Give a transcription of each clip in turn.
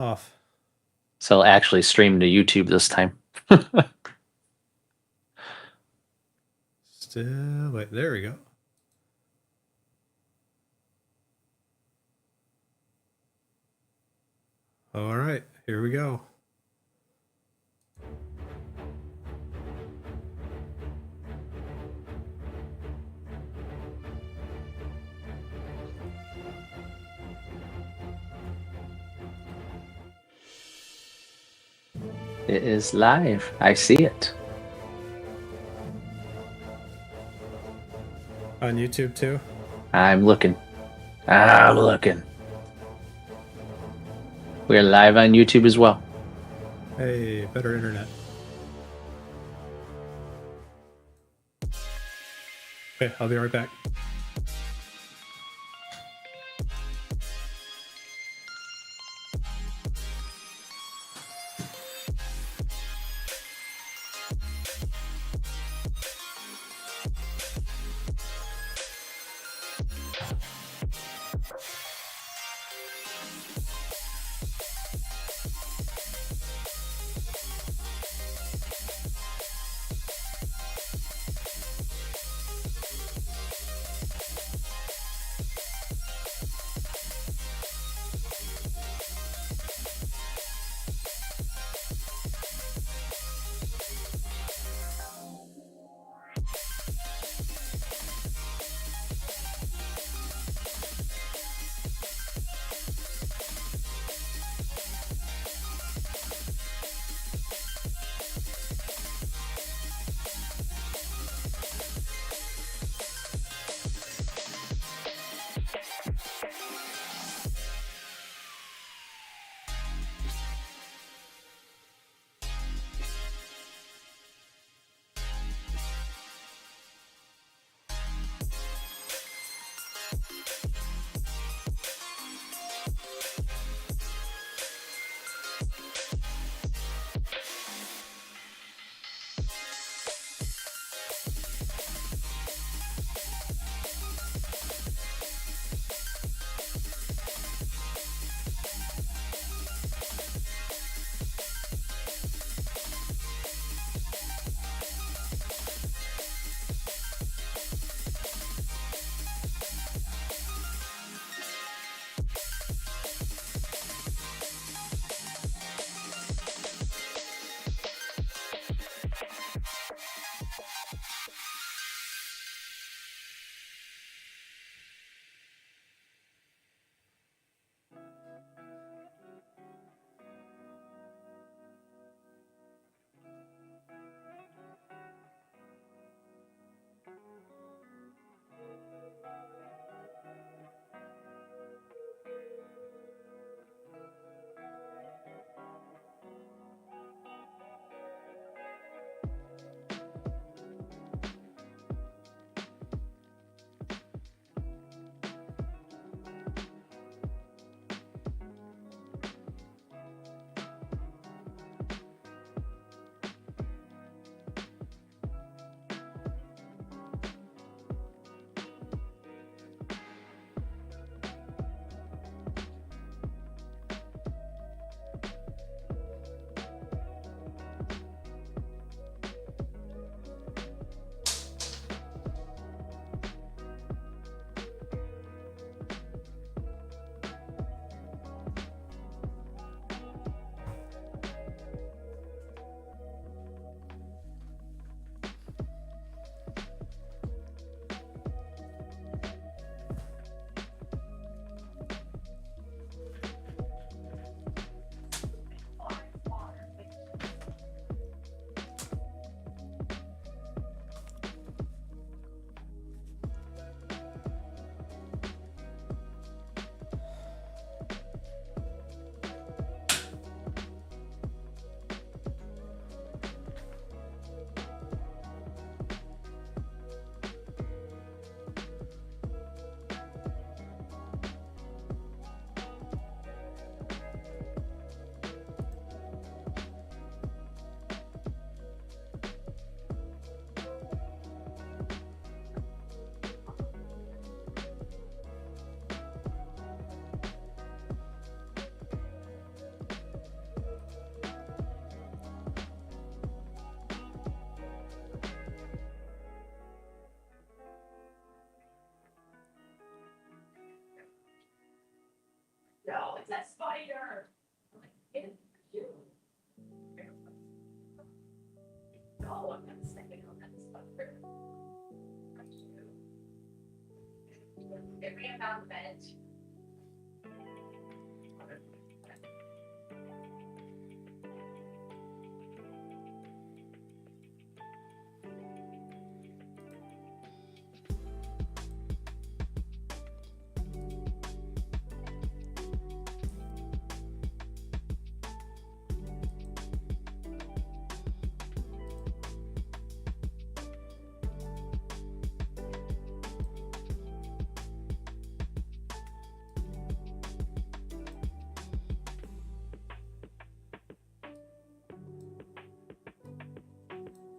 Off. So I'll actually stream to YouTube this time. Still, wait, there we go. All right, here we go. It is live. I see it. On YouTube too? I'm looking. I'm looking. We're live on YouTube as well. Hey, better internet. Okay, I'll be right back.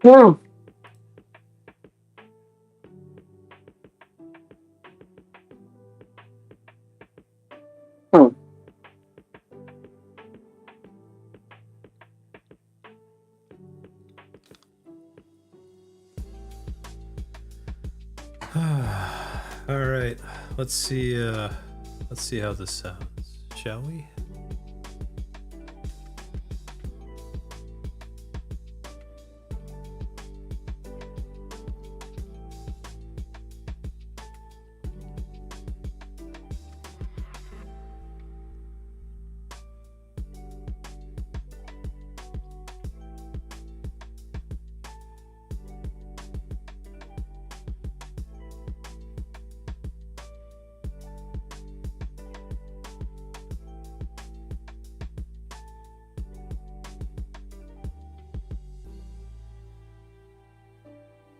All right, let's see how this sounds, shall we?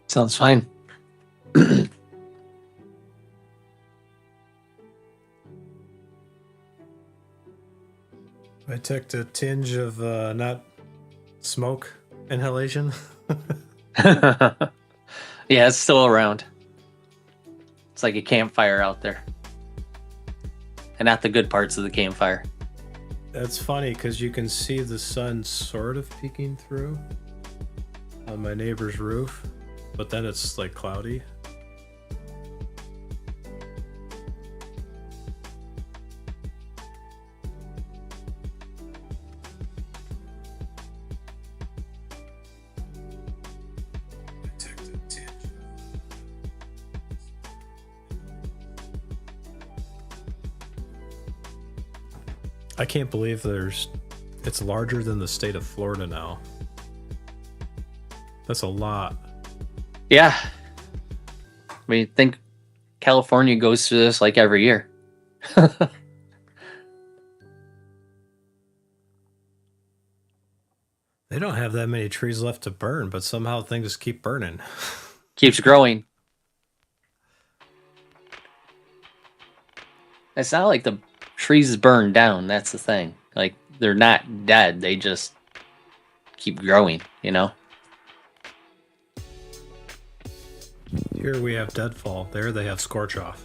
Sounds fine. I took a tinge of not smoke inhalation. Yeah, it's still around. It's like a campfire out there. And not the good parts of the campfire. That's funny because you can see the sun sort of peeking through on my neighbor's roof, but then it's like cloudy. I can't believe it's larger than the state of Florida now. That's a lot. Yeah. I mean, think California goes through this like every year. They don't have that many trees left to burn, but somehow things keep burning. Keeps growing. It's not like the trees burn down. That's the thing. Like, they're not dead. They just keep growing, you know? Here we have deadfall. There they have scorch off.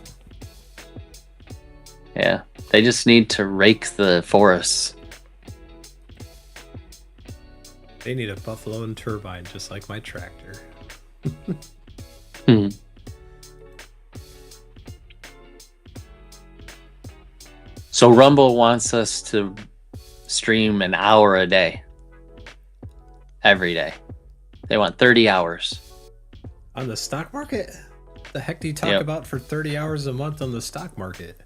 Yeah. They just need to rake the forests. They need a buffalo and turbine, just like my tractor. Hmm. So Rumble wants us to stream an hour a day. Every day. They want 30 hours. On the stock market? The heck do you talk about for 30 hours a month on the stock market?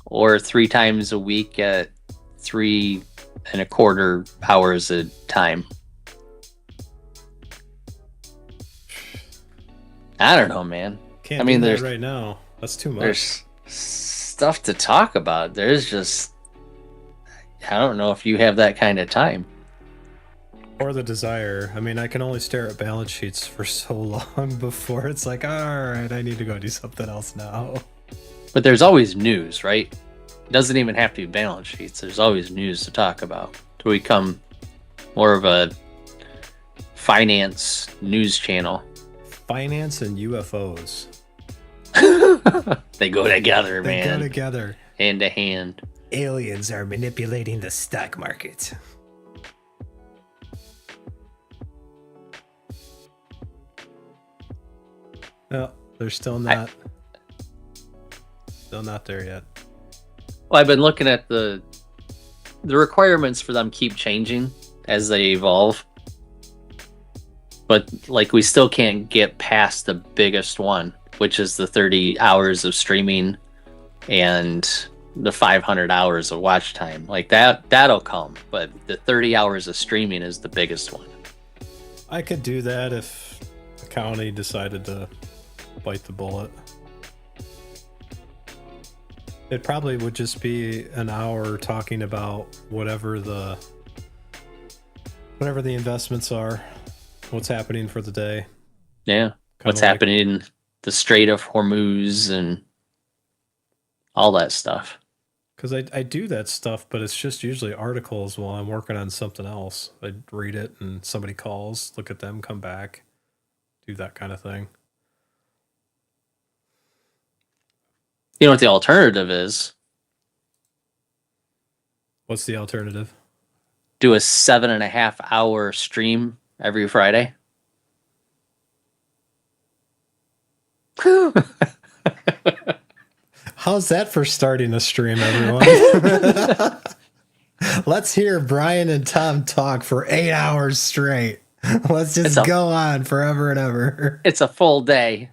Or 3 times a week at 3.25 hours a time. I don't know, man. Can't do that right now. That's too much. There's stuff to talk about. There's just, I don't know if you have that kind of time. Or the desire. I mean, I can only stare at balance sheets for so long before it's like, all right, I need to go do something else now. But there's always news, right? It doesn't even have to be balance sheets. There's always news to talk about to become more of a finance news channel. Finance and UFOs. They go together, They man. go together. Hand to hand. Aliens are manipulating the stock market. No, they're still not. Still not there yet. Well, I've been looking at the requirements for them keep changing as they evolve. But like, we still can't get past the biggest one, which is the 30 hours of streaming and the 500 hours of watch time. Like that'll come, but the 30 hours of streaming is the biggest one. I could do that if the county decided to bite the bullet. It probably would just be an hour talking about whatever the investments are, what's happening for the day. Yeah. What's happening in the Strait of Hormuz and all that stuff. Because I do that stuff, but it's just usually articles while I'm working on something else. I read it and somebody calls, look at them, come back, do that kind of thing. You know what the alternative is? What's the alternative? Do a 7.5 hour stream every Friday. How's that for starting a stream, everyone? Let's hear Brian and Tom talk for 8 hours straight. Let's just go on forever and ever. It's a full day.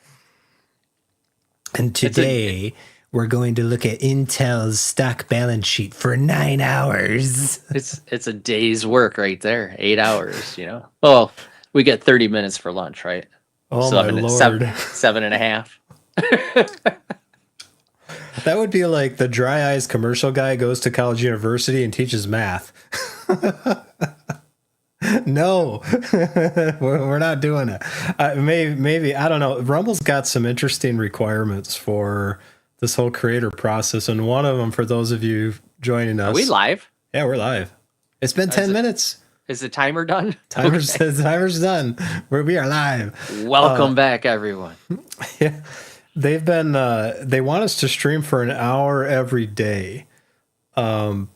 And today we're going to look at Intel's stock balance sheet for 9 hours. It's a day's work right there. 8 hours, you know. Oh, we get 30 minutes for lunch, right? Oh, so my Lord. 7.5. That would be like the Dry Eyes commercial guy goes to college university and teaches math. No, we're not doing it. Maybe, I don't know. Rumble's got some interesting requirements for this whole creator process. And one of them, for those of you joining us. Are we live? Yeah, we're live. It's been 10 minutes. Is the timer done? Timer's done. We are live. Welcome back, everyone. Yeah. They've been, they want us to stream for an hour every day. Well,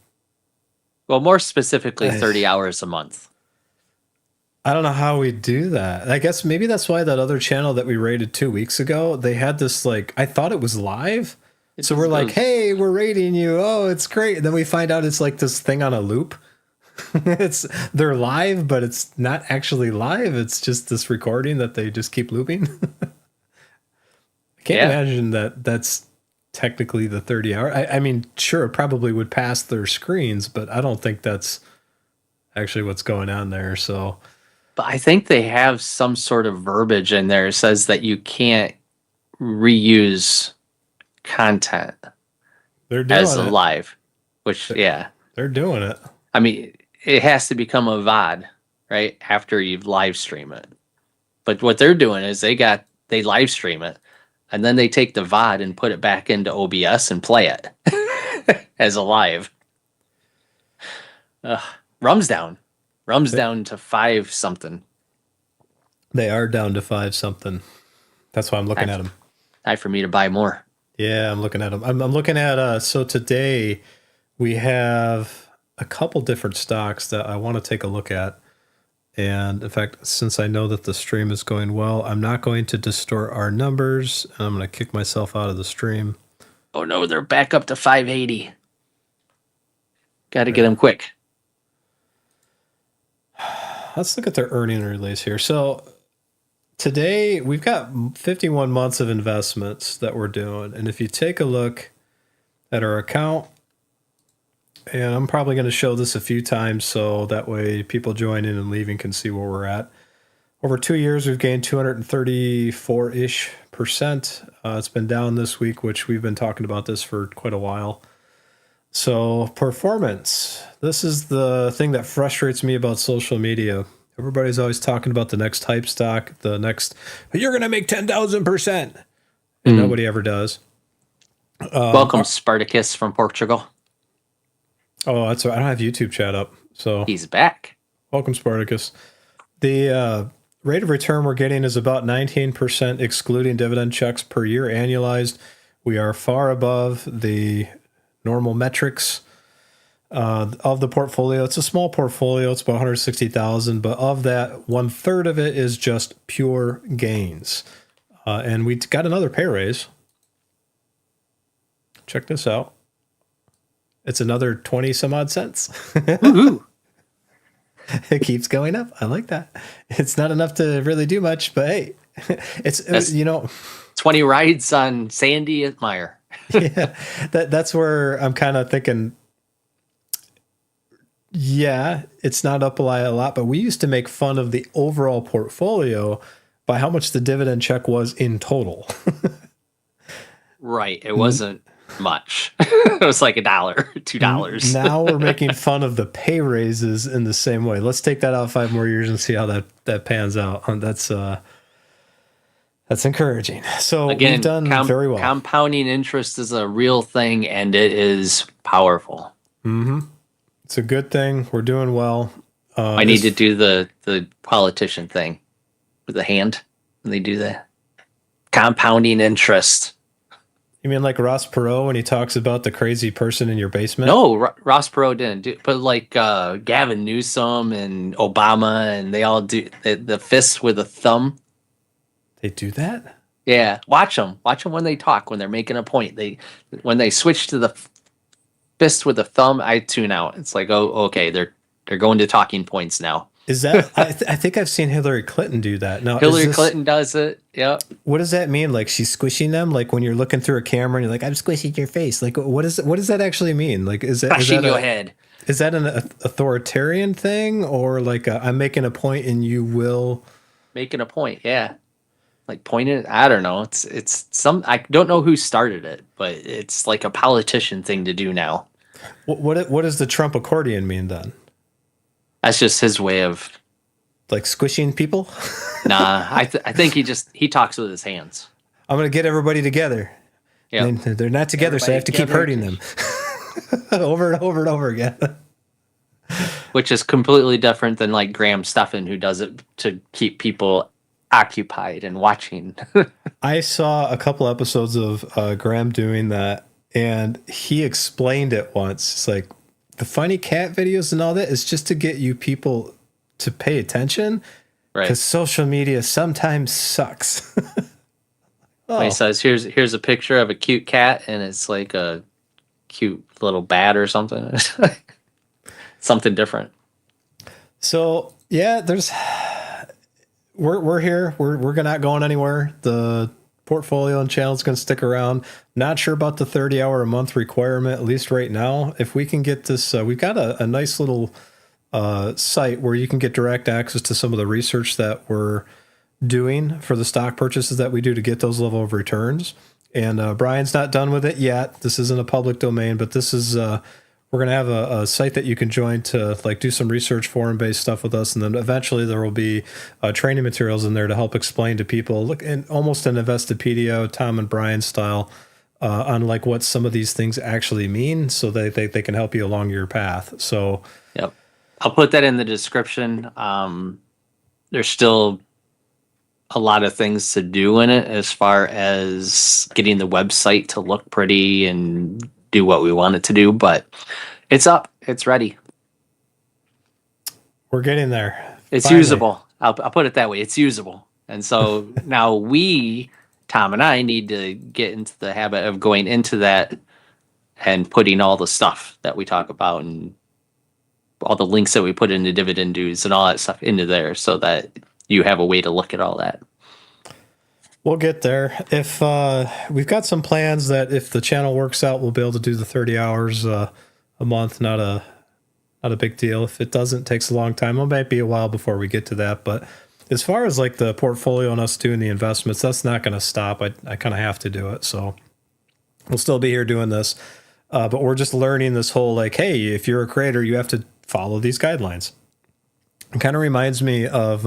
more specifically, 30 hours a month. I don't know how we do that. I guess maybe that's why that other channel that we rated 2 weeks ago, they had this, like, I thought it was live. So we're like, hey, we're rating you. Oh, it's great. And then we find out it's like this thing on a loop. They're live, but it's not actually live. It's just this recording that they just keep looping. I can't imagine that that's technically the 30 hour. I mean, sure, it probably would pass their screens, but I don't think that's actually what's going on there. So, but I think they have some sort of verbiage in there that says that you can't reuse content as live, which, they're doing it. I mean, it has to become a VOD, right? After you've live stream it. But what they're doing is they live stream it, and then they take the VOD and put it back into OBS and play it as a live. Rum's down to 5 something. They are down to 5 something. That's why I'm looking at them. Time for me to buy more. Yeah, I'm looking at them. I'm looking at, so today we have a couple different stocks that I want to take a look at. And in fact, since I know that the stream is going well, I'm not going to distort our numbers. I'm going to kick myself out of the stream. Oh no, they're back up to 580. Got to get them quick. Let's look at their earning release here. So today we've got 51 months of investments that we're doing. And if you take a look at our account, and I'm probably going to show this a few times so that way people joining and leaving can see where we're at. Over 2 years, we've gained 234-ish%. It's been down this week, which we've been talking about this for quite a while. So performance. This is the thing that frustrates me about social media. Everybody's always talking about the next hype stock, the next, you're going to make 10,000%. And nobody ever does. Welcome, Spartacus from Portugal. Oh, that's right. I don't have YouTube chat up. So he's back. Welcome, Spartacus. The rate of return we're getting is about 19%, excluding dividend checks per year annualized. We are far above the normal metrics of the portfolio. It's a small portfolio. It's about 160,000, but of that, 1/3 of it is just pure gains. And we got another pay raise. Check this out. It's another 20 some odd cents. It keeps going up. I like that. It's not enough to really do much, but hey, it's 20 rides on Sandy Admire. Yeah, that's where I'm kind of thinking, yeah, it's not up a lot, but we used to make fun of the overall portfolio by how much the dividend check was in total. Right. It wasn't much. It was like $1, $2. Now we're making fun of the pay raises in the same way. Let's take that out 5 more years and see how that pans out. That's encouraging. So Again, we've done very well. compounding interest is a real thing, and it is powerful. It's a good thing. We're doing well. I need to do the politician thing with the hand when they do the compounding interest. You mean like Ross Perot when he talks about the crazy person in your basement? No, Ross Perot didn't do, but like Gavin Newsom and Obama, and they all do the fist with a thumb. They do that? Yeah, watch them when they talk, when they're making a point. When they switch to the fist with a thumb, I tune out. It's like, oh, okay, they're going to talking points now. Is that? I think I've seen Hillary Clinton do that. Now, Hillary Clinton does it. Yep. What does that mean? Like she's squishing them? Like when you're looking through a camera and you're like, I'm squishing your face. Like what does that actually mean? Like Crushing your head. Is that an authoritarian thing, or like I'm making a point and you will making a point? Yeah. Like pointed, I don't know. It's some, I don't know who started it, but it's like a politician thing to do now. What does the Trump accordion mean then? That's just his way of like squishing people. Nah, I think he talks with his hands. I'm gonna get everybody together. Yeah, they're not together, so I have to keep hurting them over and over and over again. Which is completely different than like Graham Stephan, who does it to keep people occupied and watching. I saw a couple episodes of Graham doing that, and he explained it once. It's like the funny cat videos and all that is just to get you people to pay attention, right? Because social media sometimes sucks. He says, "Here's a picture of a cute cat, and it's like a cute little bat or something." Something different. So yeah, we're here. We're not going anywhere. The portfolio and channel is going to stick around. Not sure about the 30-hour a month requirement, at least right now. If we can get this, we've got a nice little site where you can get direct access to some of the research that we're doing for the stock purchases that we do to get those level of returns. And Brian's not done with it yet. This isn't a public domain, but this is we're going to have a site that you can join to like do some research forum-based stuff with us. And then eventually there will be training materials in there to help explain to people, look, in almost an Investopedia, Tom and Brian style, on like what some of these things actually mean, so they can help you along your path. So, yep, I'll put that in the description. There's still a lot of things to do in it as far as getting the website to look pretty and do what we want it to do, but it's up, it's ready. We're getting there. It's finally usable. I'll put it that way. It's usable. And so now Tom and I need to get into the habit of going into that and putting all the stuff that we talk about and all the links that we put into dividend dues and all that stuff into there, so that you have a way to look at all that. We'll get there. If we've got some plans that if the channel works out, we'll be able to do the 30 hours a month. Not a big deal. If it doesn't, it takes a long time. It might be a while before we get to that. But as far as like the portfolio and us doing the investments, that's not going to stop. I kind of have to do it. So we'll still be here doing this. But we're just learning this whole like, hey, if you're a creator, you have to follow these guidelines. It kind of reminds me of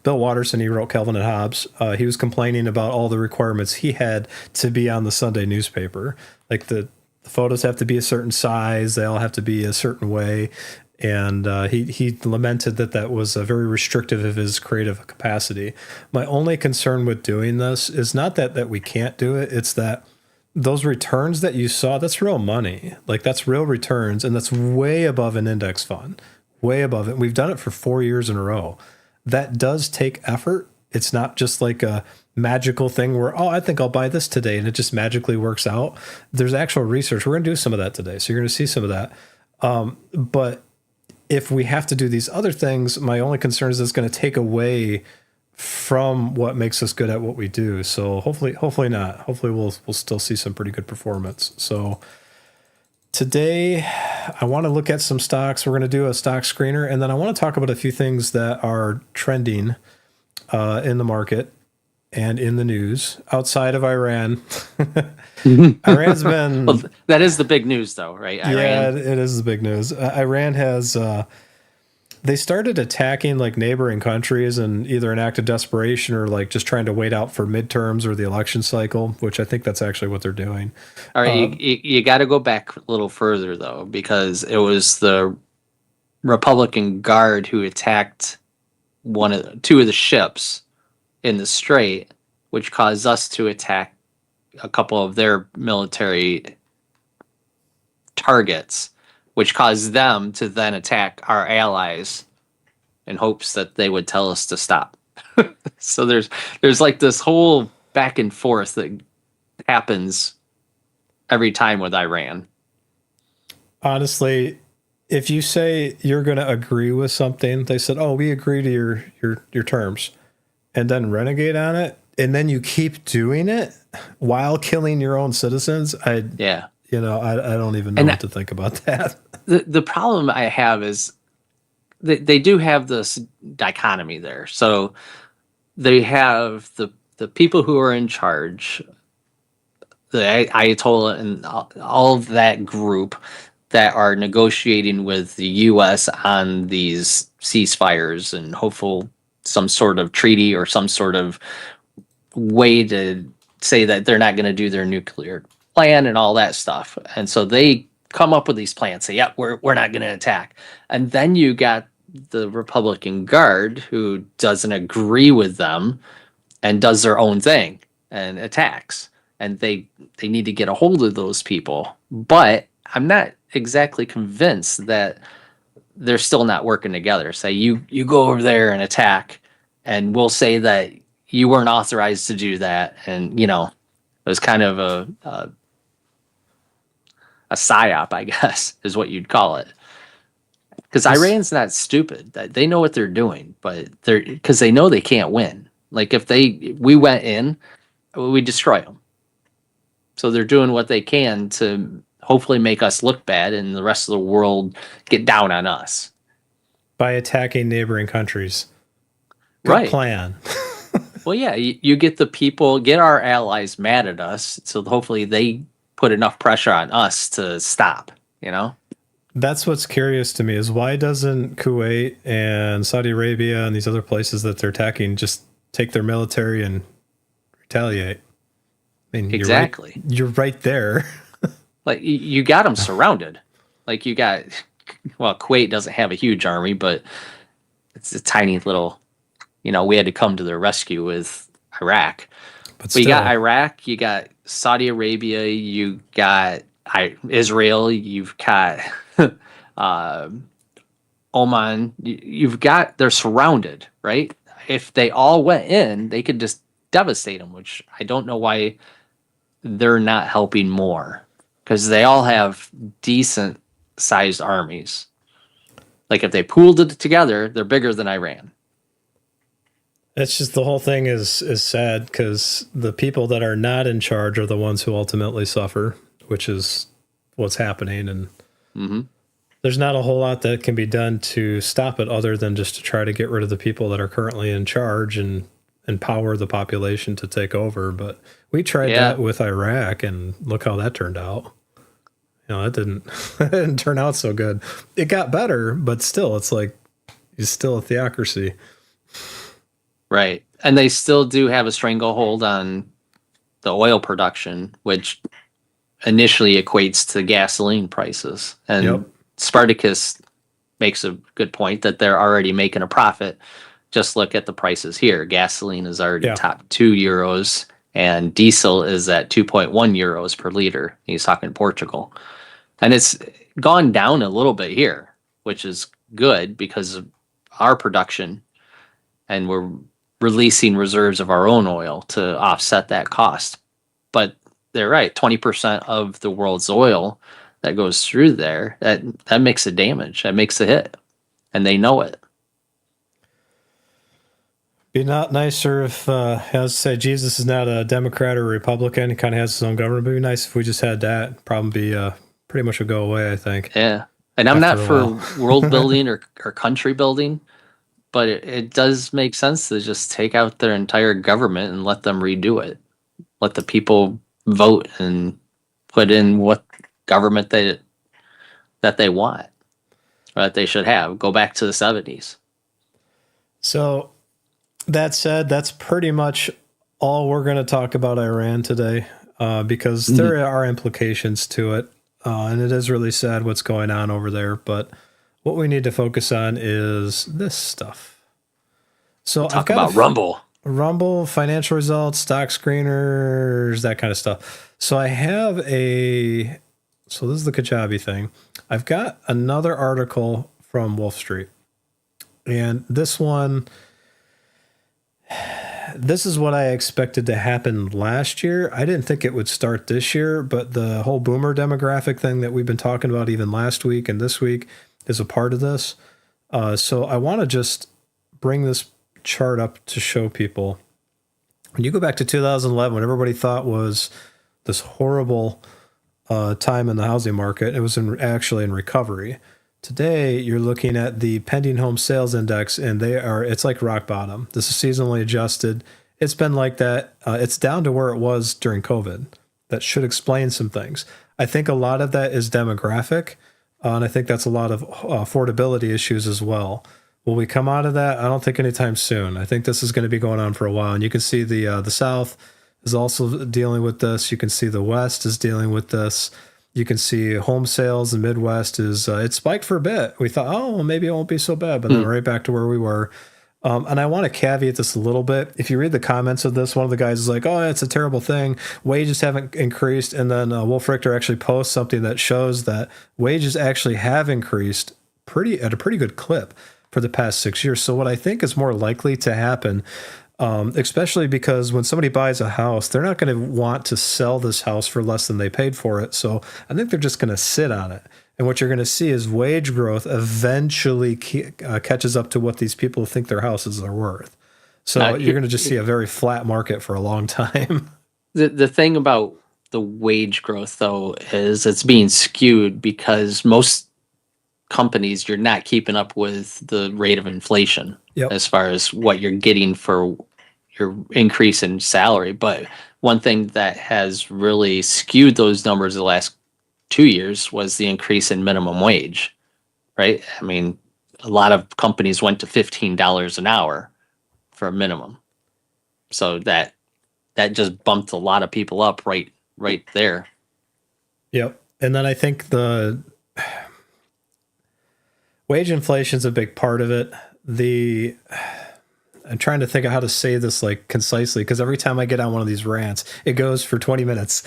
Bill Watterson. He wrote Calvin and Hobbes. He was complaining about all the requirements he had to be on the Sunday newspaper. Like the photos have to be a certain size. They all have to be a certain way. And he lamented that was very restrictive of his creative capacity. My only concern with doing this is not that we can't do it. It's that those returns that you saw, that's real money. Like that's real returns. And that's way above an index fund. Way above it. We've done it for 4 years in a row. That does take effort. It's not just like a magical thing where, I think I'll buy this today and it just magically works out. There's actual research. We're going to do some of that today. So you're going to see some of that. But if we have to do these other things, my only concern is it's going to take away from what makes us good at what we do. So hopefully not. Hopefully we'll still see some pretty good performance. So today I want to look at some stocks. We're going to do a stock screener, and then I want to talk about a few things that are trending in the market and in the news outside of Iran. Iran's been Well, that is the big news, though, right? yeah, Iran. it is the big news. Iran has they started attacking like neighboring countries in either an act of desperation or like just trying to wait out for midterms or the election cycle, which I think that's actually what they're doing. All right, you got to go back a little further though, because it was the Republican Guard who attacked two of the ships in the strait, which caused us to attack a couple of their military targets, which caused them to then attack our allies in hopes that they would tell us to stop. So there's like this whole back and forth that happens every time with Iran. Honestly, if you say you're going to agree with something, they said, "Oh, we agree to your terms," and then renegade on it, and then you keep doing it while killing your own citizens. Yeah. I don't even know what to think about that. The problem I have is they do have this dichotomy there. So they have the people who are in charge, the Ayatollah and all of that group that are negotiating with the U.S. on these ceasefires and hopeful some sort of treaty or some sort of way to say that they're not going to do their nuclear plan and all that stuff. And so they come up with these plans, say, yeah, we're not going to attack. And then you got the Republican Guard who doesn't agree with them and does their own thing and attacks. And they need to get a hold of those people. But I'm not exactly convinced that they're still not working together. Say you go over there and attack, and we'll say that you weren't authorized to do that. And, it was kind of a psyop, I guess, is what you'd call it. Because Iran's not stupid. They know what they're doing, but because they know they can't win. Like if we went in, we destroy them. So they're doing what they can to hopefully make us look bad and the rest of the world get down on us. By attacking neighboring countries. Good right. plan. Well, yeah, you get the people, get our allies mad at us, so hopefully they put enough pressure on us to stop, That's what's curious to me is why doesn't Kuwait and Saudi Arabia and these other places that they're attacking just take their military and retaliate? I mean, exactly. You're right there. Like you got them surrounded. Like Kuwait doesn't have a huge army, but it's a tiny little, we had to come to their rescue with Iraq. But you got Iraq, you got Saudi Arabia, you got Israel, you've got Oman. They're surrounded, right? If they all went in, they could just devastate them, which I don't know why they're not helping more. Because they all have decent sized armies. Like if they pooled it together, they're bigger than Iran. It's just the whole thing is sad because the people that are not in charge are the ones who ultimately suffer, which is what's happening. And there's not a whole lot that can be done to stop it other than just to try to get rid of the people that are currently in charge and empower the population to take over. But we tried that with Iraq, and look how that turned out. It didn't turn out so good. It got better, but still, it's still a theocracy. Right. And they still do have a stranglehold on the oil production, which initially equates to gasoline prices. And Spartacus makes a good point that they're already making a profit. Just look at the prices here. Gasoline is already top €2, and diesel is at 2.1 euros per liter. He's talking Portugal. And it's gone down a little bit here, which is good because of our production, and we're releasing reserves of our own oil to offset that cost. But they're right, 20% of the world's oil that goes through there, that makes a damage, that makes a hit, and they know it. Be not nicer if, as I say, Jesus is not a Democrat or a Republican. He kind of has his own government. It'd be nice if we just had that. Problem be pretty much would go away, I think. Yeah. And I'm not After a for while. world building or country building, but it does make sense to just take out their entire government and let them redo it. Let the people vote and put in what government that they want or that they should have. Go back to the 70s. So that said, that's pretty much all we're going to talk about Iran today, because there are implications to it, and it is really sad what's going on over there. But what we need to focus on is this stuff. So Talk about Rumble. Rumble, financial results, stock screeners, that kind of stuff. So I have so this is the Kajabi thing. I've got another article from Wolf Street. And this is what I expected to happen last year. I didn't think it would start this year, but the whole boomer demographic thing that we've been talking about even last week and this week is a part of this. So I want to just bring this chart up to show people. When you go back to 2011, when everybody thought was this horrible time in the housing market, it was actually in recovery. Today, you're looking at the pending home sales index, and it's like rock bottom. This is seasonally adjusted. It's been like that. It's down to where it was during COVID. That should explain some things. I think a lot of that is demographic, and I think that's a lot of affordability issues as well. Will we come out of that? I don't think anytime soon. I think this is going to be going on for a while. And you can see the South is also dealing with this. You can see the West is dealing with this. You can see home sales in Midwest it spiked for a bit. We thought, oh, well, maybe it won't be so bad, but then right back to where we were. And I want to caveat this a little bit. If you read the comments of this, one of the guys is like, oh, it's a terrible thing. Wages haven't increased. And then Wolf Richter actually posts something that shows that wages actually have increased at a pretty good clip for the past 6 years. So what I think is more likely to happen, especially because when somebody buys a house, they're not going to want to sell this house for less than they paid for it. So I think they're just going to sit on it. And what you're going to see is wage growth eventually catches up to what these people think their houses are worth. So you're going to just see a very flat market for a long time. The thing about the wage growth, though, is it's being skewed because most companies, you're not keeping up with the rate of inflation as far as what you're getting for your increase in salary. But one thing that has really skewed those numbers the last 2 years was the increase in minimum wage, right? I mean, a lot of companies went to $15 an hour for a minimum. So that just bumped a lot of people up right there. Yep. And then I think the wage inflation is a big part of it. I'm trying to think of how to say this like concisely, because every time I get on one of these rants, it goes for 20 minutes.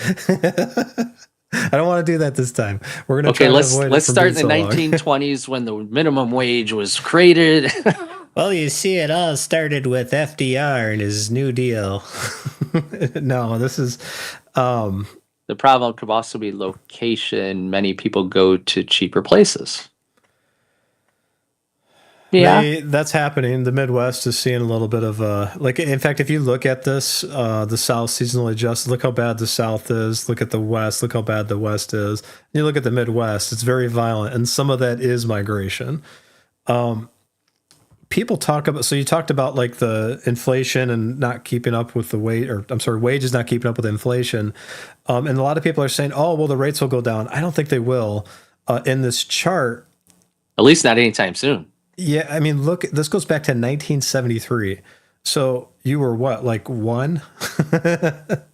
I don't want to do that this time. We're going to try let's to avoid start in the 1920s when the minimum wage was created. Well, you see, it all started with FDR and his New Deal. No, this is the problem could also be location. Many people go to cheaper places. Yeah, that's happening. The Midwest is seeing a little bit of in fact, if you look at this, the South seasonally adjusted, look how bad the South is. Look at the West, look how bad the West is. And you look at the Midwest, it's very violent. And some of that is migration. People talk about, so you talked about like the inflation and not keeping up with the wages not keeping up with inflation. And a lot of people are saying, oh, well, the rates will go down. I don't think they will. In this chart, at least not anytime soon. Yeah, I mean, look, this goes back to 1973. So you were what, like one?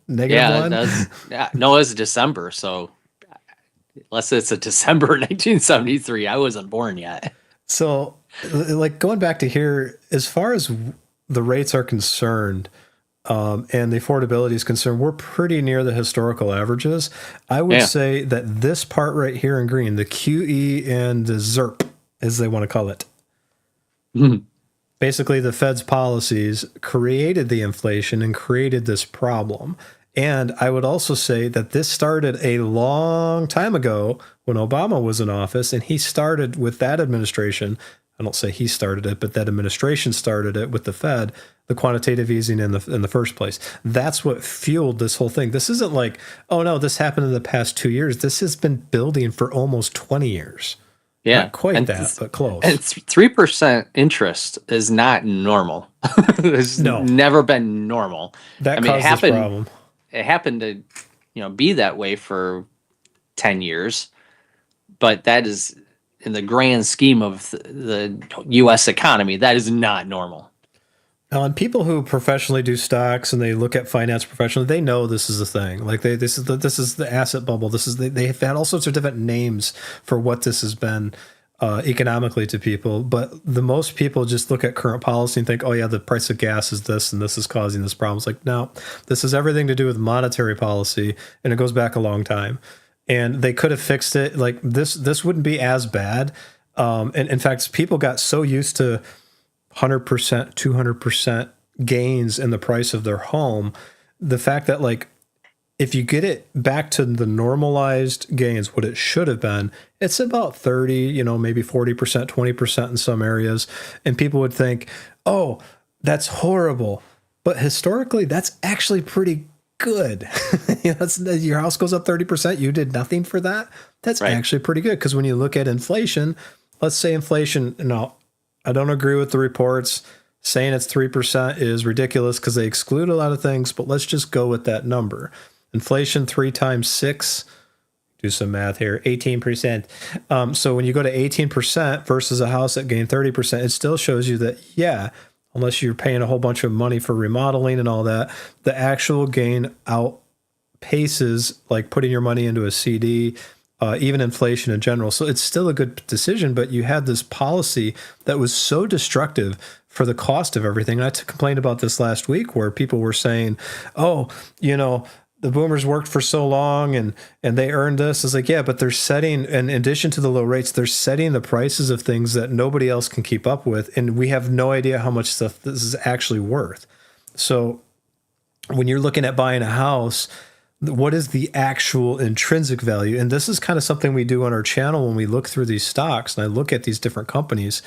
-1? No, it was December. So unless it's a December 1973, I wasn't born yet. So, like going back to here, as far as the rates are concerned, and the affordability is concerned, we're pretty near the historical averages. I would say that this part right here in green, the QE and the ZERP, as they want to call it, basically the Fed's policies created the inflation and created this problem. And I would also say that this started a long time ago when Obama was in office, and he started with that administration I don't say he started it, but that administration started it with the Fed, the quantitative easing in the first place. That's what fueled this whole thing. This isn't like, oh no, this happened in the past 2 years. This has been building for almost 20 years. Yeah, not quite that, but close. And 3% interest is not normal. It's never been normal. That caused this problem. It happened to, be that way for 10 years, but that is, in the grand scheme of the U.S. economy, that is not normal. And people who professionally do stocks and they look at finance professionally, they know this is the thing. Like this is the asset bubble. They've had all sorts of different names for what this has been economically to people. But the most people just look at current policy and think, oh yeah, the price of gas is this and this is causing this problem. It's like, no, this has everything to do with monetary policy, and it goes back a long time. And they could have fixed it. Like this wouldn't be as bad. And in fact, people got so used to 100%, 200% gains in the price of their home. The fact that, like, if you get it back to the normalized gains, what it should have been, it's about 30, maybe 40%, 20% in some areas. And people would think, oh, that's horrible. But historically, that's actually pretty good. Your house goes up 30%. You did nothing for that. That's right. Actually pretty good. Because when you look at inflation, let's say inflation, no, I don't agree with the reports. Saying it's 3% is ridiculous because they exclude a lot of things, but let's just go with that number. Inflation 3 times 6, do some math here, 18%. So when you go to 18% versus a house that gained 30%, it still shows you that, yeah, unless you're paying a whole bunch of money for remodeling and all that, the actual gain outpaces like putting your money into a CD, even inflation in general. So it's still a good decision, but you had this policy that was so destructive for the cost of everything. And I complained about this last week where people were saying, oh, the boomers worked for so long and they earned this. It's like, yeah, but they're setting, in addition to the low rates, they're setting the prices of things that nobody else can keep up with. And we have no idea how much stuff this is actually worth. So when you're looking at buying a house, what is the actual intrinsic value? And this is kind of something we do on our channel when we look through these stocks and I look at these different companies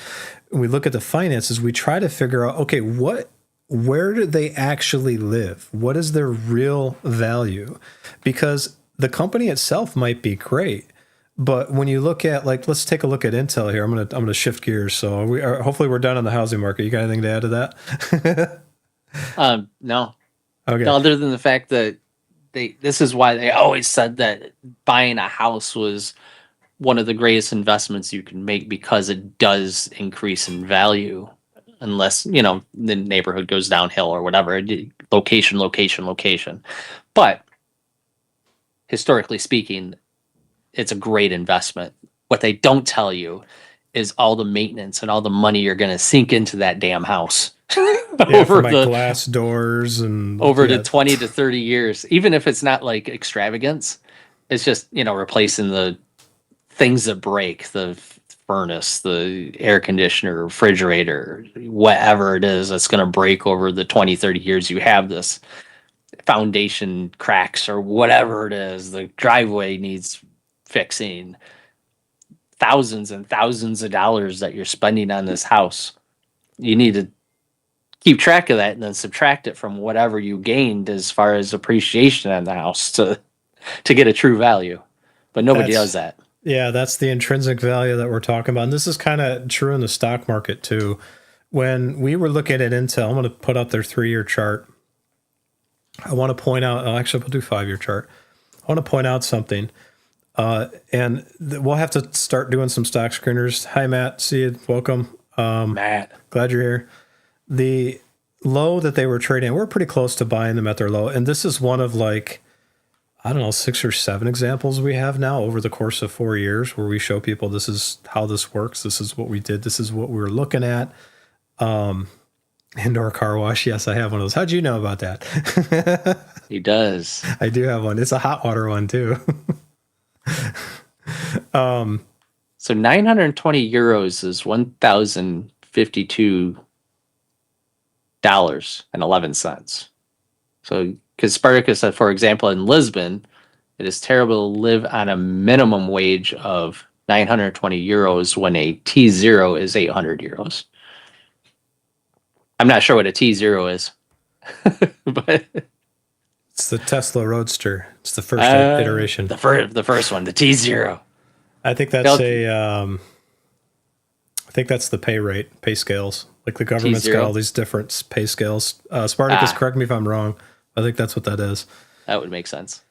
and we look at the finances, we try to figure out, okay, where do they actually live? What is their real value? Because the company itself might be great, but when you look at, like, let's take a look at Intel here. I'm gonna shift gears. So hopefully we're done on the housing market. You got anything to add to that? No. Okay. Other than the fact that this is why they always said that buying a house was one of the greatest investments you can make, because it does increase in value unless, the neighborhood goes downhill or whatever. Location. But historically speaking, it's a great investment. What they don't tell you is all the maintenance and all the money you're going to sink into that damn house. Over the glass doors and over the 20 to 30 years, even if it's not like extravagance, it's just, replacing the things that break, the furnace, the air conditioner, refrigerator, whatever it is that's going to break over the 20, 30 years you have this. Foundation cracks or whatever it is, the driveway needs fixing. Thousands and thousands of dollars that you're spending on this house. You need to keep track of that and then subtract it from whatever you gained as far as appreciation on the house to get a true value. But nobody does that. Yeah, that's the intrinsic value that we're talking about. And this is kind of true in the stock market too. When we were looking at Intel, I'm going to put up their 3-year chart. I want to point out, actually, we'll do 5-year chart. I want to point out something. And we'll have to start doing some stock screeners. Hi, Matt. See you. Welcome. Matt. Glad you're here. The low that they were trading, we're pretty close to buying them at their low. And this is one of 6 or 7 examples we have now over the course of 4 years where we show people this is how this works. This is what we did. This is what we were looking at. Indoor car wash. Yes, I have one of those. How'd you know about that? He does. I do have one. It's a hot water one too. So 920 euros is $1,052.11. So, because Spartacus said, for example, in Lisbon, it is terrible to live on a minimum wage of 920 euros when a T0 is 800 euros. I'm not sure what a T0 is, but It's the Tesla Roadster. It's the first iteration. the first one, the T0. I think that's I think that's the pay scales. Like the government's got all these different pay scales. Spartacus, correct me if I'm wrong. I think that's what that is. That would make sense.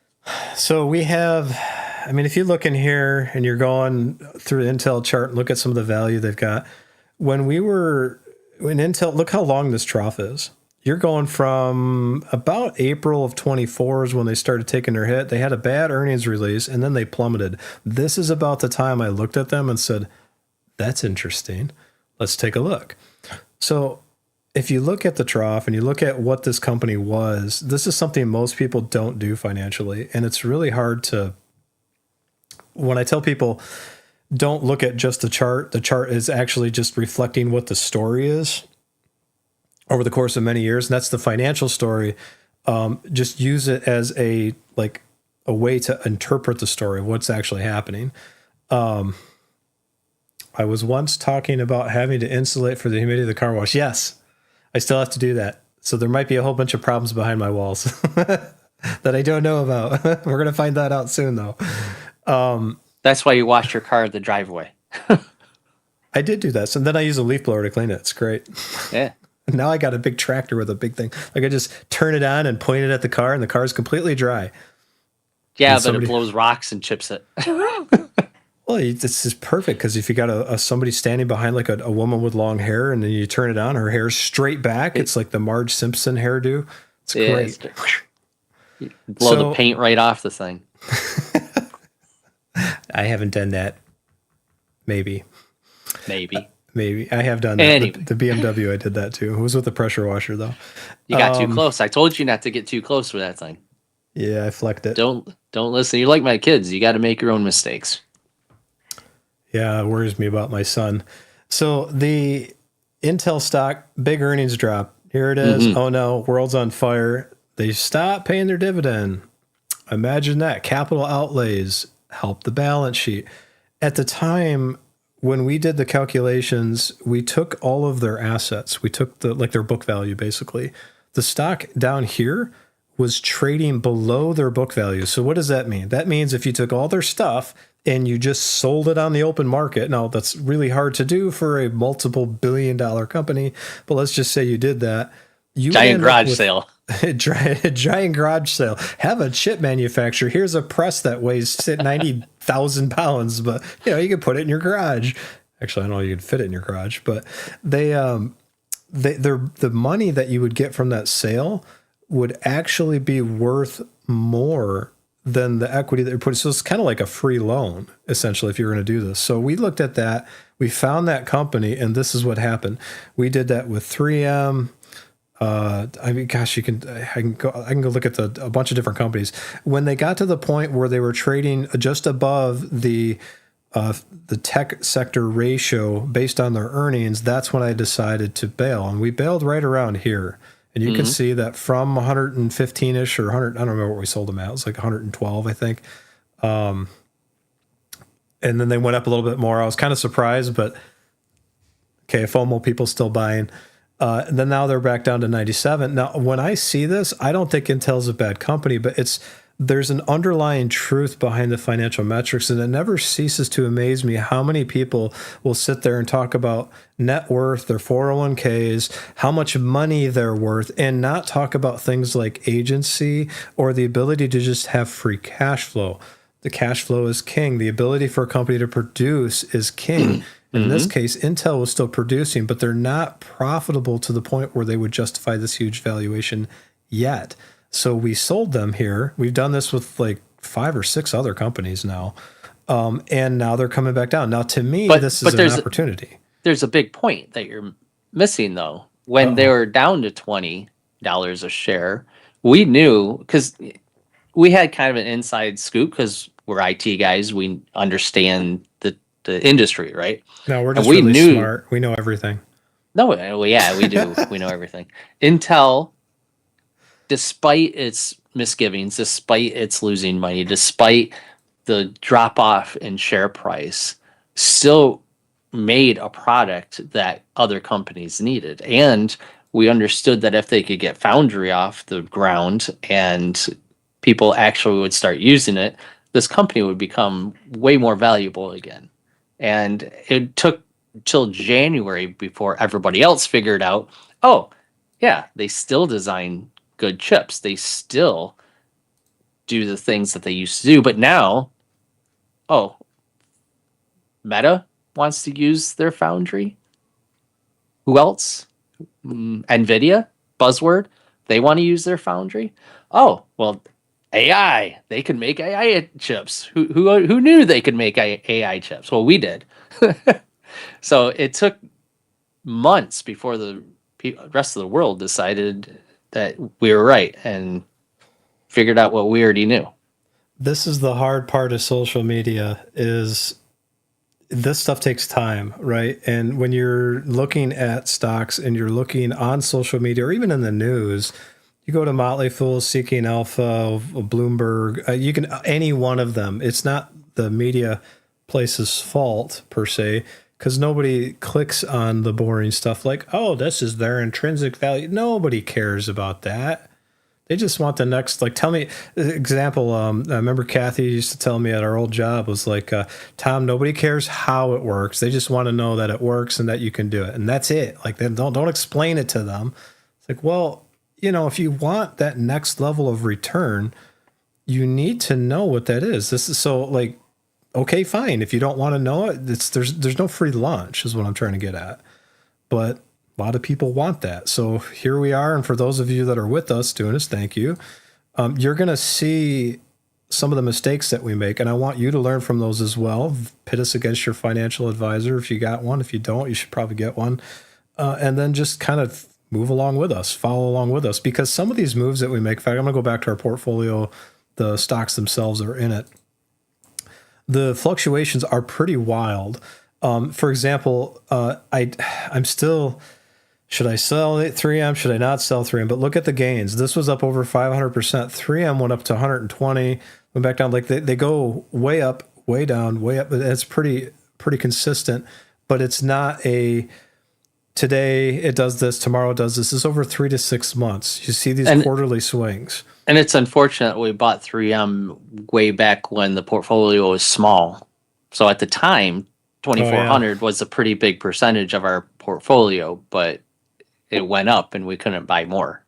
So we have, I mean, if you look in here and you're going through the Intel chart and look at some of the value they've got, when Intel, look how long this trough is. You're going from about April of 24 is when they started taking their hit. They had a bad earnings release and then they plummeted. This is about the time I looked at them and said, that's interesting. Let's take a look. So if you look at the trough and you look at what this company was, this is something most people don't do financially. And it's really hard to, when I tell people, don't look at just the chart is actually just reflecting what the story is over the course of many years. And that's the financial story. Just use it as a way to interpret the story of what's actually happening. I was once talking about having to insulate for the humidity of the car wash. Yes, I still have to do that. So there might be a whole bunch of problems behind my walls that I don't know about. We're going to find that out soon, though. That's why you washed your car at the driveway. I did do that. So then I use a leaf blower to clean it. It's great. Yeah. Now I got a big tractor with a big thing. I could just turn it on and point it at the car, and the car is completely dry. Yeah, but it blows rocks and chips it. Well, this is perfect because if you got somebody standing behind like a woman with long hair and then you turn it on, her hair's straight back. It's like the Marge Simpson hairdo. It's great. Blow the paint right off the thing. I haven't done that. Maybe. Maybe. I have done that. Anyway. The BMW, I did that too. It was with the pressure washer though. You got too close. I told you not to get too close with that thing. Yeah, I flecked it. Don't listen. You're like my kids. You got to make your own mistakes. Yeah, it worries me about my son. So the Intel stock, big earnings drop. Here it is. Mm-hmm. Oh no, world's on fire. They stop paying their dividend. Imagine that. Capital outlays help the balance sheet. At the time when we did the calculations, we took all of their assets. We took their book value basically. The stock down here was trading below their book value. So what does that mean? That means if you took all their stuff and you just sold it on the open market. Now, that's really hard to do for a multiple billion-dollar company, but let's just say you did that. Giant garage sale. Giant garage sale. Have a chip manufacturer. Here's a press that weighs 90,000 pounds, but you can put it in your garage. Actually, I don't know you could fit it in your garage, but the money that you would get from that sale would actually be worth more than the equity that you're putting. So it's kind of like a free loan, essentially, if you're going to do this. So we looked at that. We found that company, and this is what happened. We did that with 3M. I mean, gosh, I can go look at a bunch of different companies. When they got to the point where they were trading just above the tech sector ratio based on their earnings, that's when I decided to bail. And we bailed right around here. And you can see that from 115-ish or 100, I don't remember what we sold them at. It was like 112, I think. And then they went up a little bit more. I was kind of surprised, but okay, FOMO people still buying. And then now they're back down to 97. Now, when I see this, I don't think Intel's a bad company, but there's an underlying truth behind the financial metrics, and it never ceases to amaze me how many people will sit there and talk about net worth, their 401ks, how much money they're worth, and not talk about things like agency or the ability to just have free cash flow. The cash flow is king. The ability for a company to produce is king. In this case, Intel was still producing, but they're not profitable to the point where they would justify this huge valuation yet. So we sold them here. We've done this with like 5 or 6 other companies now. And now they're coming back down. Now, to me, this is an opportunity. There's a big point that you're missing, though. When they were down to $20 a share, we knew, because we had kind of an inside scoop because we're IT guys. We understand the industry, right? No, we're just really smart. We know everything. No, well, yeah, we do. We know everything. Intel, despite its misgivings, despite its losing money, despite the drop off in share price, still made a product that other companies needed. And we understood that if they could get Foundry off the ground and people actually would start using it, this company would become way more valuable again. And it took till January before everybody else figured out, oh, yeah, they still design good chips. They still do the things that they used to do. But now, oh, Meta wants to use their foundry. Who else? Nvidia, buzzword. They want to use their foundry. Oh, well, AI. They can make AI chips. Who knew they could make AI chips? Well, we did. So it took months before the rest of the world decided that we were right and figured out what we already knew. This is the hard part of social media is this stuff takes time, right? And when you're looking at stocks and you're looking on social media or even in the news, you go to Motley Fool, Seeking Alpha, Bloomberg, you can any one of them. It's not the media place's fault per se, because nobody clicks on the boring stuff like, oh, this is their intrinsic value. Nobody cares about that. They just want the next, like, tell me, example, I remember Kathy used to tell me at our old job was like, Tom, nobody cares how it works. They just want to know that it works and that you can do it. And that's it. Like, they don't explain it to them. It's like, well, you know, if you want that next level of return, you need to know what that is. This is so like, okay, fine. If you don't want to know it, there's no free lunch is what I'm trying to get at. But a lot of people want that. So here we are. And for those of you that are with us doing this, thank you. You're going to see some of the mistakes that we make. And I want you to learn from those as well. Pit us against your financial advisor. If you got one, if you don't, you should probably get one. And then just kind of move along with us, follow along with us. Because some of these moves that we make, in fact, I'm going to go back to our portfolio, the stocks themselves are in it. The fluctuations are pretty wild. For example, I'm still... Should I sell 3M? Should I not sell 3M? But look at the gains. This was up over 500%. 3M went up to 120, went back down. Like they go way up, way down, way up. It's pretty consistent, but it's not a today it does this, tomorrow it does this. It's over 3 to 6 months. You see these quarterly swings. And it's unfortunate we bought 3M way back when the portfolio was small. So at the time, 2,400 was a pretty big percentage of our portfolio, but it went up and we couldn't buy more.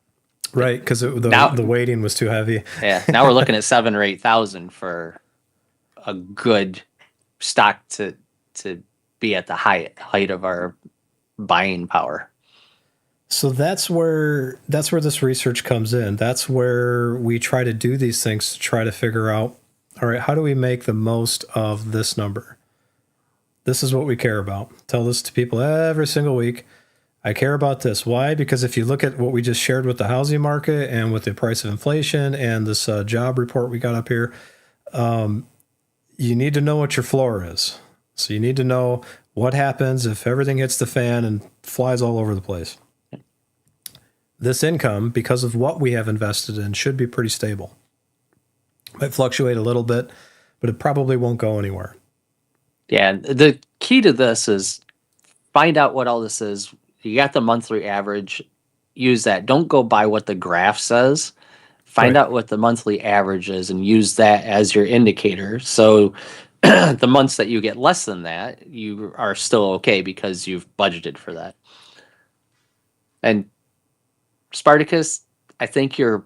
Right, because the weighting was too heavy. Yeah, now we're looking at 7,000 or 8,000 for a good stock to be at the height of our buying power. So that's where this research comes in. That's where we try to do these things to try to figure out, all right, how do we make the most of this number? This is what we care about. Tell this to people every single week. I care about this. Why? Because if you look at what we just shared with the housing market and with the price of inflation and this job report we got up here, you need to know what your floor is. So you need to know what happens if everything hits the fan and flies all over the place. This income, because of what we have invested in, should be pretty stable. Might fluctuate a little bit, but it probably won't go anywhere. Yeah, the key to this is find out what all this is. You got the monthly average, use that. Don't go by what the graph says. Find out what the monthly average is and use that as your indicator. So the months that you get less than that, you are still okay because you've budgeted for that. And Spartacus, I think you're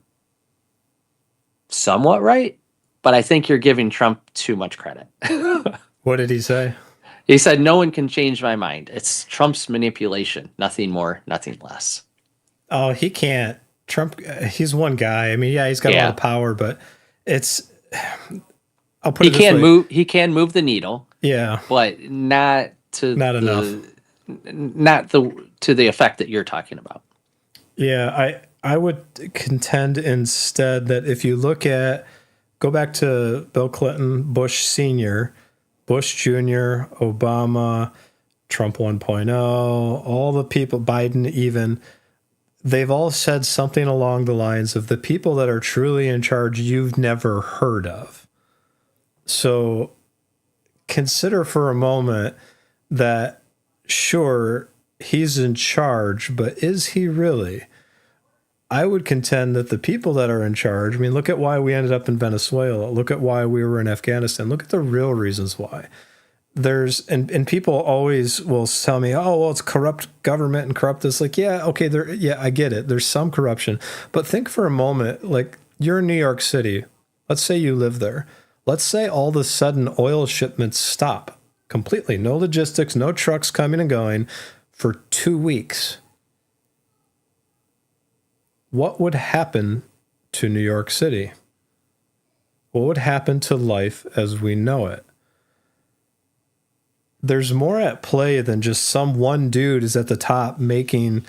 somewhat right, but I think you're giving Trump too much credit. What did he say? He said, no one can change my mind. It's Trump's manipulation. Nothing more, nothing less. Oh, he can't. Trump, he's one guy. I mean, yeah, he's got a lot of power, but it's... I'll put it this way. He can move the needle. Yeah. But not to enough. Not to the effect that you're talking about. Yeah, I would contend instead that if you go back to Bill Clinton, Bush Sr., Bush Jr., Obama, Trump 1.0, all the people, Biden even, they've all said something along the lines of the people that are truly in charge you've never heard of. So consider for a moment that, sure, he's in charge, but is he really? I would contend that the people that are in charge, I mean, look at why we ended up in Venezuela. Look at why we were in Afghanistan. Look at the real reasons why. And people always will tell me, oh, well, it's corrupt government and corrupt this. Like, yeah, okay, I get it. There's some corruption. But think for a moment, like, you're in New York City. Let's say you live there. Let's say all of a sudden oil shipments stop completely. No logistics, no trucks coming and going for 2 weeks. What would happen to New York City? What would happen to life as we know it? There's more at play than just some one dude is at the top making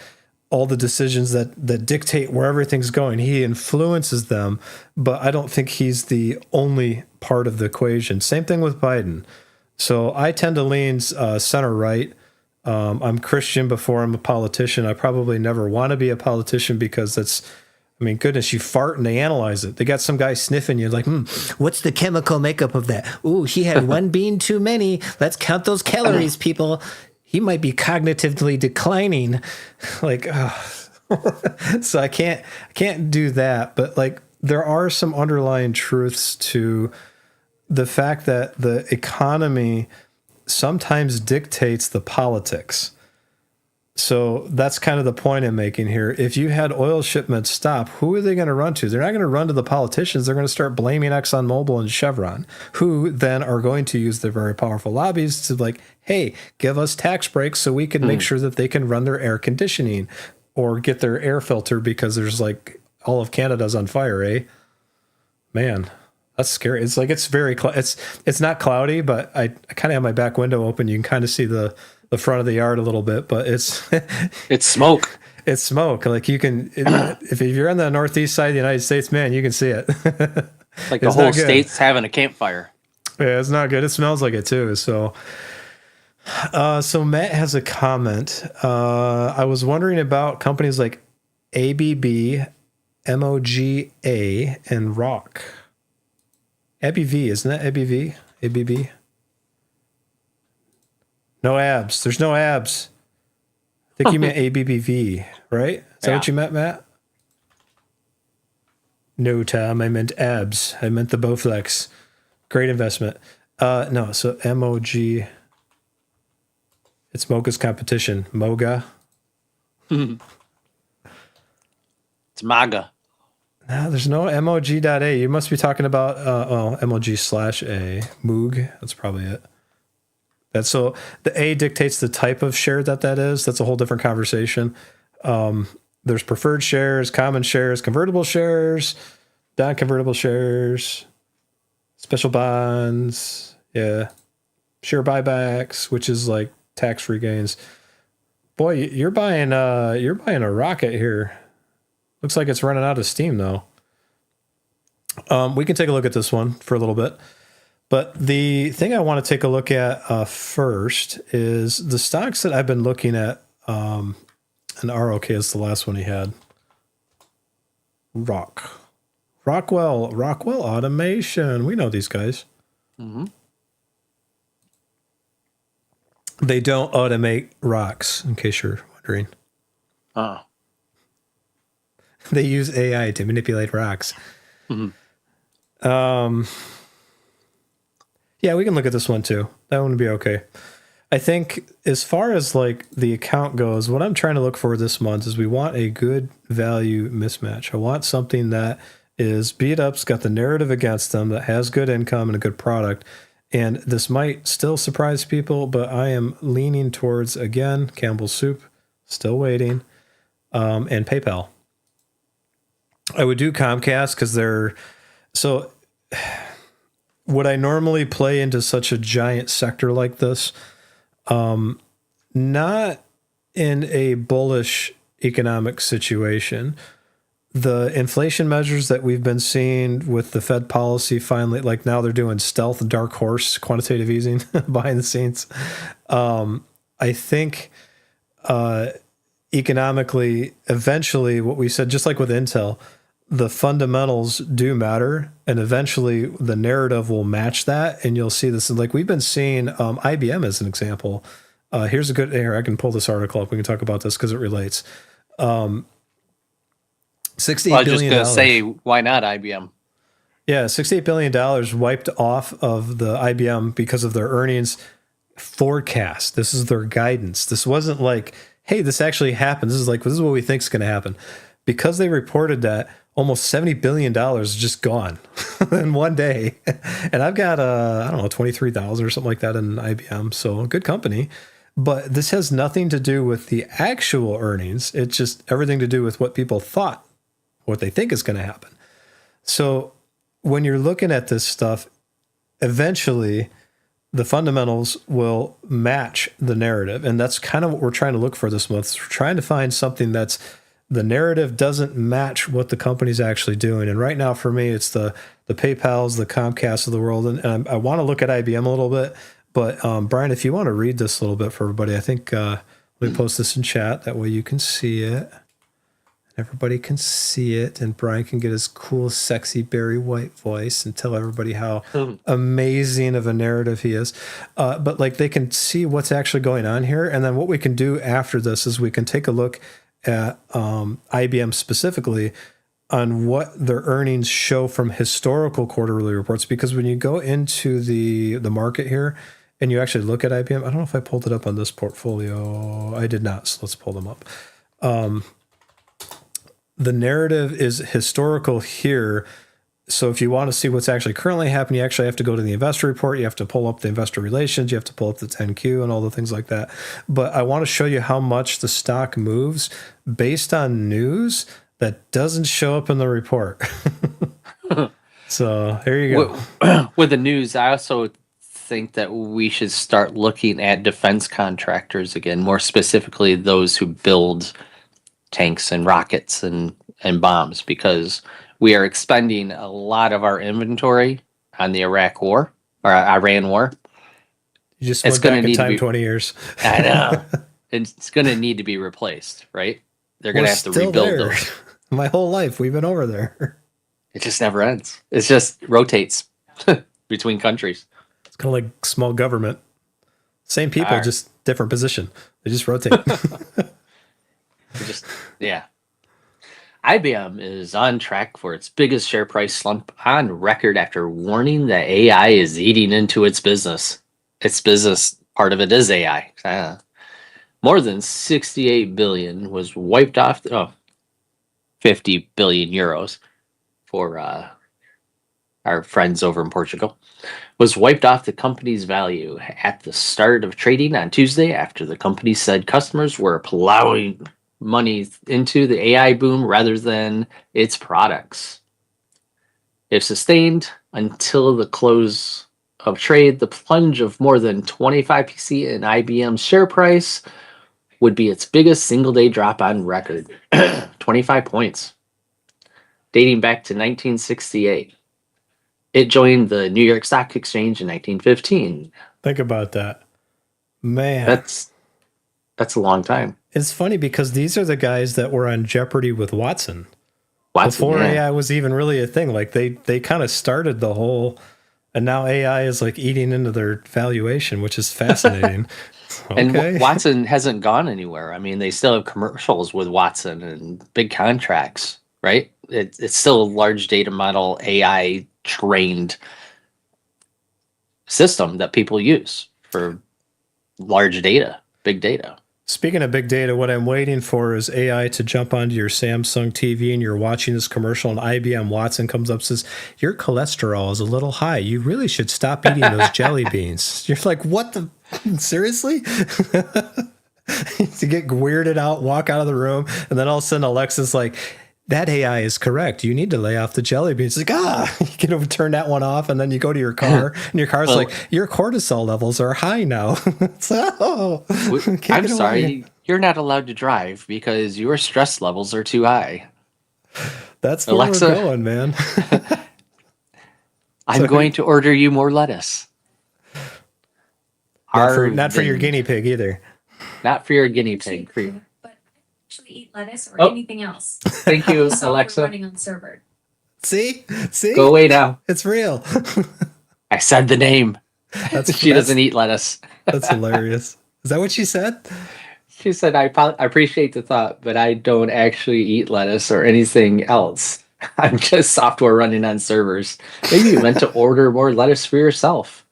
all the decisions that dictate where everything's going. He influences them, but I don't think he's the only part of the equation. Same thing with Biden. So I tend to lean center right. I'm Christian before I'm a politician. I probably never want to be a politician because I mean, goodness, you fart and they analyze it. They got some guy sniffing you like, what's the chemical makeup of that? Ooh, he had one bean too many. Let's count those calories, people. He might be cognitively declining. Like, so I can't do that. But like, there are some underlying truths to the fact that the economy sometimes dictates the politics. So that's kind of the point I'm making here. If you had oil shipments stop, who are they going to run to? They're not going to run to the politicians. They're going to start blaming ExxonMobil and Chevron, who then are going to use their very powerful lobbies to like, hey, give us tax breaks so we can make sure that they can run their air conditioning or get their air filter because there's like all of Canada's on fire, eh? Man, that's scary. It's like it's very it's not cloudy, but I kind of have my back window open. You can kind of see the front of the yard a little bit, but it's it's smoke. It's smoke. Like you can if you're on the northeast side of the United States, man, you can see it. Like the whole state's having a campfire. Yeah, it's not good. It smells like it too. So Matt has a comment. I was wondering about companies like ABB, MOGA, and Rock. ABV, isn't that ABV? ABB? No abs. There's no abs. I think you meant ABBV, right? Is that what you meant, Matt? No, Tom. I meant abs. I meant the Bowflex. Great investment. No, so MOG. It's Mocha's competition. Moga. It's MAGA. No, there's no MOG.A. You must be talking about MOG/A. Moog. That's probably it. That's so the A dictates the type of share that is. That's a whole different conversation. There's preferred shares, common shares, convertible shares, non-convertible shares, special bonds, yeah, share buybacks, which is like tax-free gains. Boy, you're buying a rocket here. Looks like it's running out of steam though. We can take a look at this one for a little bit. But the thing I want to take a look at first is the stocks that I've been looking at. And ROK is the last one he had. Rockwell Automation. We know these guys. Mm-hmm. They don't automate rocks, in case you're wondering. Oh. They use AI to manipulate rocks. Mm-hmm. Yeah, we can look at this one too. That one would be okay. I think as far as like the account goes, what I'm trying to look for this month is we want a good value mismatch. I want something that is beat up's got the narrative against them, that has good income and a good product. And this might still surprise people, but I am leaning towards, again, Campbell's Soup, still waiting, and PayPal. I would do Comcast because they're so. Would I normally play into such a giant sector like this? Not in a bullish economic situation. The inflation measures that we've been seeing with the Fed policy finally, like now they're doing stealth dark horse quantitative easing behind the scenes. I think economically, eventually what we said, just like with Intel, the fundamentals do matter, and eventually the narrative will match that, and you'll see this. Like we've been seeing IBM as an example. Here's a good here. I can pull this article up. We can talk about this because it relates. $68 Well, I was just billion. going to say, why not IBM? Yeah, $68 billion wiped off of the IBM because of their earnings forecast. This is their guidance. This wasn't like, hey, this actually happened. This is like, this is what we think is going to happen. Because they reported that, almost $70 billion just gone in one day. And I've got, I don't know, 23,000 or something like that in IBM. So a good company. But this has nothing to do with the actual earnings. It's just everything to do with what people thought, what they think is going to happen. So when you're looking at this stuff, eventually the fundamentals will match the narrative. And that's kind of what we're trying to look for this month. We're trying to find something that's the narrative doesn't match what the company's actually doing. And right now for me, it's the PayPals, the Comcast of the world. And I want to look at IBM a little bit. But Brian, if you want to read this a little bit for everybody, I think let me post this in chat. That way you can see it. Everybody can see it, and Brian can get his cool, sexy Barry White voice and tell everybody how amazing of a narrative he is. But like they can see what's actually going on here. And then what we can do after this is we can take a look at IBM specifically on what their earnings show from historical quarterly reports. Because when you go into the market here and you actually look at IBM, I don't know if I pulled it up on this portfolio. I did not, so let's pull them up. The narrative is historical here. So if you want to see what's actually currently happening, you actually have to go to the investor report. You have to pull up the investor relations. You have to pull up the 10Q and all the things like that. But I want to show you how much the stock moves based on news that doesn't show up in the report. So here you go. With the news, I also think that we should start looking at defense contractors again, more specifically those who build tanks and rockets and bombs, because we are expending a lot of our inventory on the Iraq war or Iran war. You just went back in time 20 years. I know. It's going to need to be replaced, right? They're going to have to rebuild those. My whole life, we've been over there. It just never ends. It just rotates between countries. It's kind of like small government. Same people, just different position. They just rotate. Yeah. IBM is on track for its biggest share price slump on record after warning that AI is eating into its business. Its business part of it is AI. More than 68 billion was wiped off. 50 billion euros for our friends over in Portugal was wiped off the company's value at the start of trading on Tuesday after the company said customers were plowing money into the AI boom rather than its products. If sustained until the close of trade, the plunge of more than 25% in IBM's share price would be its biggest single-day drop on record, 25 points, dating back to 1968. It joined the New York Stock Exchange in 1915. Think about that. Man. That's a long time. It's funny because these are the guys that were on Jeopardy with Watson before AI was even really a thing. Like they kind of started the whole, and now AI is like eating into their valuation, which is fascinating. Okay. And Watson hasn't gone anywhere. I mean, they still have commercials with Watson and big contracts, right? It's still a large data model, AI trained system that people use for large data, big data. Speaking of big data, what I'm waiting for is AI to jump onto your Samsung TV and you're watching this commercial and IBM Watson comes up and says, your cholesterol is a little high. You really should stop eating those jelly beans. You're like, what the? Seriously? To get weirded out, walk out of the room, and then all of a sudden Alexa's like, that AI is correct. You need to lay off the jelly beans. It's like, you can turn that one off, and then you go to your car, and your car's like, your cortisol levels are high now. I'm sorry, you're not allowed to drive because your stress levels are too high. That's where Alexa, we're going, man. I'm going to order you more lettuce. Not for your guinea pig either. Not for your guinea pig. actually eat lettuce or Oh. anything else. Thank you, Software Alexa. running on server. See? Go away now. It's real. I said the name. She doesn't eat lettuce. That's hilarious. Is that what she said? She said, I appreciate the thought, but I don't actually eat lettuce or anything else. I'm just software running on servers. Maybe you meant to order more lettuce for yourself.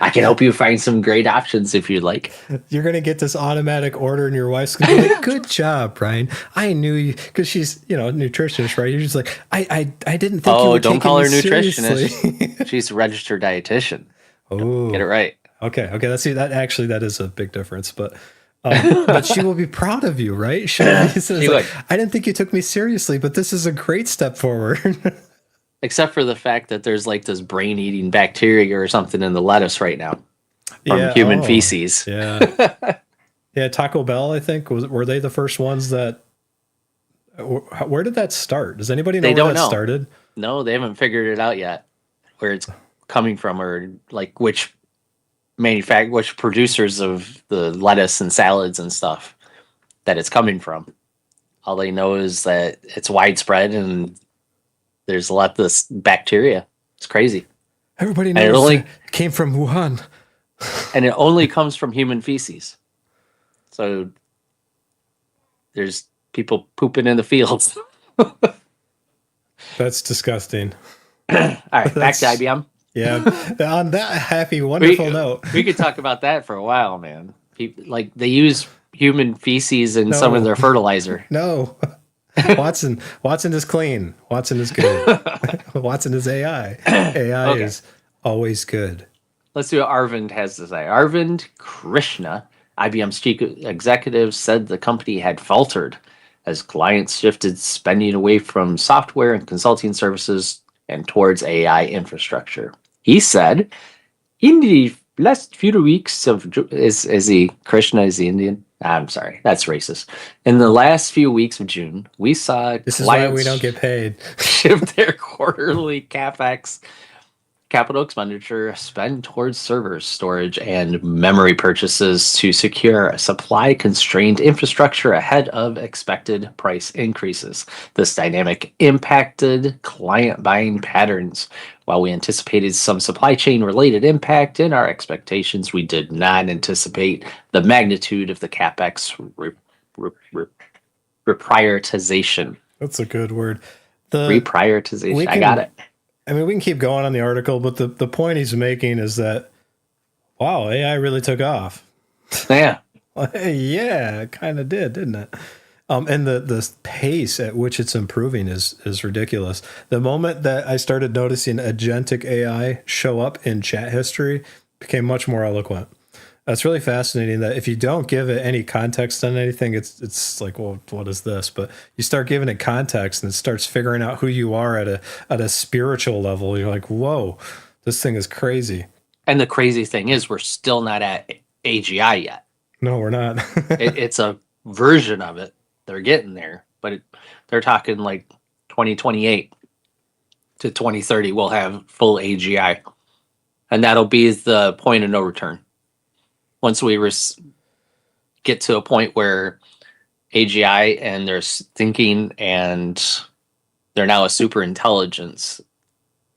I can help you find some great options if you'd like. You're going to get this automatic order and your wife's going to be like, good job, Brian. I knew you, because she's, a nutritionist, right? You're just like, I didn't think you were don't taking call her me nutritionist. seriously. She's a registered dietitian. Oh, Get it right. Okay. That is a big difference, but she will be proud of you, right? She would. I didn't think you took me seriously, but this is a great step forward. Except for the fact that there's like this brain-eating bacteria or something in the lettuce right now from human feces. Yeah. Yeah. Taco Bell, I think, were they the first ones that? Where did that start? Does anybody know where that started? No, they haven't figured it out yet. Where it's coming from, or like which producers of the lettuce and salads and stuff that it's coming from. All they know is that it's widespread and there's a lot of this bacteria. It's crazy. Everybody knows it came from Wuhan. And it only comes from human feces. So there's people pooping in the fields. That's disgusting. All right, back to IBM. Yeah, on that happy, wonderful note. We could talk about that for a while, man. People, like, they use human feces in some of their fertilizer. No. Watson is clean. Watson is good. Watson is AI. AI is always good. Let's see what Arvind has to say. Arvind Krishna, IBM's chief executive, said the company had faltered as clients shifted spending away from software and consulting services and towards AI infrastructure. He said, in the last few weeks of Krishna is the Indian? I'm sorry, that's racist. In the last few weeks of June, we saw this is why we don't get paid. Shift their quarterly capex, capital expenditure, spend towards servers, storage, and memory purchases to secure a supply-constrained infrastructure ahead of expected price increases. This dynamic impacted client buying patterns. While we anticipated some supply chain-related impact in our expectations, we did not anticipate the magnitude of the capex reprioritization. That's a good word. Reprioritization. I got it. I mean, we can keep going on the article, but the point he's making is that, wow, AI really took off. Yeah. Yeah, it kind of did, didn't it? And the pace at which it's improving is ridiculous. The moment that I started noticing agentic AI show up in chat history, became much more eloquent. That's really fascinating that if you don't give it any context on anything, it's like, well, what is this? But you start giving it context and it starts figuring out who you are at a spiritual level. You're like, whoa, this thing is crazy. And the crazy thing is we're still not at AGI yet. No, we're not. It's a version of it. They're getting there, but they're talking like 2028 to 2030, we'll have full AGI. And that'll be the point of no return. Once we get to a point where AGI and they're thinking and they're now a super intelligence,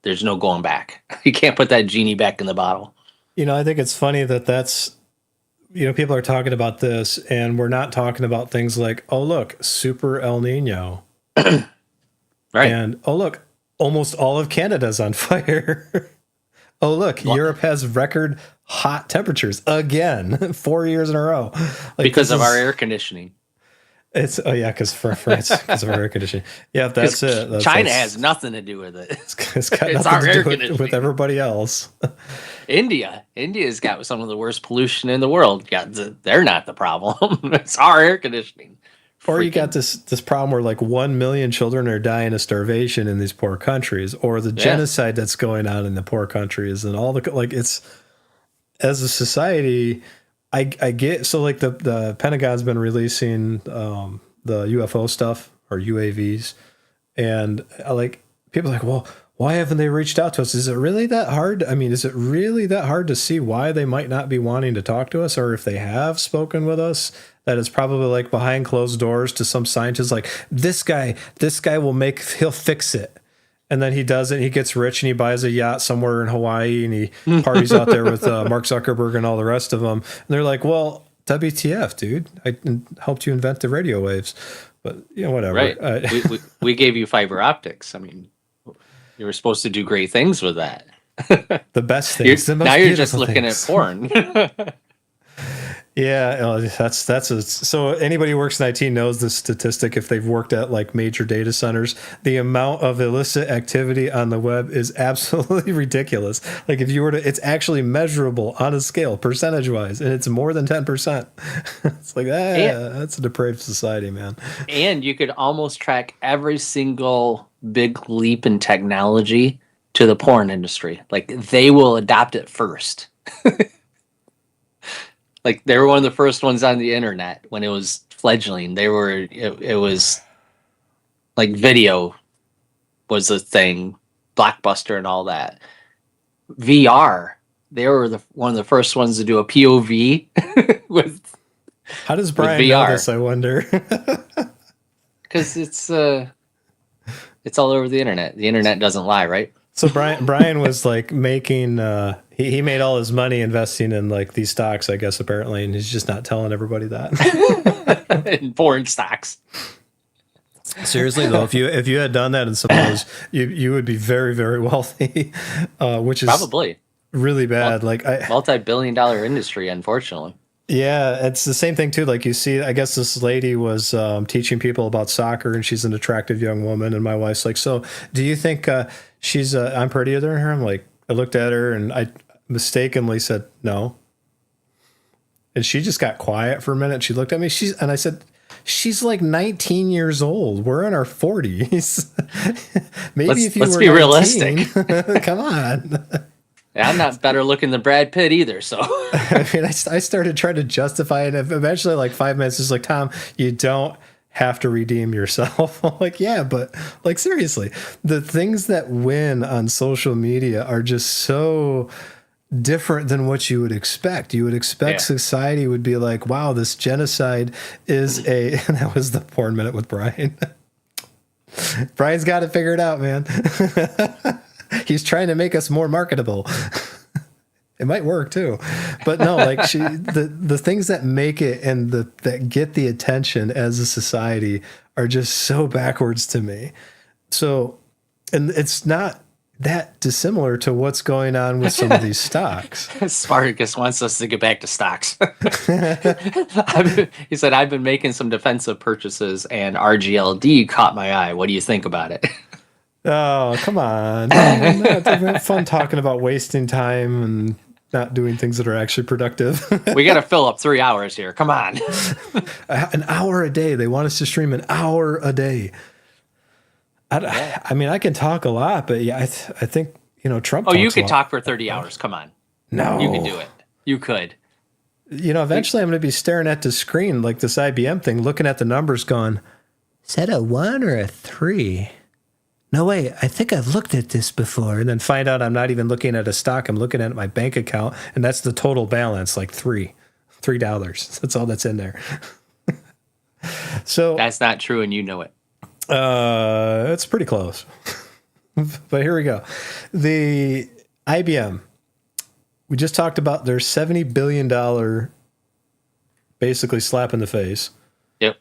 there's no going back. You can't put that genie back in the bottle. I think it's funny that's, people are talking about this and we're not talking about things like, oh, look, super El Nino. Right. And, oh, look, almost all of Canada's on fire. Oh, look, Europe has record hot temperatures again, 4 years in a row. Because of our air conditioning. Because for France, because of our air conditioning. Yeah, that's it. China has nothing to do with it. It's got nothing to do with everybody else. India's got some of the worst pollution in the world. They're not the problem. It's our air conditioning. Or you got this problem where like 1 million children are dying of starvation in these poor countries, or the genocide that's going on in the poor countries, and all it's as a society. I get, so like the Pentagon's been releasing the UFO stuff or UAVs, and like people are like, well, why haven't they reached out to us? Is it really that hard? I mean, is it really that hard to see why they might not be wanting to talk to us, or if they have spoken with us, that is probably like behind closed doors to some scientist, like this guy he'll fix it. And then he does it. He gets rich and he buys a yacht somewhere in Hawaii and he parties out there with Mark Zuckerberg and all the rest of them. And they're like, well, WTF, dude? I helped you invent the radio waves. But, whatever. Right. We gave you fiber optics. I mean, you were supposed to do great things with that. The best things. Now you're just looking at porn. Yeah, so anybody who works in IT knows this statistic. If they've worked at like major data centers, the amount of illicit activity on the web is absolutely ridiculous. Like if you were to, it's actually measurable on a scale, percentage wise, and it's more than 10%. It's like, that's a depraved society, man. And you could almost track every single big leap in technology to the porn industry. Like they will adopt it first. Like they were one of the first ones on the internet when it was fledgling. It was like video was a thing, Blockbuster and all that. VR, they were one of the first ones to do a POV with. How does Brian know this, I wonder? Because it's all over the internet. The internet doesn't lie, right? So Brian was like making he made all his money investing in like these stocks, I guess, apparently, and he's just not telling everybody that. In foreign stocks. Seriously though, if you had done that in some of those, you would be very, very wealthy, which is probably really bad. Multi-billion-dollar industry, unfortunately. Yeah, it's the same thing too. Like you see, I guess this lady was teaching people about soccer, and she's an attractive young woman. And my wife's like, "So, do you think she's I'm prettier than her?" I'm like, I looked at her and I mistakenly said no, and she just got quiet for a minute. She looked at me. And I said, "She's like 19 years old. We're in our 40s. Maybe if you let's were be 19, realistic. Come on." I'm not better looking than Brad Pitt either, so. I mean, I started trying to justify it. Eventually, like 5 minutes, it's like, Tom, you don't have to redeem yourself. I'm like, yeah, but like, seriously, the things that win on social media are just so different than what you would expect. You would expect society would be like, wow, this genocide is and that was the porn minute with Brian. Brian's got it figured out, man. He's trying to make us more marketable. It might work too, but no, like the things that make it and that get the attention as a society are just so backwards to me. So, and it's not that dissimilar to what's going on with some of these stocks. Spartacus wants us to get back to stocks. He said, I've been making some defensive purchases and RGLD caught my eye. What do you think about it? Oh, come on. It's fun talking about wasting time and not doing things that are actually productive. We got to fill up 3 hours here. Come on. An hour a day. They want us to stream an hour a day. I mean, I can talk a lot, but yeah, I think, Trump. Oh, you could talk for 30 hours. Come on. No. You could do it. You could. Eventually I'm going to be staring at the screen like this IBM thing, looking at the numbers going, is that a 1 or a 3? No, wait, I think I've looked at this before. And then find out I'm not even looking at a stock. I'm looking at my bank account, and that's the total balance, like $3. That's all that's in there. So that's not true, and you know it. It's pretty close. But here we go. The IBM, we just talked about their $70 billion basically slap in the face. Yep.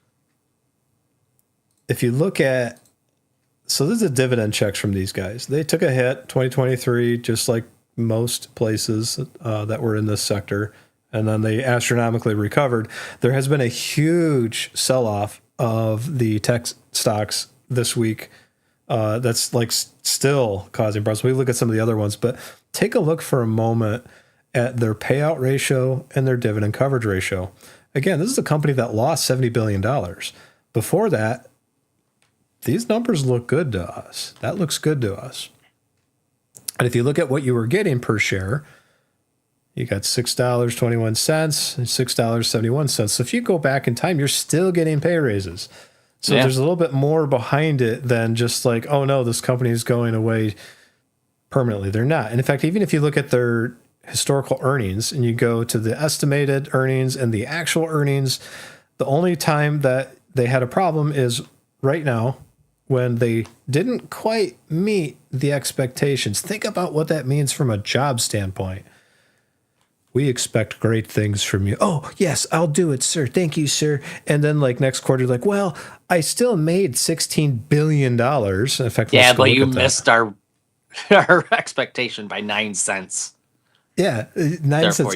If you look at, so this is dividend checks from these guys. They took a hit 2023, just like most places that were in this sector, and then they astronomically recovered. There has been a huge sell-off of the tech stocks this week. That's like still causing problems. We look at some of the other ones, but take a look for a moment at their payout ratio and their dividend coverage ratio. Again, this is a company that lost $70 billion. Before that, these numbers look good to us. That looks good to us. And if you look at what you were getting per share, you got $6.21 and $6.71. So if you go back in time, you're still getting pay raises. So there's a little bit more behind it than just like, oh no, this company is going away permanently. They're not. And in fact, even if you look at their historical earnings and you go to the estimated earnings and the actual earnings, The only time that they had a problem is right now when they didn't quite meet the expectations. Think about what that means from a job standpoint. We expect great things from you. Oh, yes, I'll do it, sir. Thank you, sir. And then like next quarter, like, well, I still made $16 billion. In fact, Yeah, let's go but look you at that. missed our expectation by 9 cents. Yeah, 9 cents.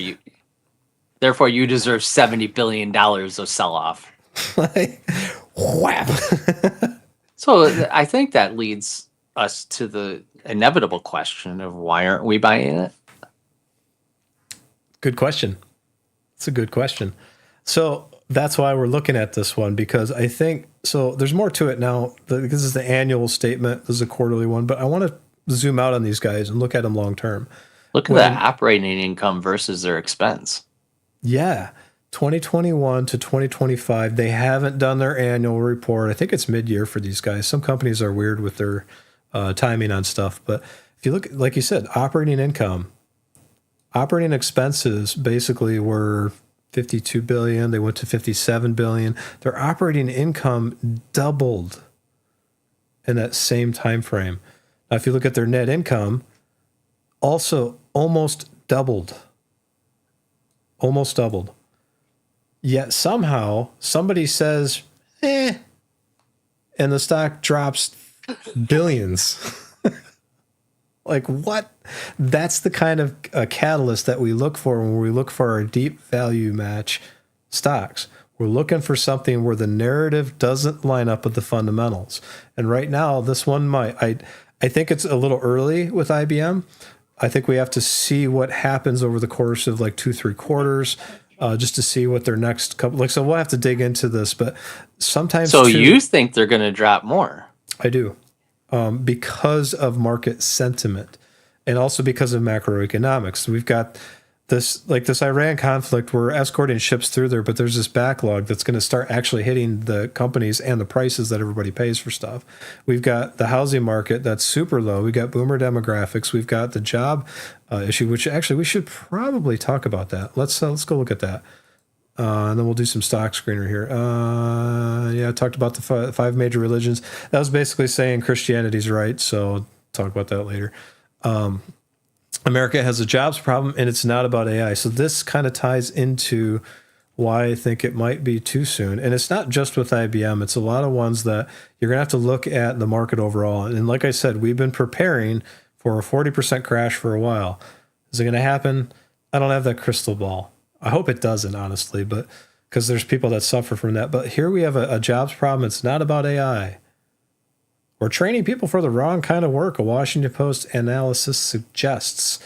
Therefore you deserve $70 billion of sell-off. Like, whap. So I think that leads us to the inevitable question of why aren't we buying it? Good question. It's a good question. So that's why we're looking at this one, because I think so. There's more to it now. This is the annual statement. This is a quarterly one, but I want to zoom out on these guys and look at them long term. Look at that operating income versus their expense. Yeah. 2021 to 2025, they haven't done their annual report. I think it's mid-year for these guys. Some companies are weird with their timing on stuff. But if you look, like you said, operating income, operating expenses basically were 52 billion. They went to 57 billion. Their operating income doubled in that same time frame. Now, if you look at their net income, also almost doubled. Almost doubled. Yet somehow somebody says, and the stock drops billions. Like, what? That's the kind of catalyst that we look for when we look for our deep value match stocks. We're looking for something where the narrative doesn't line up with the fundamentals. And right now, this one might. I think it's a little early with IBM. I think we have to see what happens over the course of like 2-3 quarters, just to see what their next couple. Like, so we'll have to dig into this, but sometimes. So you think they're going to drop more? I do. Because of market sentiment and also because of macroeconomics. We've got this Iran conflict. We're escorting ships through there, but there's this backlog that's going to start actually hitting the companies and the prices that everybody pays for stuff. We've got the housing market that's super low. We've got boomer demographics. We've got the job issue, which actually we should probably talk about that. Let's go look at that. And then we'll do some stock screener here. Yeah, I talked about the five major religions. That was basically saying Christianity's right, so I'll talk about that later. America has a jobs problem, and it's not about AI. So this kind of ties into why I think it might be too soon. And it's not just with IBM. It's a lot of ones that you're going to have to look at the market overall. And like I said, we've been preparing for a 40% crash for a while. Is it going to happen? I don't have that crystal ball. I hope it doesn't, honestly, but because there's people that suffer from that. But here we have a jobs problem. It's not about AI. We're training people for the wrong kind of work, a Washington Post analysis suggests.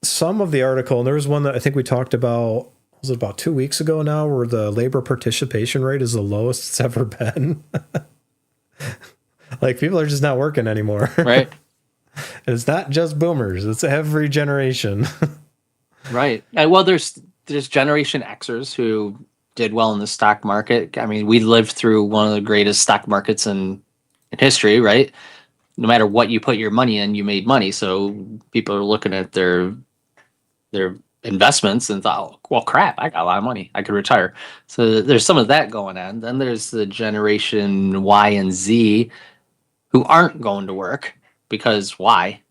Some of the article, and there was one that I think we talked about, was it about 2 weeks ago now, where the labor participation rate is the lowest it's ever been. Like, people are just not working anymore. Right. It's not just boomers. It's every generation. Right. And well, there's Generation Xers who did well in the stock market. I mean, we lived through one of the greatest stock markets in history, right? No matter what you put your money in, you made money. So people are looking at their investments and thought, well, crap, I got a lot of money. I could retire. So there's some of that going on. Then there's the Generation Y and Z who aren't going to work because why?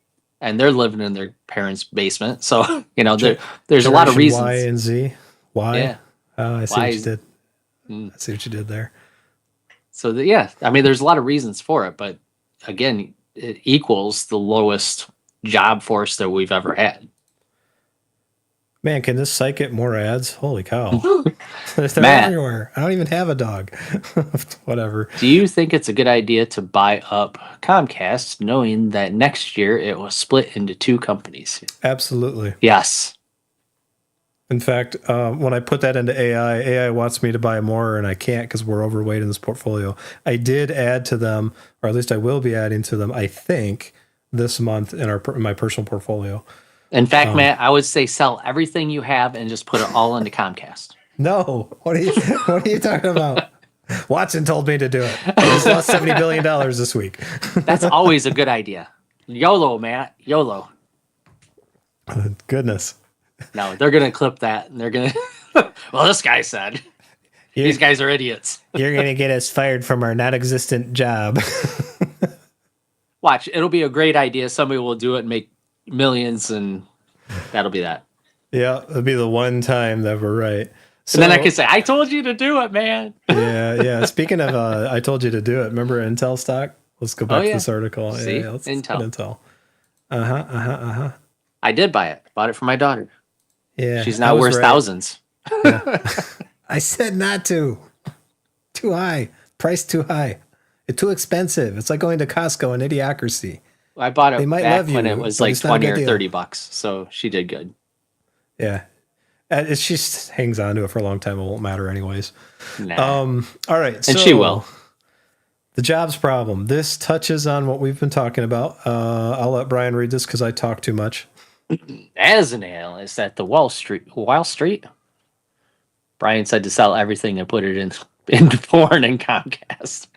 And they're living in their parents' basement. So, there's a lot of reasons. Y and Z? Why? Yeah. Oh, I see what you did. I see what you did there. So, I mean, there's a lot of reasons for it. But again, it equals the lowest job force that we've ever had. Man, can this site get more ads? Holy cow. They're Matt, everywhere. I don't even have a dog. Whatever. Do you think it's a good idea to buy up Comcast knowing that next year it will split into 2 companies? Absolutely. Yes. In fact, when I put that into AI wants me to buy more, and I can't because we're overweight in this portfolio. I did add to them, or at least I will be adding to them, I think, this month in my personal portfolio. In fact, Matt, I would say sell everything you have and just put it all into Comcast. No. What are you talking about? Watson told me to do it. I just lost $70 billion this week. That's always a good idea. YOLO, Matt. YOLO. Goodness. No, they're going to clip that. And they're going to... Well, this guy said. These guys are idiots. You're going to get us fired from our non-existent job. Watch, it'll be a great idea. Somebody will do it and make millions, and that'll be that. Yeah, it'll be the one time that we're right. So, and then I can say, I told you to do it, man. Yeah. Speaking of, I told you to do it. Remember Intel stock? Let's go back to this article. See? Yeah, let's Intel. I did buy it. Bought it for my daughter. Yeah. She's now worth thousands. Yeah. I said not to. Too high. Price too high. It's too expensive. It's like going to Costco and Idiocracy. I bought it back when it was like 20 or $30. So she did good. Yeah. She just hangs on to it for a long time. It won't matter anyways. Nah. All right. And she will. The jobs problem. This touches on what we've been talking about. I'll let Brian read this because I talk too much. As an analyst at the Wall Street, Brian said to sell everything and put it into porn and Comcast.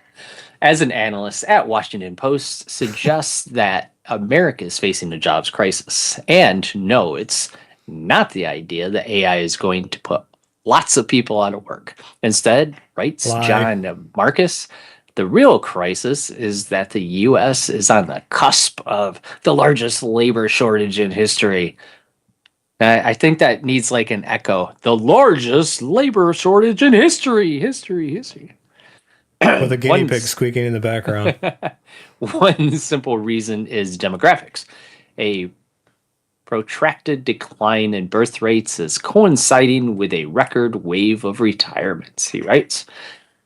As an analyst at Washington Post suggests that America is facing a jobs crisis. And no, it's not the idea that AI is going to put lots of people out of work. Instead, writes John Marcus, the real crisis is that the U.S. is on the cusp of the largest labor shortage in history. I think that needs like an echo. The largest labor shortage in history. With a guinea pig squeaking in the background. One simple reason is demographics. A protracted decline in birth rates is coinciding with a record wave of retirements, he writes,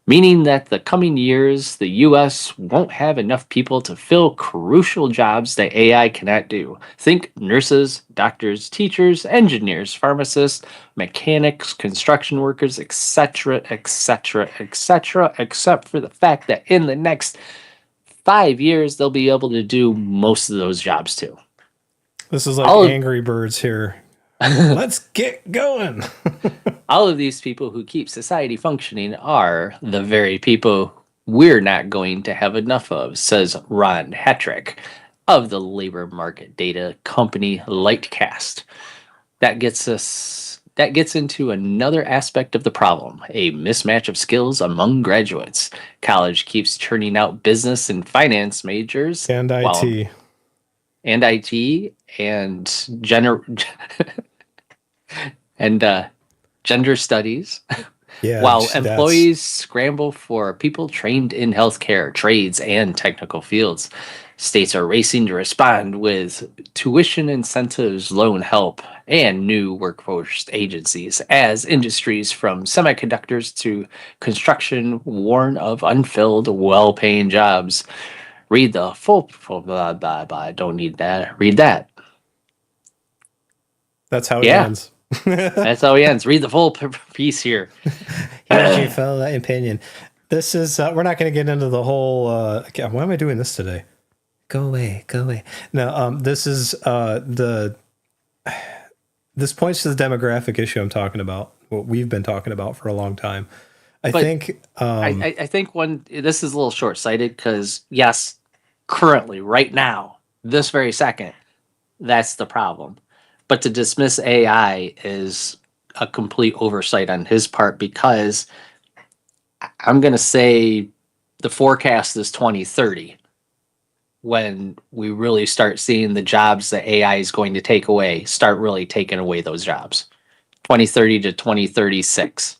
meaning that the coming years, the U.S. won't have enough people to fill crucial jobs that AI cannot do. Think nurses, doctors, teachers, engineers, pharmacists, mechanics, construction workers, etc., etc., etc., except for the fact that in the next 5 years, they'll be able to do most of those jobs too. This is like Angry Birds here. Let's get going. All of these people who keep society functioning are the very people we're not going to have enough of, says Ron Hetrick of the labor market data company Lightcast. That gets into another aspect of the problem, a mismatch of skills among graduates. College keeps churning out business and finance majors. And IT. And IT and gender studies, while employees scramble for people trained in healthcare, trades, and technical fields. States are racing to respond with tuition incentives, loan help, and new workforce agencies as industries from semiconductors to construction warn of unfilled, well-paying jobs. Read the full blah, blah, blah. Don't need that. Read that. That's how it ends. That's how he ends. Read the full piece here. Here's your full opinion. This is, we're not going to get into the whole, why am I doing this today? Go away. No, this is, this points to the demographic issue I'm talking about, what we've been talking about for a long time. I think this is a little short-sighted because, yes, currently, right now, this very second, that's the problem. But to dismiss AI is a complete oversight on his part because I'm going to say the forecast is 2030 when we really start seeing the jobs that AI is going to take away, start really taking away those jobs. 2030 to 2036.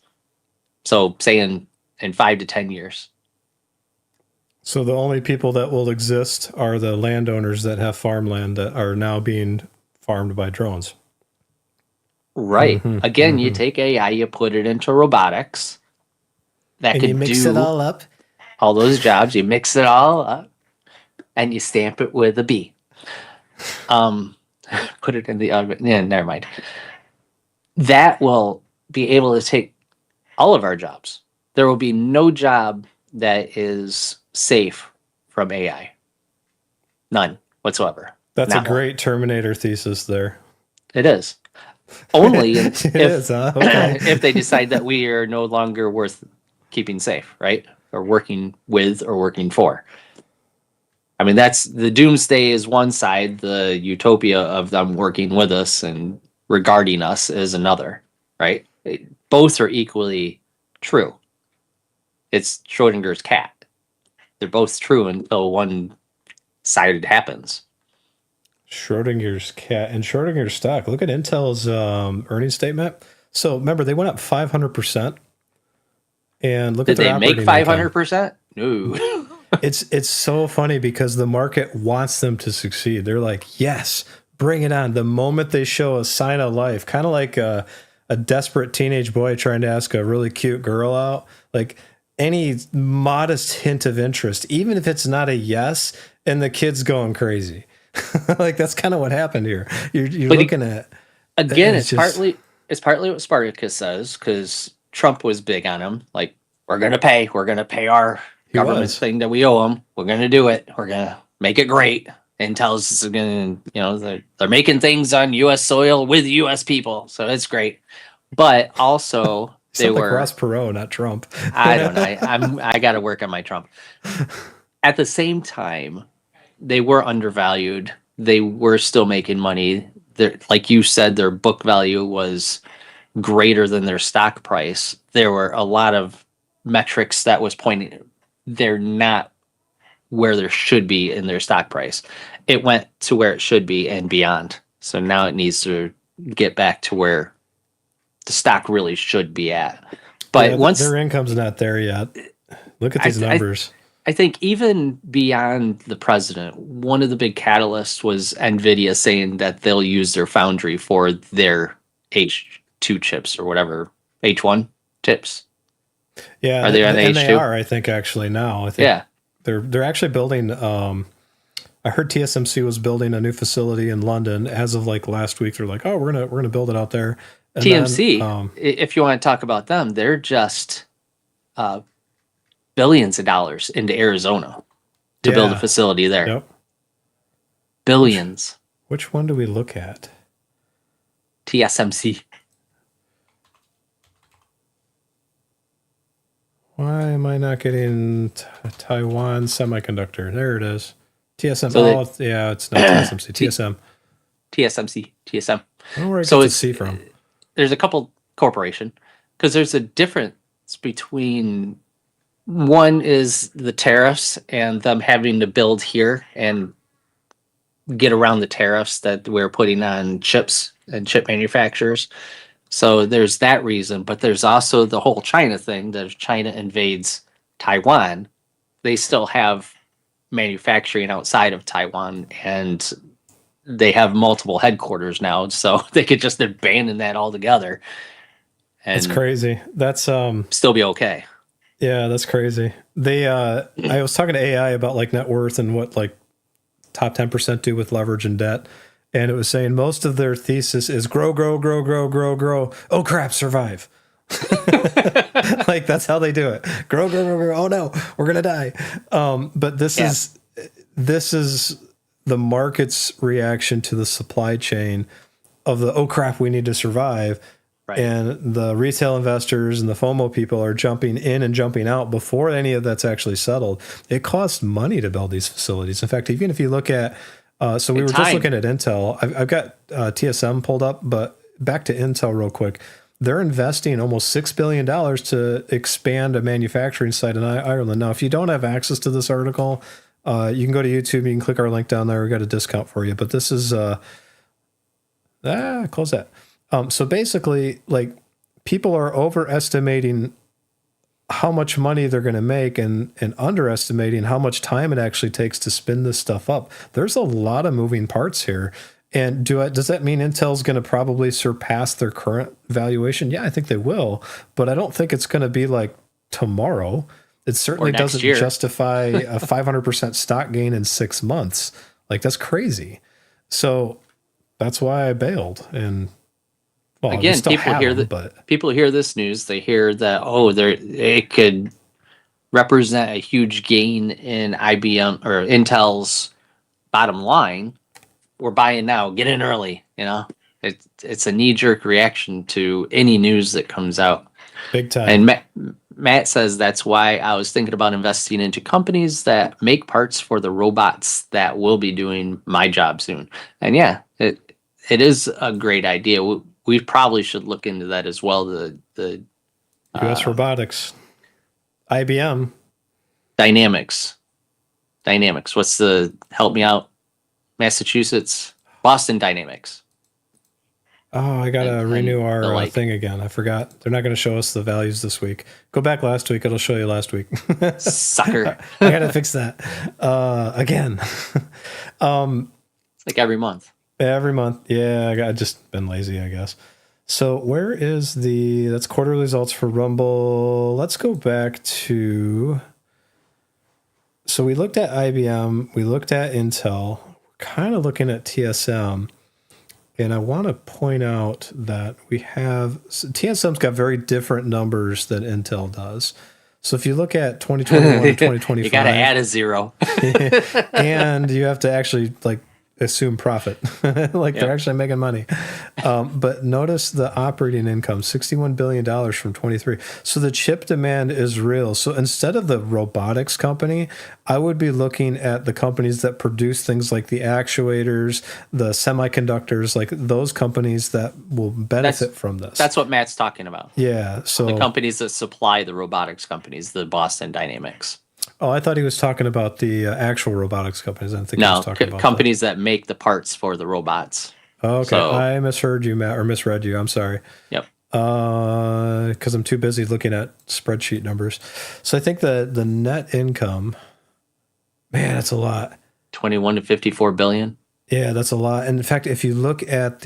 So say in 5 to 10 years. So the only people that will exist are the landowners that have farmland that are now being farmed by drones. Right. Again, you take AI, you put it into robotics. And you mix it all up. All those jobs, you mix it all up, and you stamp it with a B. Put it in the oven. Yeah, never mind. That will be able to take all of our jobs. There will be no job that is safe from AI. None whatsoever. That's a great Terminator thesis there. It is. Only if they decide that we are no longer worth keeping safe, right? Or working with or working for. I mean, that's the doomsday is one side, the utopia of them working with us and regarding us is another, right? Both are equally true. It's Schrodinger's cat. They're both true until one-sided happens. Schrodinger's cat and Schrodinger's stock. Look at Intel's earnings statement. So remember, they went up 500%. And look Did at their they make operating 500%? No. It's so funny because the market wants them to succeed. They're like, yes, bring it on. The moment they show a sign of life, kind of like a desperate teenage boy trying to ask a really cute girl out, like any modest hint of interest, even if it's not a yes, and the kid's going crazy. Like that's kind of what happened here. You're looking at again. It's partly what Spartacus says, because Trump was big on him. Like, we're gonna pay our government thing that we owe them. We're gonna do it. We're gonna make it great. Intel's gonna, they're making things on U.S. soil with U.S. people, so it's great. But also, they were like Ross Perot, not Trump. I don't know. I got to work on my Trump. At the same time, they were undervalued. They were still making money. Like you said, their book value was greater than their stock price. There were a lot of metrics that was pointing they're not where there should be in their stock price. It went to where it should be and beyond. So now it needs to get back to where the stock really should be at. But once their income's not there yet, look at these numbers. I think even beyond the president, one of the big catalysts was NVIDIA saying that they'll use their foundry for their H2 chips or whatever, H1 chips. Yeah, are they on H2? They are, I think, actually now. I think they're actually building. I heard TSMC was building a new facility in London as of like last week. They're like, oh, we're gonna build it out there. And TMC, then, if you want to talk about them, they're just billions of dollars into Arizona to build a facility there. Yep. Billions. Which one do we look at? TSMC. Why am I not getting Taiwan Semiconductor? There it is. TSM. So it's not TSMC. TSM. TSM. I don't know where I get the C from. There's a couple corporation, because there's a difference between one is the tariffs and them having to build here and get around the tariffs that we're putting on chips and chip manufacturers. So there's that reason, but there's also the whole China thing, that if China invades Taiwan, they still have manufacturing outside of Taiwan, and they have multiple headquarters now, so they could just abandon that altogether. And it's crazy. That's still be okay. Yeah, that's crazy. They I was talking to AI about like net worth and what like top 10% do with leverage and debt. And it was saying most of their thesis is grow. Oh crap, survive. Like that's how they do it. Grow. Oh no, we're gonna die. But this is the market's reaction to the supply chain of the oh crap, we need to survive. Right. And the retail investors and the FOMO people are jumping in and jumping out before any of that's actually settled. It costs money to build these facilities. In fact, even if you look at so we were just looking at Intel. I've got TSM pulled up, but back to Intel real quick. They're investing almost $6 billion to expand a manufacturing site in Ireland. Now, if you don't have access to this article, you can go to YouTube. You can click our link down there. We got a discount for you. But this is close that. So basically, like people are overestimating how much money they're going to make and underestimating how much time it actually takes to spin this stuff up. There's a lot of moving parts here. And does that mean Intel's going to probably surpass their current valuation? Yeah, I think they will, but I don't think it's going to be like tomorrow. It certainly doesn't justify a 500% stock gain in 6 months. Like that's crazy. So that's why I bailed. And well, again, people hear this news. They hear that it could represent a huge gain in IBM or Intel's bottom line. We're buying now. Get in early. It's a knee-jerk reaction to any news that comes out. Big time. And Matt says that's why I was thinking about investing into companies that make parts for the robots that will be doing my job soon. And yeah, it is a great idea. We probably should look into that as well. The U.S. robotics. IBM. Dynamics. What's the, help me out? Massachusetts, Boston Dynamics. Oh, I gotta renew the our like. thing again. I forgot. They're not going to show us the values this week. Go back last week. It'll show you last week. Sucker. I gotta fix that again. Like every month. Every month. Yeah, I just been lazy, I guess. So where is that's quarterly results for Rumble. Let's go back to, so we looked at IBM, we looked at Intel, we're kind of looking at TSM. And I want to point out that TSM's got very different numbers than Intel does. So if you look at 2021 to 2025, you got to add a 0. and you have to actually like assume profit, like they're actually making money. But notice the operating income, $61 billion from 23. So the chip demand is real. So instead of the robotics company, I would be looking at the companies that produce things like the actuators, the semiconductors, like those companies that will benefit from this. That's what Matt's talking about. Yeah. So the companies that supply the robotics companies, the Boston Dynamics. Oh, I thought he was talking about the actual robotics companies. I don't think he was talking about companies that make the parts for the robots. Oh, okay, so, I misheard you, Matt, or misread you. I'm sorry. Yep. Because I'm too busy looking at spreadsheet numbers. So I think the net income, man, that's a lot. 21 to 54 billion. Yeah, that's a lot. And in fact, if you look at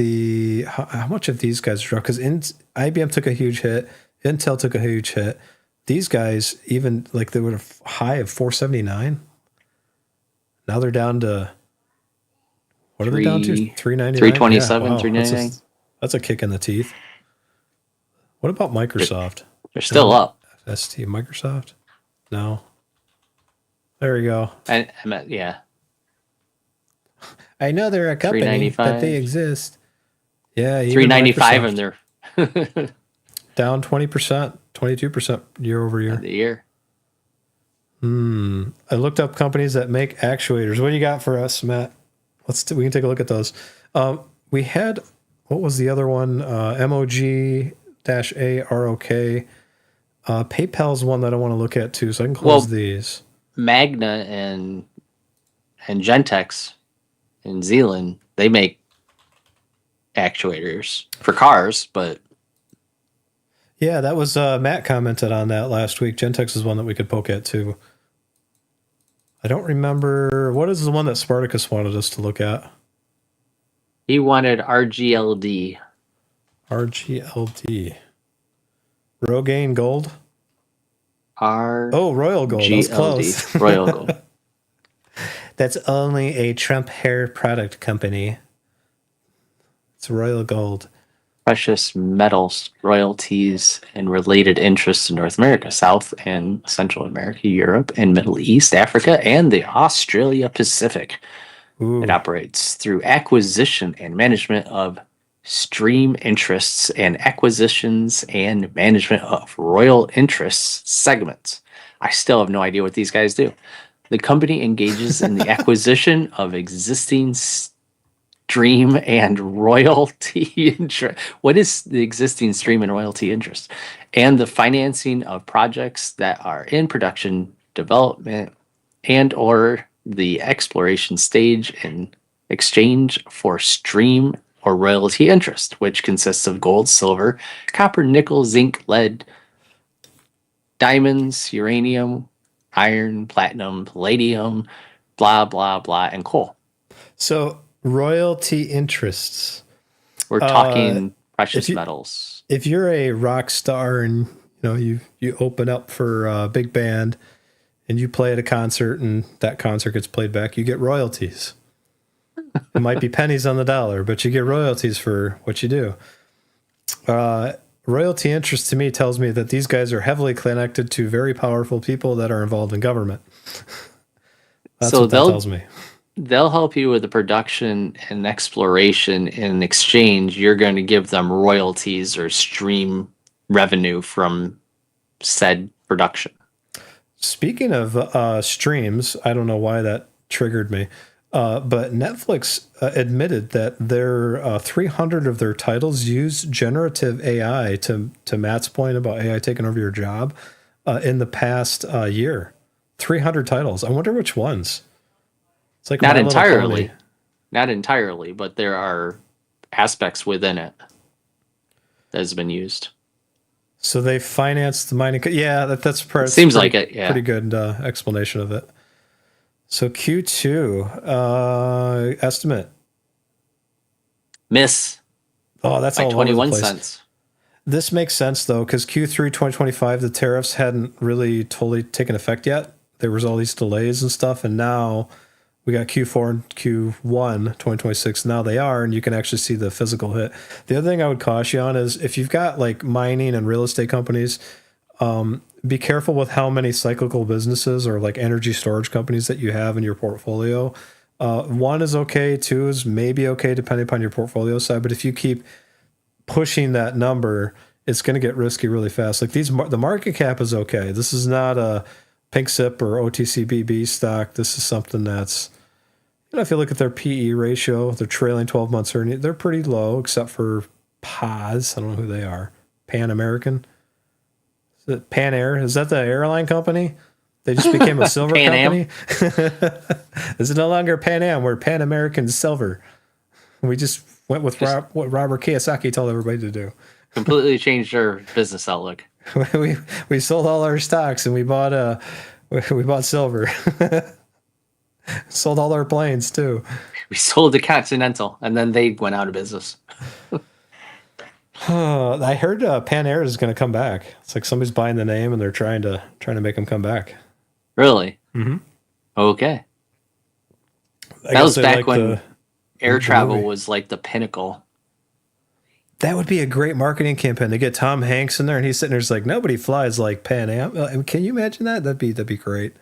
how much of these guys dropped, because IBM took a huge hit, Intel took a huge hit. These guys, even like they were a high of 479. Now they're down to, what are they down to? 399? 327, yeah, wow. 399. That's a kick in the teeth. What about Microsoft? They're still up. ST, Microsoft? No. There we go. Yeah. I know they're a company, but they exist. Yeah. 395 and they're down 20%. 22% year over year. The year. I looked up companies that make actuators. What do you got for us, Matt? We can take a look at those. We had, what was the other one? MOG-AROK. PayPal's one that I want to look at too, so I can close these. Magna and Gentex in Zealand, they make actuators for cars, but yeah, that was Matt commented on that last week. Gentex is one that we could poke at too. I don't remember. What is the one that Spartacus wanted us to look at? He wanted RGLD. RGLD. Rogaine Gold? Royal Gold. That's close. Royal Gold. That's only a Trump hair product company. It's Royal Gold. Precious metals, royalties, and related interests in North America, South and Central America, Europe, and Middle East, Africa, and the Australia Pacific. Ooh. It operates through acquisition and management of stream interests and acquisitions and management of royal interests segments. I still have no idea what these guys do. The company engages in the acquisition of existing stream and royalty interest. What is the existing stream and royalty interest? And the financing of projects that are in production, development, and or the exploration stage in exchange for stream or royalty interest, which consists of gold, silver, copper, nickel, zinc, lead, diamonds, uranium, iron, platinum, palladium, blah, blah, blah, and coal. So royalty interests. We're talking precious metals. If you're a rock star and you open up for a big band and you play at a concert and that concert gets played back, you get royalties. It might be pennies on the dollar, but you get royalties for what you do. Royalty interest to me tells me that these guys are heavily connected to very powerful people that are involved in government. That's what that tells me. They'll help you with the production and exploration. In exchange, you're going to give them royalties or stream revenue from said production. Speaking of streams, I don't know why that triggered me, but Netflix admitted that their 300 of their titles use generative AI. To Matt's point about AI taking over your job, in the past year. 300 titles. I wonder which ones. It's like Not My Little Pony. not entirely, but there are aspects within it that has been used. So they financed the mining. Yeah, that's Seems pretty, like it. Yeah. pretty good explanation of it. So Q2 estimate. Miss Oh, that's by all over the 21 place. cents. This makes sense though, because Q3 2025, the tariffs hadn't really totally taken effect yet. There was all these delays and stuff, and now we got Q4 and Q1 2026. Now they are, and you can actually see the physical hit. The other thing I would caution you on is if you've got like mining and real estate companies, be careful with how many cyclical businesses or like energy storage companies that you have in your portfolio. One is okay, two is maybe okay, depending upon your portfolio side. But if you keep pushing that number, it's going to get risky really fast. Like the market cap is okay. This is not a pink sip or OTCBB stock. This is something that's, if you look at their PE ratio, their trailing 12 months earnings, they're pretty low, except for PAS. I don't know who they are. Pan American. Is it Pan Air? Is that the airline company? They just became a silver Pan company. Is it no longer Pan Am? We're Pan American Silver. We just went with what Robert Kiyosaki told everybody to do. Completely changed our business outlook. we sold all our stocks and we bought silver. Sold all our planes too. We sold the Continental, and then they went out of business. I heard Pan Air is going to come back. It's like somebody's buying the name and they're trying to make them come back. Really? Mm-hmm. Okay. That was back when air travel was like the pinnacle. That would be a great marketing campaign. They get Tom Hanks in there, and he's sitting there, just like, nobody flies like Pan Am. Can you imagine that? That'd be great.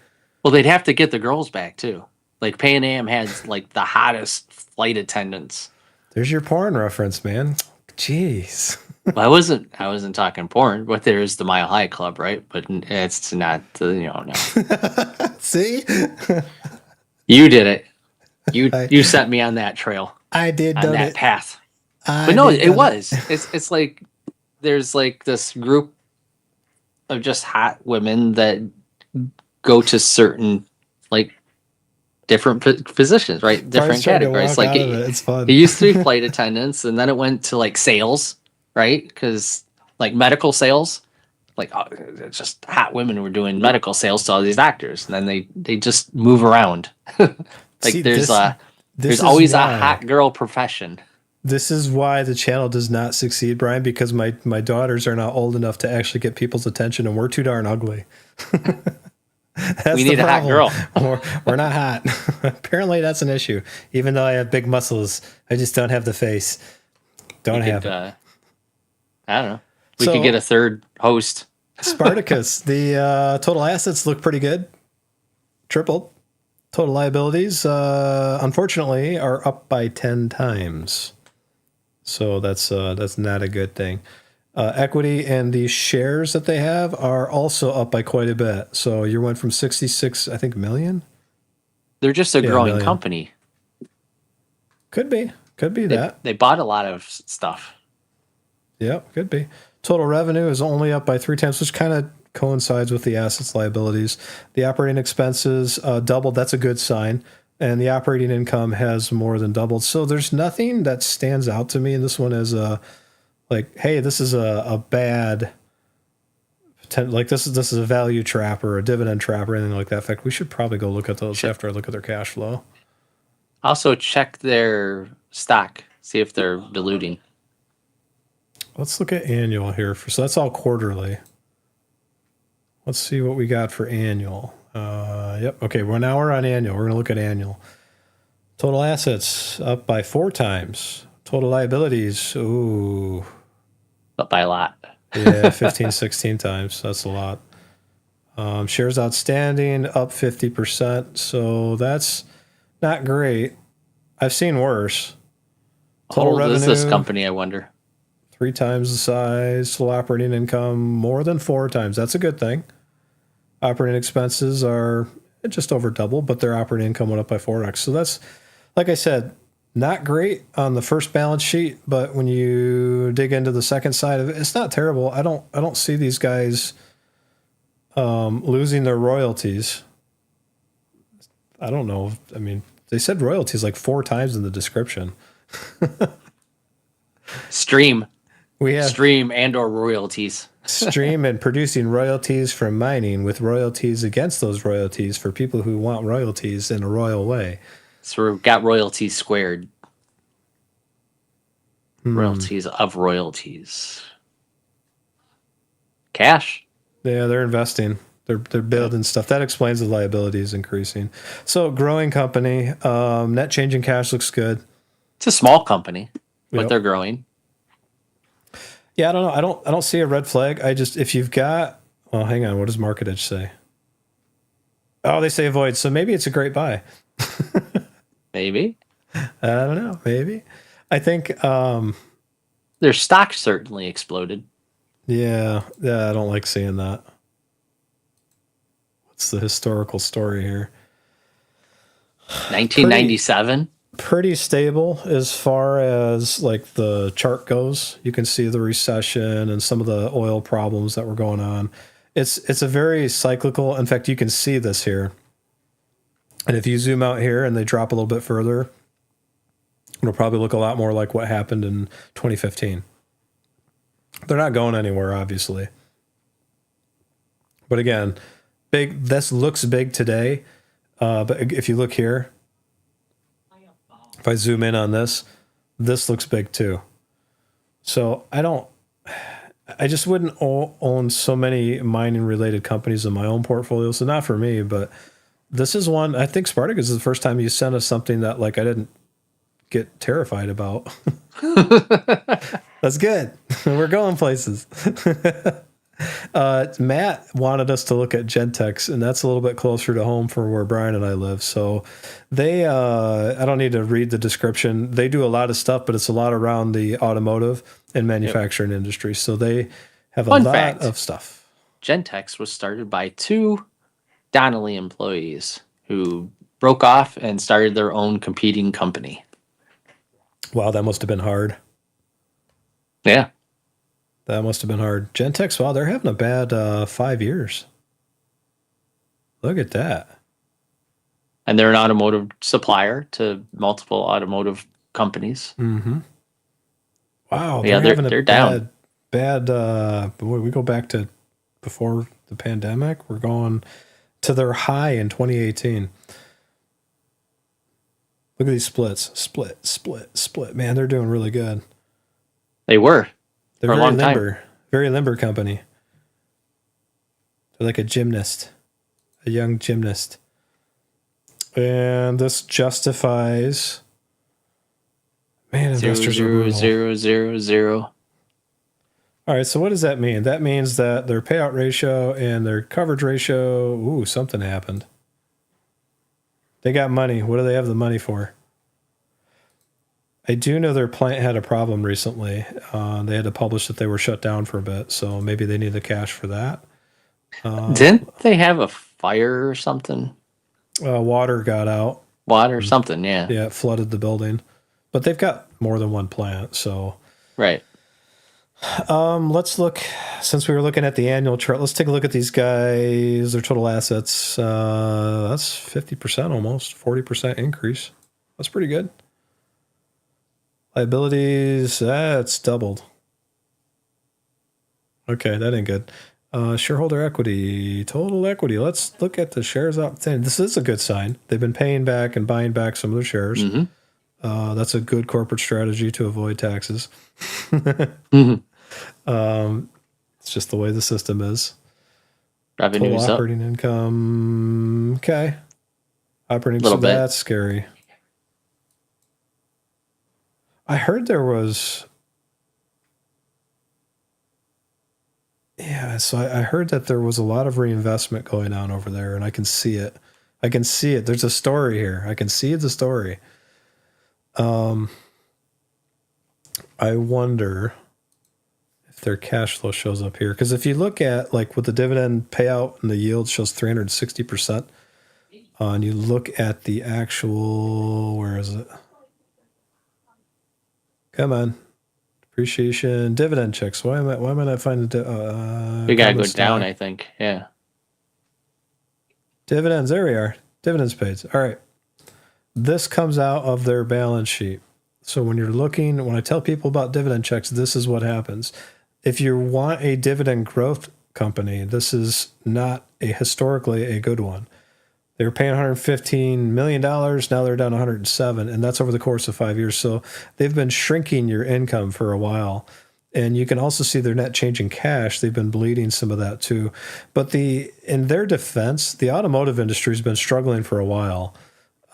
Well, they'd have to get the girls back too. Like Pan Am had like the hottest flight attendants. There's your porn reference, man. Jeez. Well, I wasn't talking porn, but there's the Mile High Club, right? But it's not, no. See? You did it. You set me on that trail. I did on that it. path. But no, it was. It's like there's like this group of just hot women that go to certain like different positions, right? Different categories. Like it's fun. It used to be flight attendants, and then it went to like sales, right? Because like medical sales, like it's just hot women who were doing medical sales to all these doctors, and then they just move around. Like See, there's always a hot girl profession. This is why the channel does not succeed, Brian, because my daughters are not old enough to actually get people's attention, and we're too darn ugly. We need a hot girl. We're not hot. Apparently, that's an issue. Even though I have big muscles, I just don't have the face. Don't have it. I don't know. We could get a third host. Spartacus. The total assets look pretty good. Tripled. Total liabilities, unfortunately, are up by 10 times. So that's not a good thing. Equity and the shares that they have are also up by quite a bit. So you went from 66, I think, million. They're just a growing company. Could be that. They bought a lot of stuff. Yep, could be. Total revenue is only up by 3 times, which kind of coincides with the assets liabilities. The operating expenses doubled. That's a good sign. And the operating income has more than doubled. So there's nothing that stands out to me in this one as like, hey, this is a bad, like this is a value trap or a dividend trap or anything like that. In fact, we should probably go look at those after I look at their cash flow. Also check their stock, see if they're diluting. Let's look at annual here. So that's all quarterly. Let's see what we got for annual. Yep. Okay. Well, now we're on annual. We're going to look at annual. Total assets up by 4 times. Total liabilities. Ooh. Up by a lot. Yeah. 15, 16 times. That's a lot. Shares outstanding up 50%. So that's not great. I've seen worse. Total revenue. Is this company, I wonder? 3 times the size. Total operating income more than 4 times. That's a good thing. Operating expenses are just over double, but their operating income went up by 4x. So that's, like I said, not great on the first balance sheet, but when you dig into the second side of it, it's not terrible. I don't see these guys losing their royalties. I don't know. I mean, they said royalties like 4 times in the description. Stream, We have stream, and/or royalties. stream and producing royalties from mining with royalties against those royalties for people who want royalties in a royal way. So we've got royalties squared. Royalties of royalties. Cash. Yeah, they're investing. They're building stuff. That explains the liabilities increasing. So growing company, net change in cash looks good. It's a small company, but Yep. they're growing. Yeah, I don't know. I don't see a red flag. I just if you've got well, hang on, what does Market Edge say? Oh, they say avoid. So maybe it's a great buy. Maybe. I don't know. Maybe. I think Their stock certainly exploded. yeah, I don't like seeing that. What's the historical story here? 1997. Pretty stable as far as like the chart goes. You can see the recession and some of the oil problems that were going on. It's a very cyclical. In fact, you can see this here. And if you zoom out here and they drop a little bit further, it'll probably look a lot more like what happened in 2015. They're not going anywhere, obviously. But again, big. This looks big today. But if you look here, if I zoom in on this, this looks big too. So I just wouldn't own so many mining related companies in my own portfolio. So not for me, but this is one. I think Spartacus is the first time you sent us something that like I didn't get terrified about. That's good. We're going places. Matt wanted us to look at Gentex, and that's a little bit closer to home for where Brian and I live. So they, I don't need to read the description. They do a lot of stuff, but it's a lot around the automotive and manufacturing industry. So they have a Fun lot fact. of stuff. Gentex was started by 2 Donnelly employees who broke off and started their own competing company. Wow, that must have been hard. Yeah. That must have been hard. Gentex, wow, they're having a bad 5 years. Look at that. And they're an automotive supplier to multiple automotive companies. Mm-hmm. Wow, Yeah, having they're down. bad. Boy, we go back to before the pandemic. We're going to their high in 2018. Look at these splits. Split. Man, they're doing really good. They were. They're For a very long time. limber. Very limber company. They're like a gymnast. A young gymnast. And this justifies. Man, investors are brutal. 0.0000. All right, so what does that mean? That means that their payout ratio and their coverage ratio, ooh, something happened. They got money. What do they have the money for? I do know their plant had a problem recently. They had to publish that they were shut down for a bit, so maybe they need the cash for that. Didn't they have a fire or something? Water got out. Water or something, yeah. Yeah, it flooded the building. But they've got more than one plant, so... Right. Let's look, since we were looking at the annual chart, let's take a look at these guys, their total assets. That's 50% almost, 40% increase. That's pretty good. Liabilities, that's doubled. Okay, that ain't good. Shareholder equity, total equity. Let's look at the shares outstanding. This is a good sign. They've been paying back and buying back some of their shares. Mm-hmm. That's a good corporate strategy to avoid taxes. Mm-hmm. It's just the way the system is. Revenue's Total up. operating income. Okay. Operating, so Little bit. that's scary. I heard there was... Yeah, so I heard that there was a lot of reinvestment going on over there, and I can see it. I can see it. There's a story here. I can see the story. I wonder if their cash flow shows up here. Because if you look at, like, with the dividend payout and the yield shows 360%, and you look at the actual... Where is it? Come on. Depreciation, dividend checks. Why am I not finding We gotta common go down, stock? I think. Yeah. Dividends, there we are. Dividends paid. All right. This comes out of their balance sheet. So when you're looking, when I tell people about dividend checks, this is what happens. If you want a dividend growth company, this is not historically a good one. They were paying $115 million. Now they're down 107, and that's over the course of 5 years. So they've been shrinking your income for a while. And you can also see their net change in cash. They've been bleeding some of that too. But in their defense, the automotive industry has been struggling for a while.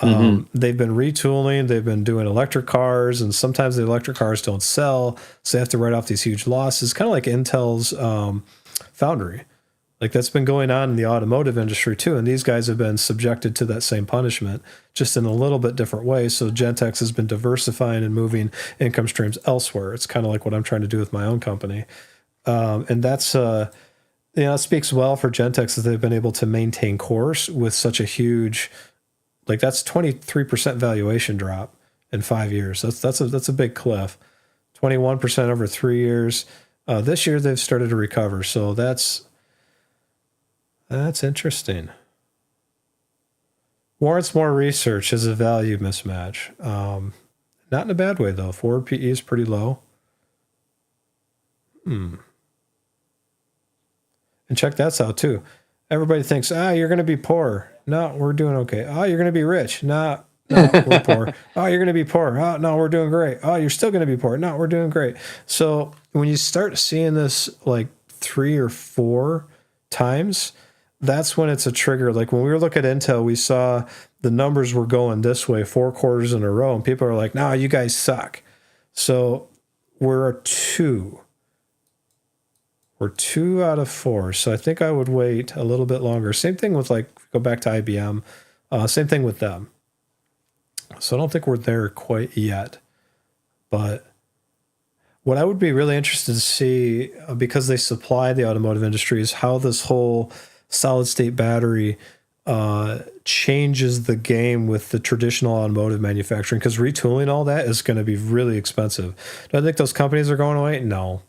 They've been retooling. They've been doing electric cars, and sometimes the electric cars don't sell, so they have to write off these huge losses. Kind of like Intel's foundry. Like that's been going on in the automotive industry too, and these guys have been subjected to that same punishment, just in a little bit different way. So Gentex has been diversifying and moving income streams elsewhere. It's kind of like what I'm trying to do with my own company, and that's it speaks well for Gentex that they've been able to maintain course with such a huge, like that's 23% valuation drop in 5 years. That's a big cliff. 21% over 3 years. This year they've started to recover, so that's interesting. Warrants more research as a value mismatch. Not in a bad way, though. Forward PE is pretty low. And check that out, too. Everybody thinks, you're going to be poor. No, we're doing okay. Oh, you're going to be rich. No, we're poor. Oh, you're going to be poor. Oh, no, we're doing great. Oh, you're still going to be poor. No, we're doing great. So when you start seeing this like 3 or 4 times, that's when it's a trigger. Like when we were looking at Intel, we saw the numbers were going this way 4 quarters in a row, and people are like, "No, you guys suck." So we're 2. We're 2 out of 4. So I think I would wait a little bit longer. Same thing with go back to IBM. Same thing with them. So I don't think we're there quite yet. But what I would be really interested to see, because they supply the automotive industry, is how this whole solid state battery changes the game with the traditional automotive manufacturing, because retooling all that is going to be really expensive. Do I think those companies are going away? No.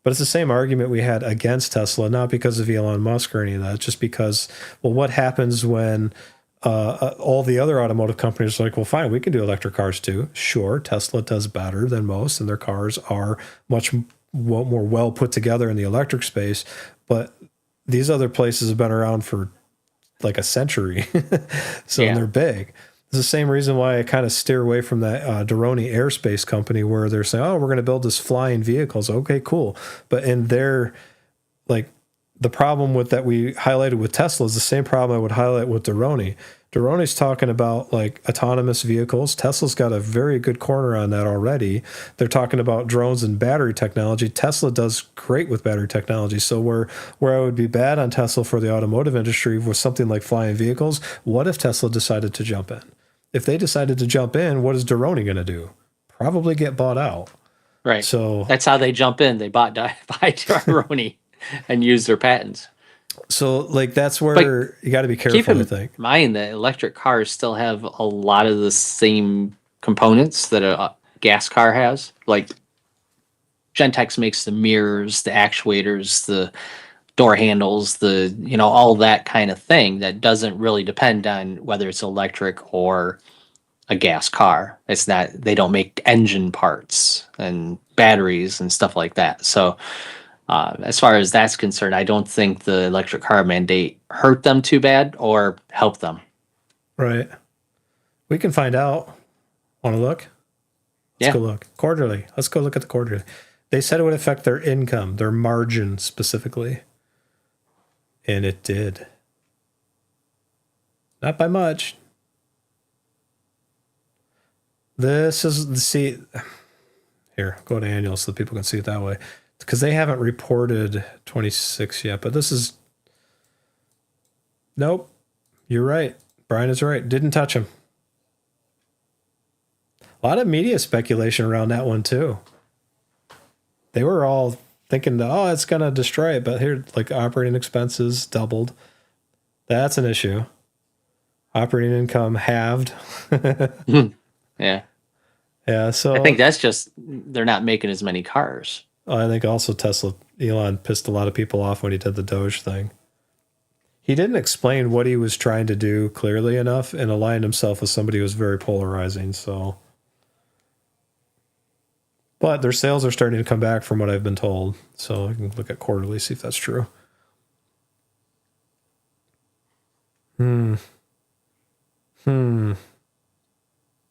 But it's the same argument we had against Tesla, not because of Elon Musk or any of that, just because, well, what happens when all the other automotive companies are like, well, fine, we can do electric cars too. Sure, Tesla does better than most, and their cars are much more well put together in the electric space, but these other places have been around for like a century. So they're big. It's the same reason why I kind of steer away from that Doroni Aerospace company, where they're saying, oh, we're going to build this flying vehicles. Okay, cool. But in their, like, the problem with that we highlighted with Tesla is the same problem I would highlight with Doroni. Doroni's talking about like autonomous vehicles. Tesla's got a very good corner on that already. They're talking about drones and battery technology. Tesla does great with battery technology. So where I would be bad on Tesla for the automotive industry was something like flying vehicles. What if Tesla decided to jump in? If they decided to jump in, what is Doroni going to do? Probably get bought out. Right. So that's how they jump in. They buy Doroni and use their patents. So, like, that's where you got to be careful, I think. Keep in mind that electric cars still have a lot of the same components that a gas car has. Like, Gentex makes the mirrors, the actuators, the door handles, all that kind of thing that doesn't really depend on whether it's electric or a gas car. It's not, they don't make engine parts and batteries and stuff like that. So, as far as that's concerned, I don't think the electric car mandate hurt them too bad or helped them. Right. We can find out. Want to look? Let's go look. Quarterly. Let's go look at the quarterly. They said it would affect their income, their margin specifically. And it did. Not by much. This is, see, here, go to annual so that people can see it that way. Because they haven't reported 26 yet, but this is, nope, you're right. Brian is right. Didn't touch him. A lot of media speculation around that one too. They were all thinking that, oh, it's going to destroy it, but here, like, operating expenses doubled. That's an issue. Operating income halved. Yeah. Yeah, so I think that's just, they're not making as many cars. I think also Elon pissed a lot of people off when he did the Doge thing. he didn't explain what he was trying to do clearly enough and aligned himself with somebody who was very polarizing. So, but their sales are starting to come back from what I've been told. So I can look at quarterly, see if that's true.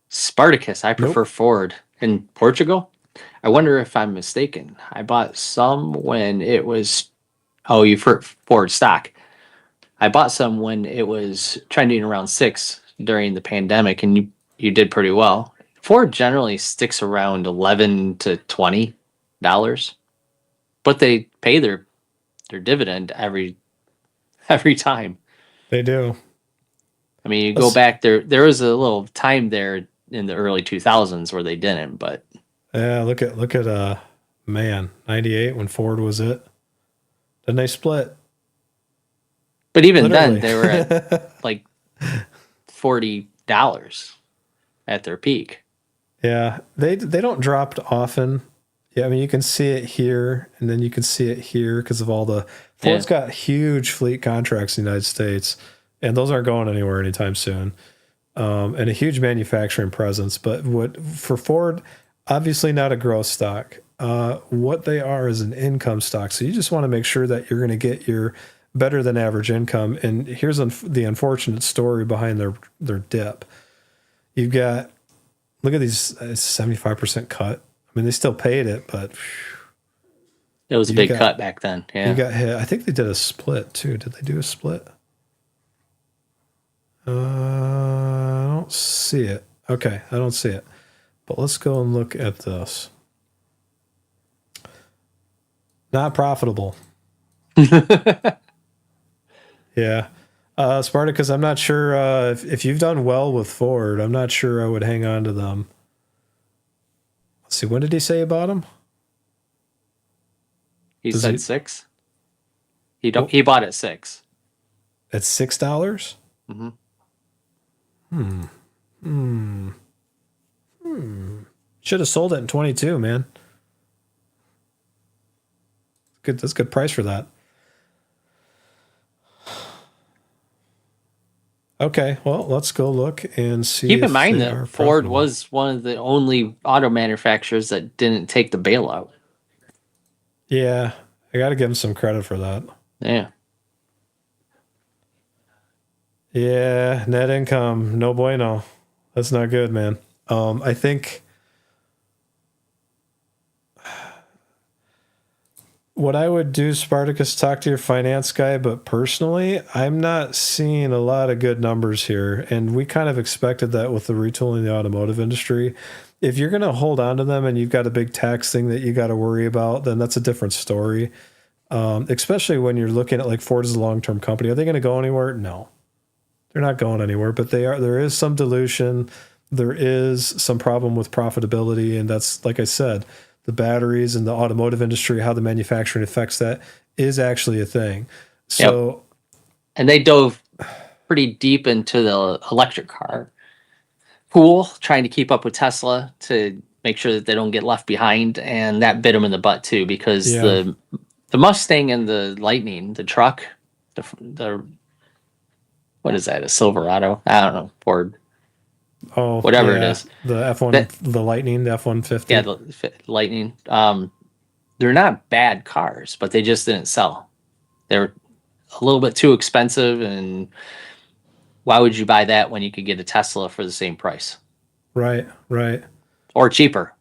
Spartacus, I prefer Nope. Ford in Portugal. I wonder if I'm mistaken. I bought some when it was, oh, you've heard Ford stock. I bought some when it was trending around 6 during the pandemic, and you did pretty well. Ford generally sticks around 11 to $20, but they pay their dividend every time. They do. I mean, you go Let's, back there was a little time there in the early 2000s where they didn't, but yeah, look at man, 98 when Ford was it. Then they split. even then Literally. they were at like $40 at their peak. Yeah, they don't drop often. Yeah, I mean you can see it here, and then you can see it here because of all the Yeah. Ford's got huge fleet contracts in the United States, and those aren't going anywhere anytime soon. And a huge manufacturing presence. But what for Ford, obviously not a growth stock. What they are is an income stock. So you just want to make sure that you're going to get your better than average income. And here's the unfortunate story behind their dip. You've got look at these 75% cut. I mean, they still paid it, but It was a you big got cut back then. you Yeah. got hit. I think they did a split too. Did they do a split? I don't see it. Okay, I don't see it. But let's go and look at this. Not profitable. Yeah. Spartacus, I'm not sure if you've done well with Ford. I'm not sure I would hang on to them. Let's see. When did he say about them? He Does said he 6. He bought at 6. at $6? Mm-hmm. Should have sold it in 22, man. Good. That's a good price for that. Okay, well, let's go look and see Keep in if mind they that are Ford profitable. was one of the only auto manufacturers that didn't take the bailout. Yeah, I got to give them some credit for that. Yeah. Yeah, net income, no bueno. That's not good, man. I think what I would do, Spartacus, talk to your finance guy, but personally, I'm not seeing a lot of good numbers here. And we kind of expected that with the retooling the automotive industry. If you're going to hold on to them and you've got a big tax thing that you got to worry about, then that's a different story. Especially when you're looking at like Ford as a long-term company. Are they going to go anywhere? No, they're not going anywhere, but they are. There is some dilution. There is some problem with profitability. And that's, like I said, the batteries and the automotive industry, how the manufacturing affects that is actually a thing. Yep. So, And they dove pretty deep into the electric car pool, trying to keep up with Tesla to make sure that they don't get left behind, and that bit them in the butt too, because yeah. the Mustang and the Lightning, the truck, the what is that? A Silverado? I don't know, Ford, Oh, whatever it yeah. is. The F1, That the Lightning, the yeah, F-150. the Lightning. They're not bad cars, but they just didn't sell. They're a little bit too expensive, and why would you buy that when you could get a Tesla for the same price Right, right. or cheaper?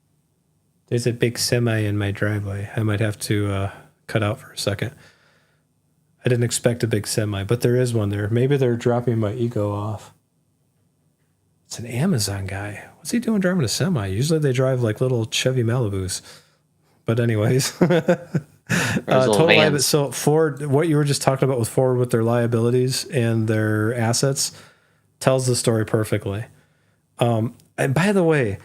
There's a big semi in my driveway. I might have to cut out for a second. I didn't expect a big semi, but there is one there. Maybe they're dropping my ego off. It's an Amazon guy. What's he doing driving a semi? Usually they drive like little Chevy Malibus. But anyways, There's little total liability. vans. So Ford, what you were just talking about with Ford with their liabilities and their assets tells the story perfectly. And by the way,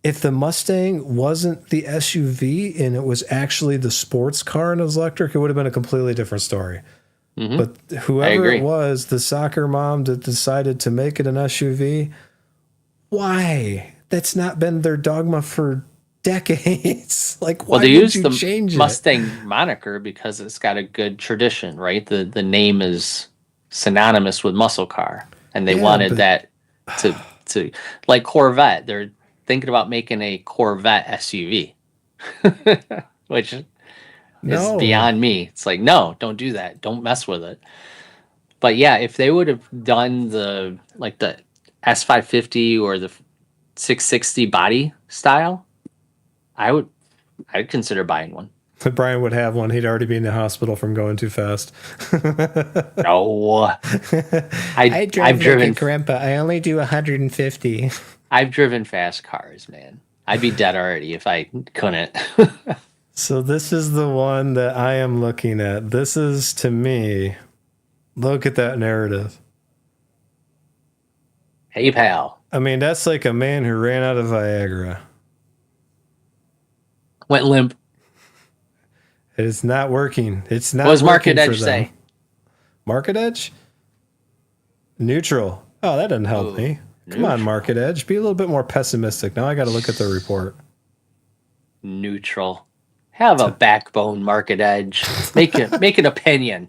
if the Mustang wasn't the SUV and it was actually the sports car and it was electric, it would have been a completely different story. Hmm. But I whoever it agree. was, the soccer mom that decided to make it an SUV, why? That's not been their dogma for decades. Like, Well, why they would use you the change it? Mustang moniker because it's got a good tradition, right? The name is synonymous with muscle car, and they Yeah, wanted but- that to like Corvette. They're thinking about making a Corvette SUV, which is No. beyond me. It's like, no, don't do that. Don't mess with it. But yeah, if they would have done the S550 or the 660 body style, I'd consider buying one. Brian would have one. He'd already be in the hospital from going too fast. No, I've driven grandpa. I only do 150. I've driven fast cars, man. I'd be dead already if I couldn't. So this is the one that I am looking at. This is, to me, look at that narrative. Hey, pal. I mean, that's like a man who ran out of Viagra. Went limp. It is not working. It's not. What does Market working for Edge them. say? Market Edge? Neutral. Oh, that doesn't help me. Come on, Market Edge. Be a little bit more pessimistic. Now I got to look at the report. Neutral. Have a backbone, Market Edge. Make an opinion.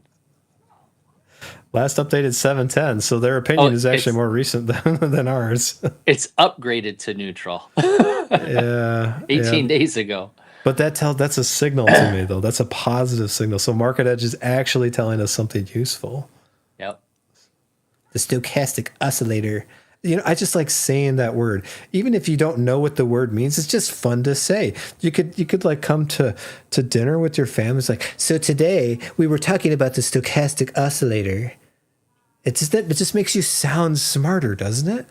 Last updated 710, so their opinion is actually more recent than ours. It's upgraded to neutral. Yeah. 18 days ago. But that's a signal to me, though. That's a positive signal. So Market Edge is actually telling us something useful. Yep. The stochastic oscillator. You know, I just like saying that word. Even if you don't know what the word means, it's just fun to say. You could like come to dinner with your family. It's like, so today we were talking about the stochastic oscillator. It just makes you sound smarter, doesn't it?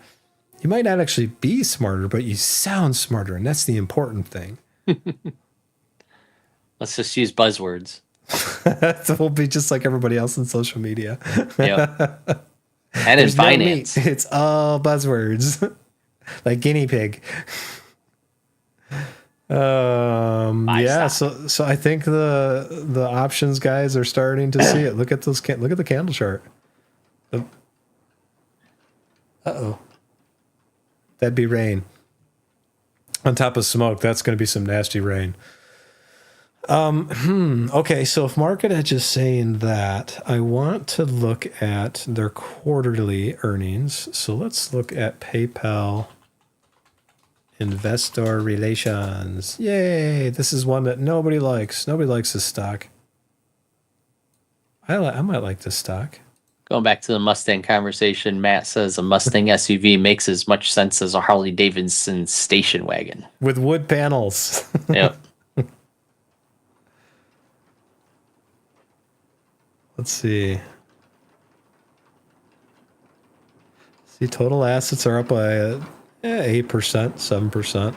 You might not actually be smarter, but you sound smarter, and that's the important thing. Let's just use buzzwords. So we'll be just like everybody else in social media. Yep. And in finance. No, it's all buzzwords. Like guinea pig. Yeah, so I think the options guys are starting to see it. Look at those look at the candle chart. Uh-oh. That'd be rain. On top of smoke, that's going to be some nasty rain. Okay, so if Market Edge is saying that, I want to look at their quarterly earnings. So let's look at PayPal Investor Relations. Yay! This is one that nobody likes. Nobody likes this stock. I might like this stock. Going back to the Mustang conversation, Matt says a Mustang SUV makes as much sense as a Harley Davidson station wagon. With wood panels. Yep. Let's see. Total assets are up by 8%, 7%.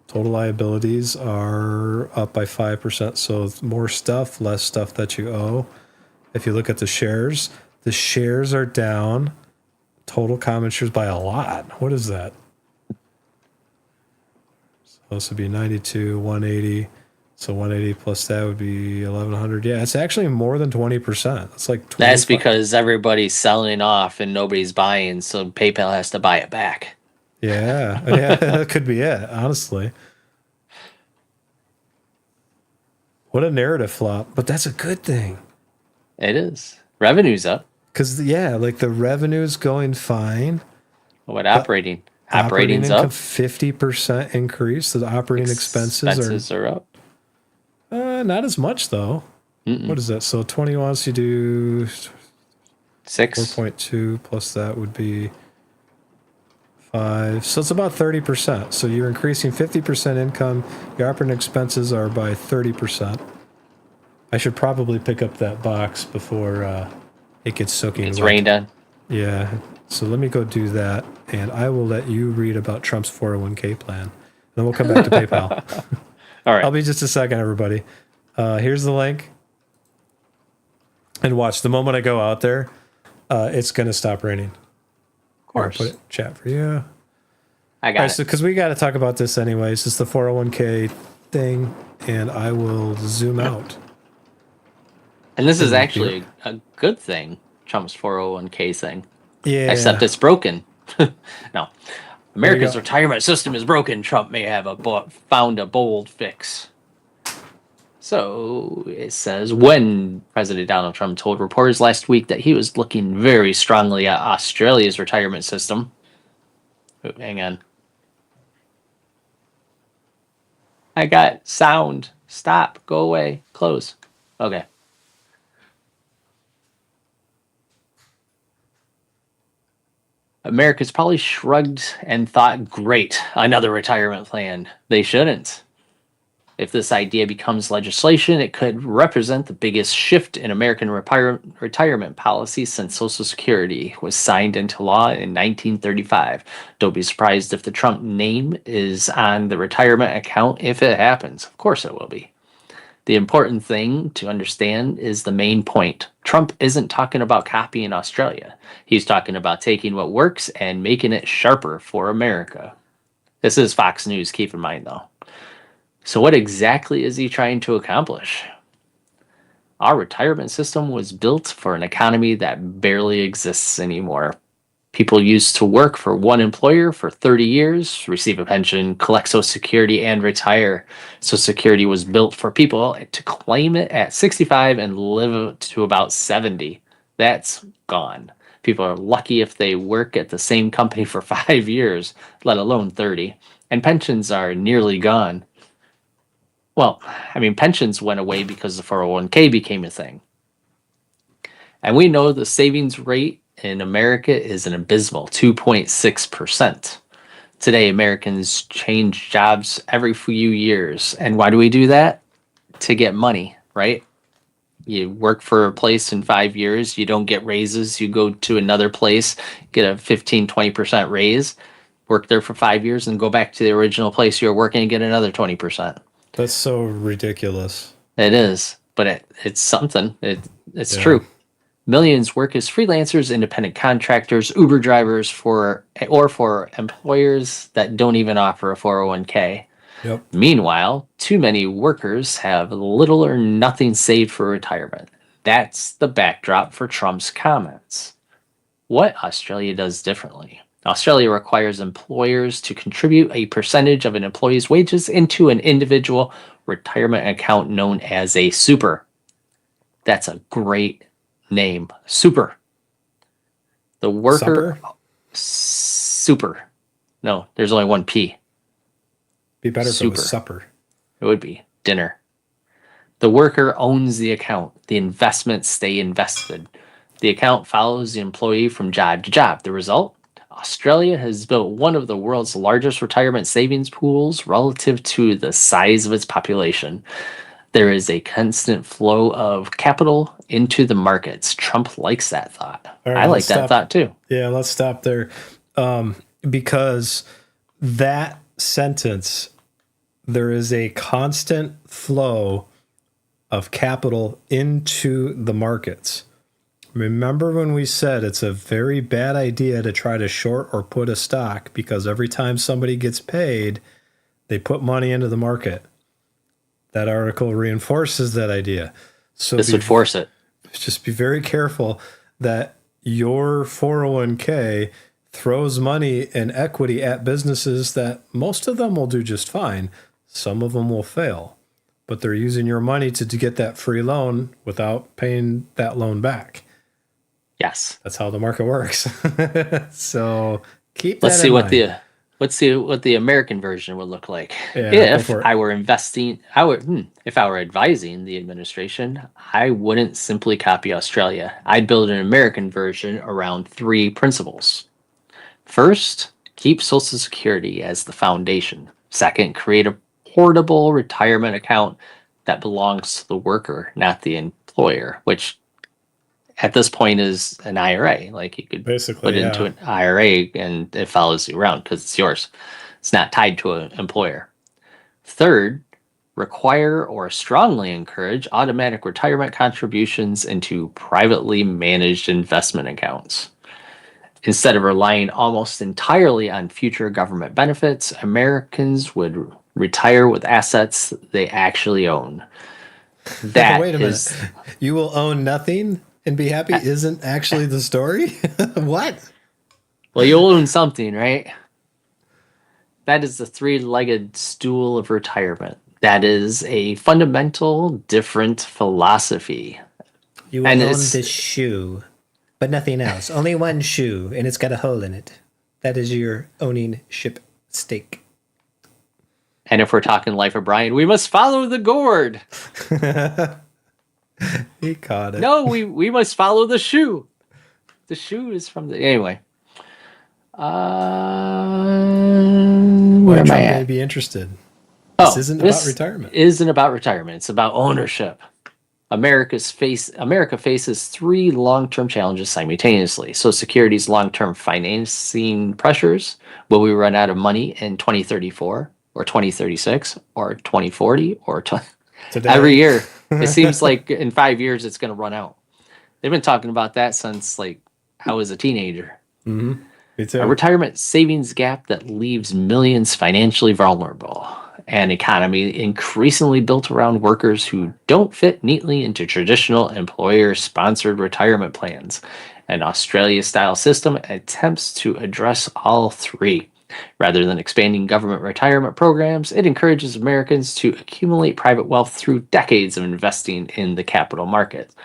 Total liabilities are up by 5%. So more stuff, less stuff that you owe. If you look at the shares are down. Total common shares by a lot. What is that? So this would be 92, 180. So 180 plus that would be 1100. Yeah, it's actually more than 20%. It's like 25. That's because everybody's selling off and nobody's buying, so PayPal has to buy it back. Yeah, that could be it, honestly. What a narrative flop, but that's a good thing. It is. Revenue's up. Because, like the revenue's going fine. What operating's income, up. 50% increase. So the operating expenses are up. Not as much, though. Mm-mm. What is that? So 20 wants you do 6. 4.2 plus that would be 5. So it's about 30%. So you're increasing 50% income. Your operating expenses are by 30%. I should probably pick up that box before it gets soaking wet. It's rained on. Yeah. So let me go do that, and I will let you read about Trump's 401k plan. Then we'll come back to PayPal. All right. I'll be just a second, everybody. Here's the link. And watch, the moment I go out there, it's going to stop raining. Of course. I'll put it chat for you. I got it. So because we got to talk about this anyways. It's the 401k thing, and I will zoom out. And this is actually a good thing, Trump's 401k thing. Yeah. Except it's broken. No. America's retirement system is broken. Trump may have found a bold fix. So it says when President Donald Trump told reporters last week that he was looking very strongly at Australia's retirement system. Oh, hang on. I got sound. Stop. Go away. Close. Okay. America's probably shrugged and thought, great, another retirement plan. They shouldn't. If this idea becomes legislation, it could represent the biggest shift in American retirement policy since Social Security was signed into law in 1935. Don't be surprised if the Trump name is on the retirement account if it happens. Of course it will be. The important thing to understand is the main point. Trump isn't talking about copying Australia. He's talking about taking what works and making it sharper for America. This is Fox News, keep in mind though. So what exactly is he trying to accomplish? Our retirement system was built for an economy that barely exists anymore. People used to work for one employer for 30 years, receive a pension, collect Social Security, and retire. Social Security was built for people to claim it at 65 and live to about 70. That's gone. People are lucky if they work at the same company for 5 years, let alone 30. And pensions are nearly gone. Well, I mean, pensions went away because the 401k became a thing. And we know the savings rate in America is an abysmal 2.6%. Today, Americans change jobs every few years. And why do we do that? To get money, right? You work for a place in 5 years, you don't get raises, you go to another place, get a 15, 20% raise, work there for 5 years, and go back to the original place you were working and get another 20%. That's so ridiculous. It is, but it's something. It's Yeah. true. Millions work as freelancers, independent contractors, Uber drivers for employers that don't even offer a 401k. Yep. Meanwhile, too many workers have little or nothing saved for retirement. That's the backdrop for Trump's comments. What Australia does differently. Australia requires employers to contribute a percentage of an employee's wages into an individual retirement account known as a super. That's a great name. Super. The worker. Supper? Super. No, there's only one P. Be better if it Super. was supper. It would be dinner. The worker owns the account. The investments stay invested. The account follows the employee from job to job. The result? Australia has built one of the world's largest retirement savings pools relative to the size of its population. There is a constant flow of capital into the markets. Trump likes that thought. All right, I like that thought too. Yeah, let's stop there. Because that sentence, there is a constant flow of capital into the markets. Remember when we said it's a very bad idea to try to short or put a stock because every time somebody gets paid, they put money into the market. That article reinforces that idea. So this would force it. Just be very careful that your 401k throws money in equity at businesses that most of them will do just fine. Some of them will fail, but they're using your money to get that free loan without paying that loan back. Yes. That's how the market works. So keep Let's that see in what mind. let's see what the American version would look like. Yeah, go If for it. I were if I were advising the administration, I wouldn't simply copy Australia. I'd build an American version around 3 principles. First, keep Social Security as the foundation. Second, create a portable retirement account that belongs to the worker, not the employer, which at this point is an IRA. Like you could Basically, put it into an IRA and it follows you around because it's yours. It's not tied to an employer. Third, require or strongly encourage automatic retirement contributions into privately managed investment accounts. Instead of relying almost entirely on future government benefits, Americans would retire with assets they actually own. That Wait a minute. is, You will own nothing and be happy isn't actually the story? What? well, you own something, right? That is the 3-legged stool of retirement. That is a fundamental different philosophy. You will own this shoe, but nothing else. Only one shoe, and it's got a hole in it. That is your owning ship stake. And if we're talking Life of Brian, we must follow the gourd. He caught it. No, we must follow the shoe. The shoe is from the... Anyway. Where am I at? May be interested. This isn't about retirement. Isn't about retirement. It's about ownership. America faces three long-term challenges simultaneously. Social Security's long-term financing pressures. Will we run out of money in 2034 or 2036 or 2040 or every year? It seems like in 5 years it's going to run out. They've been talking about that since like I was a teenager. Mm-hmm. A retirement savings gap that leaves millions financially vulnerable. An economy increasingly built around workers who don't fit neatly into traditional employer-sponsored retirement plans. An Australia-style system attempts to address all three. Rather than expanding government retirement programs, it encourages Americans to accumulate private wealth through decades of investing in the capital market.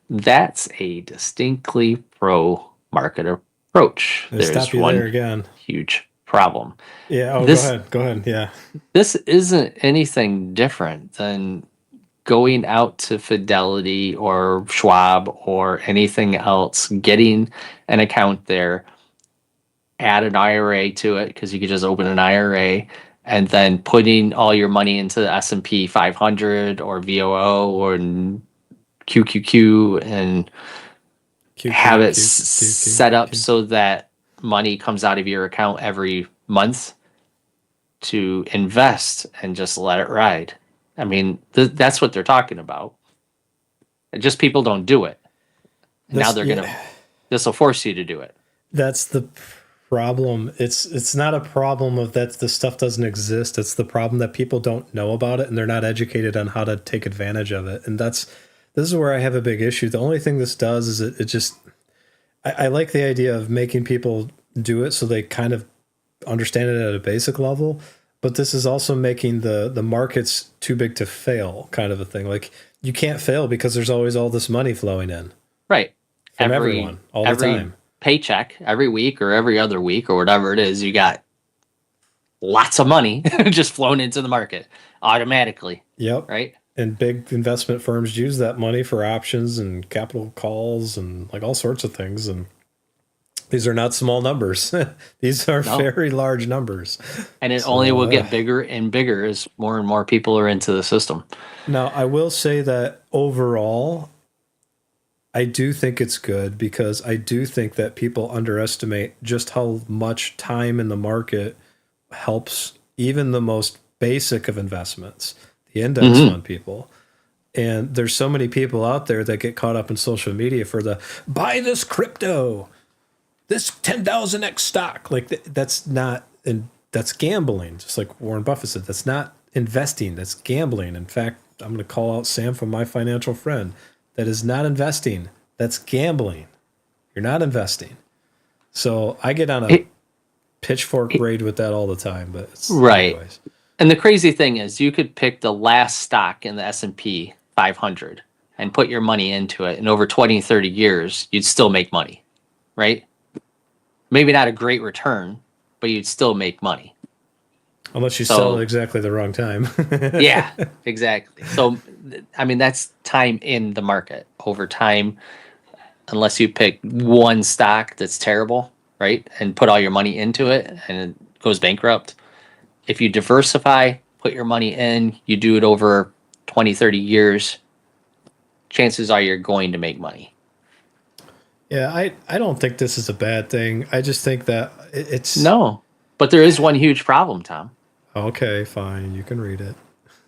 That's a distinctly pro-market approach. There's one huge problem. Yeah, go ahead. Yeah. This isn't anything different than going out to Fidelity or Schwab or anything else, getting an account there, add an IRA to it because you could just open an IRA, and then putting all your money into the S&P 500 or VOO or QQQ and have it set up so that money comes out of your account every month to invest and just let it ride. I mean, that's what they're talking about. Just people don't do it. Now this will force you to do it. That's the problem. It's not a problem of that the stuff doesn't exist. It's the problem that people don't know about it and they're not educated on how to take advantage of it. And this is where I have a big issue. The only thing this does is it just, I like the idea of making people do it so they kind of understand it at a basic level, but this is also making the markets too big to fail kind of a thing. Like you can't fail because there's always all this money flowing in. Right. From everyone, all the time. Paycheck every week or every other week or whatever it is, you got lots of money just flowing into the market automatically. Yep. Right. And big investment firms use that money for options and capital calls and like all sorts of things. And these are not small numbers. These are very large numbers. And it only will get bigger and bigger as more and more people are into the system. Now, I will say that overall, I do think it's good because I do think that people underestimate just how much time in the market helps even the most basic of investments, the index fund people. And there's so many people out there that get caught up in social media for the buy this crypto, this 10,000x stock. Like that's not, and that's gambling. Just like Warren Buffett said, that's not investing. That's gambling. In fact, I'm going to call out Sam from My Financial Friend. That is not investing. That's gambling. You're not investing. So I get on a pitchfork raid with that all the time. But anyways. And the crazy thing is, you could pick the last stock in the S&P 500 and put your money into it, and over 20, 30 years, you'd still make money, right? Maybe not a great return, but you'd still make money. Unless you sell at exactly the wrong time. Yeah, exactly. So, I mean, that's time in the market. Over time, unless you pick one stock that's terrible, right, and put all your money into it and it goes bankrupt. If you diversify, put your money in, you do it over 20, 30 years, chances are you're going to make money. Yeah, I don't think this is a bad thing. I just think that it's... No, but there is one huge problem, Tom. Okay, fine. You can read it.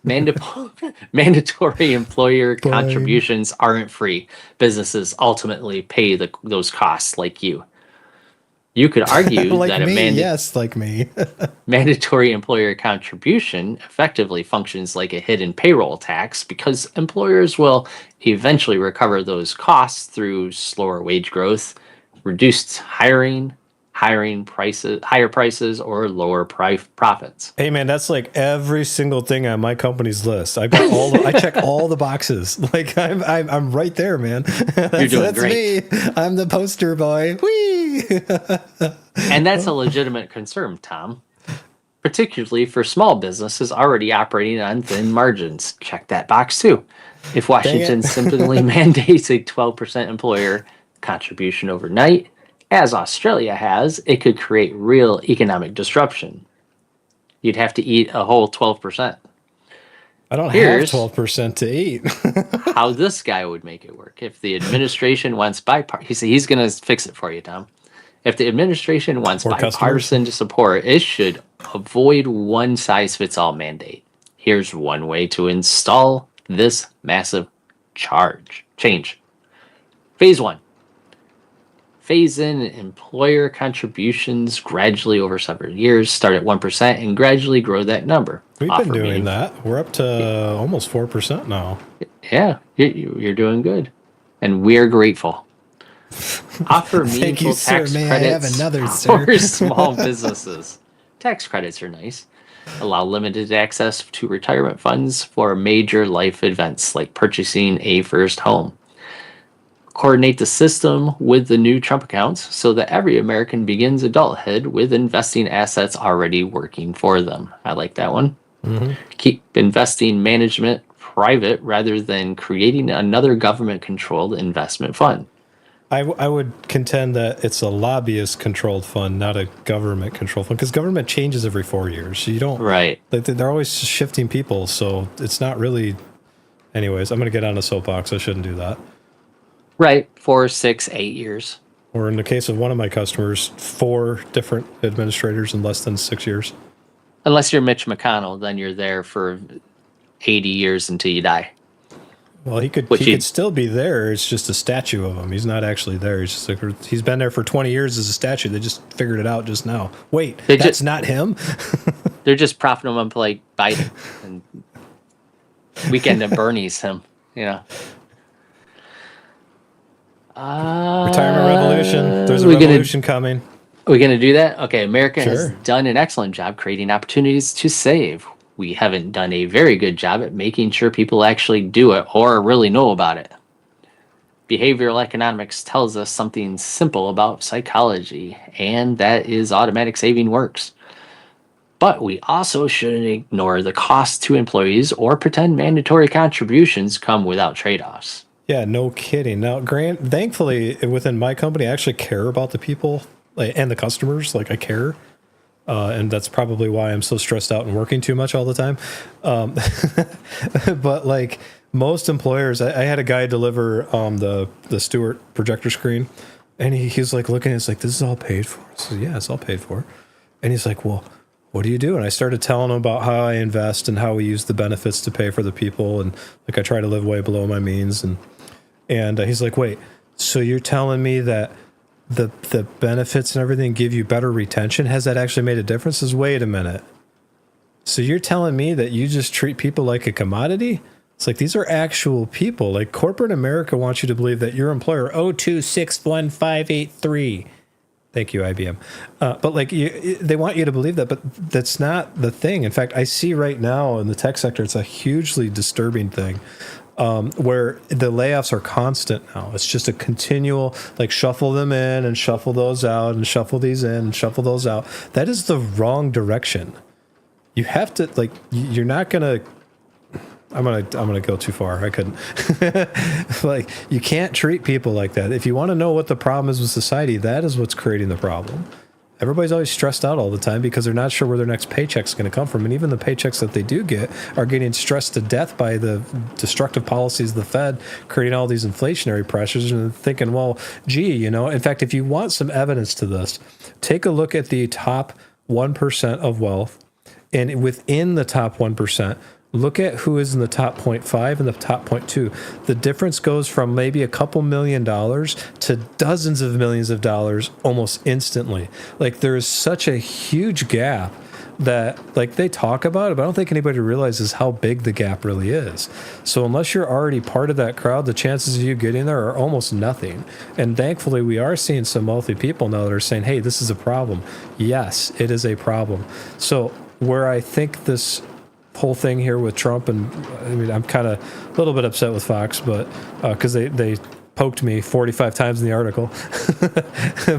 Mandatory employer contributions aren't free. Businesses ultimately pay those costs like you. You could argue like that like me. Mandatory employer contribution effectively functions like a hidden payroll tax because employers will eventually recover those costs through slower wage growth, reduced hiring, higher prices, or lower profits. Hey man, that's like every single thing on my company's list. I got I check all the boxes. Like I'm right there, man. You're doing great. Me. I'm the poster boy. Whee! And that's a legitimate concern, Tom. Particularly for small businesses already operating on thin margins. Check that box too. If Washington simply mandates a 12% employer contribution overnight, as Australia has, it could create real economic disruption. You'd have to eat a whole 12%. I don't have 12% to eat. How this guy would make it work. If the administration wants he's going to fix it for you, Tom. If the administration wants bipartisan support, it should avoid one-size-fits-all mandate. Here's one way to install this massive change. Phase 1. Phase in employer contributions gradually over several years. Start at 1% and gradually grow that number. We've been doing that. We're up to almost 4% now. Yeah, you're doing good. And we're grateful. Offer meaningful tax credits for small businesses. Tax credits are nice. Allow limited access to retirement funds for major life events like purchasing a first home. Coordinate the system with the new Trump accounts so that every American begins adulthood with investing assets already working for them. I like that one. Mm-hmm. Keep investing management private rather than creating another government-controlled investment fund. I would contend that it's a lobbyist-controlled fund, not a government-controlled fund, because government changes every 4 years. So you don't right. They're always shifting people, so it's not really. Anyways, I'm going to get on a soapbox. I shouldn't do that. Right, 4, 6, 8 years. Or in the case of one of my customers, 4 different administrators in less than 6 years. Unless you're Mitch McConnell, then you're there for 80 years until you die. Well, he could still be there. It's just a statue of him. He's not actually there. He's just like, he's been there for 20 years as a statue. They just figured it out just now. Wait, that's not him? They're just propping him up like Biden and Weekend at Bernie's him, you know. Retirement revolution. There's a revolution coming. Are we going to do that? Okay, America has done an excellent job creating opportunities to save. We haven't done a very good job at making sure people actually do it or really know about it. Behavioral economics tells us something simple about psychology, and that is automatic saving works. But we also shouldn't ignore the cost to employees or pretend mandatory contributions come without trade-offs. Yeah, no kidding. Now, thankfully, within my company, I actually care about the people and the customers. Like, I care. And that's probably why I'm so stressed out and working too much all the time. But like most employers, I had a guy deliver the Stewart projector screen, and he's like looking, it's like, this is all paid for. I said, yeah, it's all paid for. And he's like, well, what do you do? And I started telling him about how I invest and how we use the benefits to pay for the people. And like, I try to live way below my means. And he's like, wait, so you're telling me that the benefits and everything give you better retention? Has that actually made a difference? Wait a minute. So you're telling me that you just treat people like a commodity? It's like, these are actual people. Like, corporate America wants you to believe that your employer 0261583. Thank you, IBM. But like, they want you to believe that, but that's not the thing. In fact, I see right now in the tech sector, it's a hugely disturbing thing. Where the layoffs are constant now. It's just a continual, like, shuffle them in and shuffle those out and shuffle these in and shuffle those out. That is the wrong direction. You have to, like, you're not going to, I'm gonna go too far. I couldn't. Like, you can't treat people like that. If you want to know what the problem is with society, that is what's creating the problem. Everybody's always stressed out all the time because they're not sure where their next paycheck's going to come from. And even the paychecks that they do get are getting stressed to death by the destructive policies of the Fed, creating all these inflationary pressures, and thinking, well, gee, you know, in fact, if you want some evidence to this, take a look at the top 1% of wealth. And within the top 1%, look at who is in the top 0.5 and the top 0.2. The difference goes from maybe a couple $1 million to dozens of millions of dollars almost instantly. Like, there is such a huge gap that like they talk about it, but I don't think anybody realizes how big the gap really is. So unless you're already part of that crowd, the chances of you getting there are almost nothing. And thankfully, we are seeing some wealthy people now that are saying, hey, this is a problem. Yes, it is a problem. So where I think this whole thing here with Trump, and I mean, I'm kind of a little bit upset with Fox, but because they poked me 45 times in the article.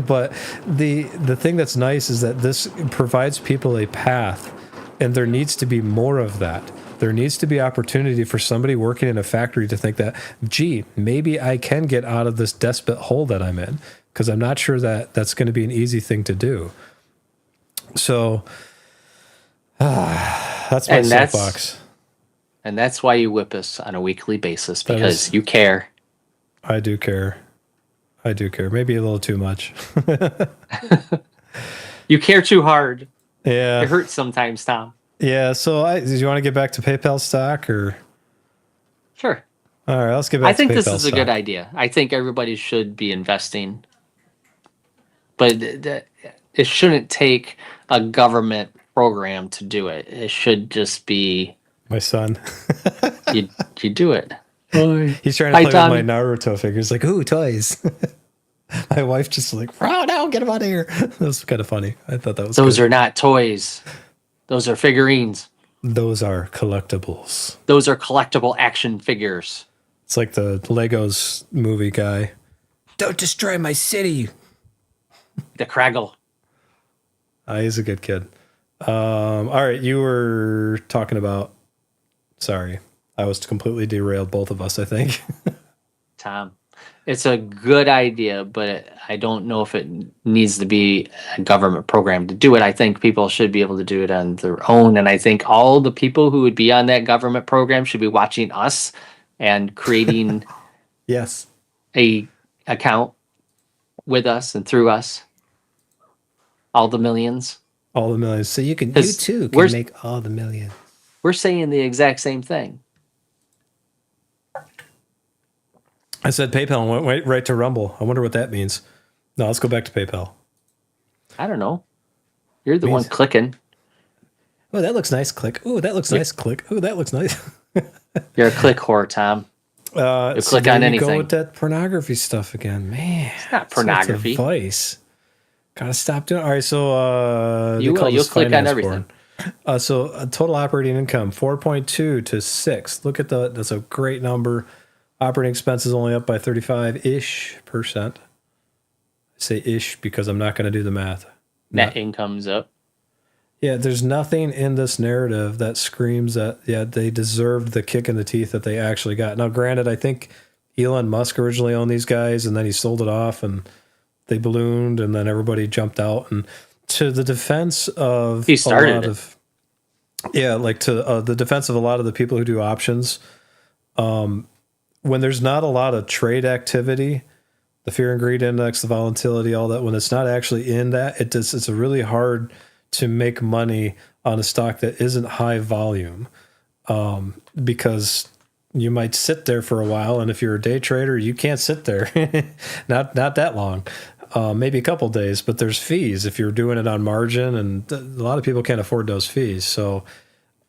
But the thing that's nice is that this provides people a path, and there needs to be more of that. There needs to be opportunity for somebody working in a factory to think that, gee, maybe I can get out of this despot hole that I'm in, because I'm not sure that that's going to be an easy thing to do. So that's my soapbox. And that's why you whip us on a weekly basis, because you care. I do care. I do care. Maybe a little too much. You care too hard. Yeah. It hurts sometimes, Tom. Yeah. So do you want to get back to PayPal stock or? Sure. All right. Let's get back to PayPal stock. I think this is a good idea. I think everybody should be investing. But it shouldn't take a government program to do it. It should just be... My son. you do it. He's trying to play with my Naruto figures. Like, ooh, toys. My wife just like, oh no, get him out of here. That was kind of funny. I thought that was Those good. are not toys. Those are figurines. Those are collectibles. Those are collectible action figures. It's like the Legos movie guy. Don't destroy my city. The Craggle. He's a good kid. All right, you were talking about... Sorry. I was completely derailed, both of us, I think. Tom, it's a good idea, but I don't know if it needs to be a government program to do it. I think people should be able to do it on their own. And I think all the people who would be on that government program should be watching us and creating yes, a account with us and through us. All the millions. All the millions. So you too can make all the millions. We're saying the exact same thing. I said PayPal and went right to Rumble. I wonder what that means. No, let's go back to PayPal. I don't know. You're the one clicking. Oh, that looks nice. Click. Oh, that looks nice. Click. Oh, that looks nice. You're a click whore, Tom. You click on anything. Go with that pornography stuff again, man. It's not pornography. Advice. Gotta stop doing. All right, so you'll click on everything. So total operating income 4.2 to 6. Look at that's a great number. Operating expenses only up by 35-ish%. I say ish because I'm not going to do the math. Net income's up. Yeah, there's nothing in this narrative that screams that, yeah, they deserved the kick in the teeth that they actually got. Now, granted, I think Elon Musk originally owned these guys, and then he sold it off, and they ballooned, and then everybody jumped out. And to the defense of he started the defense of a lot of the people who do options, when there's not a lot of trade activity, the fear and greed index, the volatility, all that, when it's not actually in that, it's really hard to make money on a stock that isn't high volume, because you might sit there for a while, and if you're a day trader, you can't sit there not that long, maybe a couple days, but there's fees if you're doing it on margin, and a lot of people can't afford those fees. So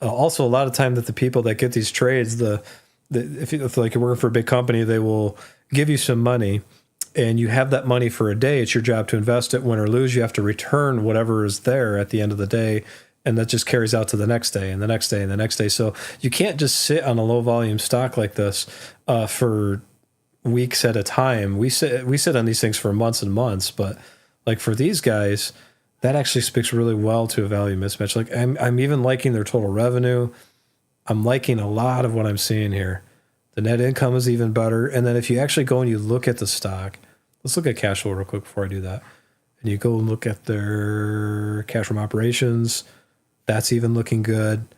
also a lot of time that the people that get these trades, if you're working for a big company, they will give you some money, and you have that money for a day. It's your job to invest it. Win or lose, you have to return whatever is there at the end of the day, and that just carries out to the next day and the next day and the next day. So you can't just sit on a low volume stock like this for weeks at a time. We sit on these things for months and months, but like for these guys, that actually speaks really well to a value mismatch. Like I'm even liking their total revenue. I'm liking a lot of what I'm seeing here. The net income is even better. And then if you actually go and you look at the stock, let's look at cash flow real quick before I do that. And you go and look at their cash from operations. That's even looking good.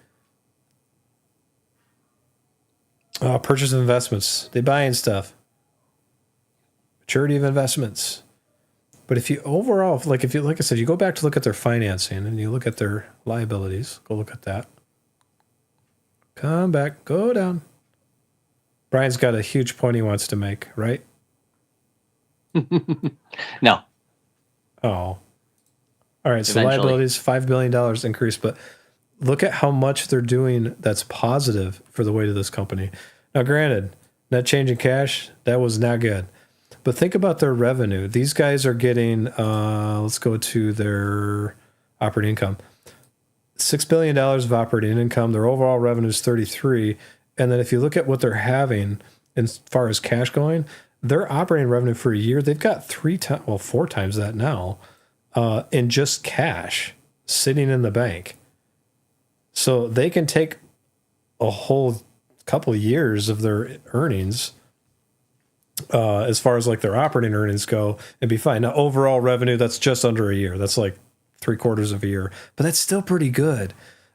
Purchase of investments. They buying stuff. Maturity of investments. But if you overall, like I said, you go back to look at their financing and you look at their liabilities. Go look at that. Come back. Go down. Brian's got a huge point he wants to make, right? No. Oh. All right, so eventually. liabilities $5 billion increase, but look at how much they're doing that's positive for the weight of this company. Now, granted, net change in cash, that was not good. But think about their revenue. These guys are getting, let's go to their operating income. $6 billion of operating income. Their overall revenue is 33. And then if you look at what they're having as far as cash going, their operating revenue for a year, they've got 4 times that now in just cash sitting in the bank. So they can take a whole couple of years of their earnings as far as like their operating earnings go and be fine. Now, overall revenue, that's just under a year. That's like 3/4 of a year, but that's still pretty good.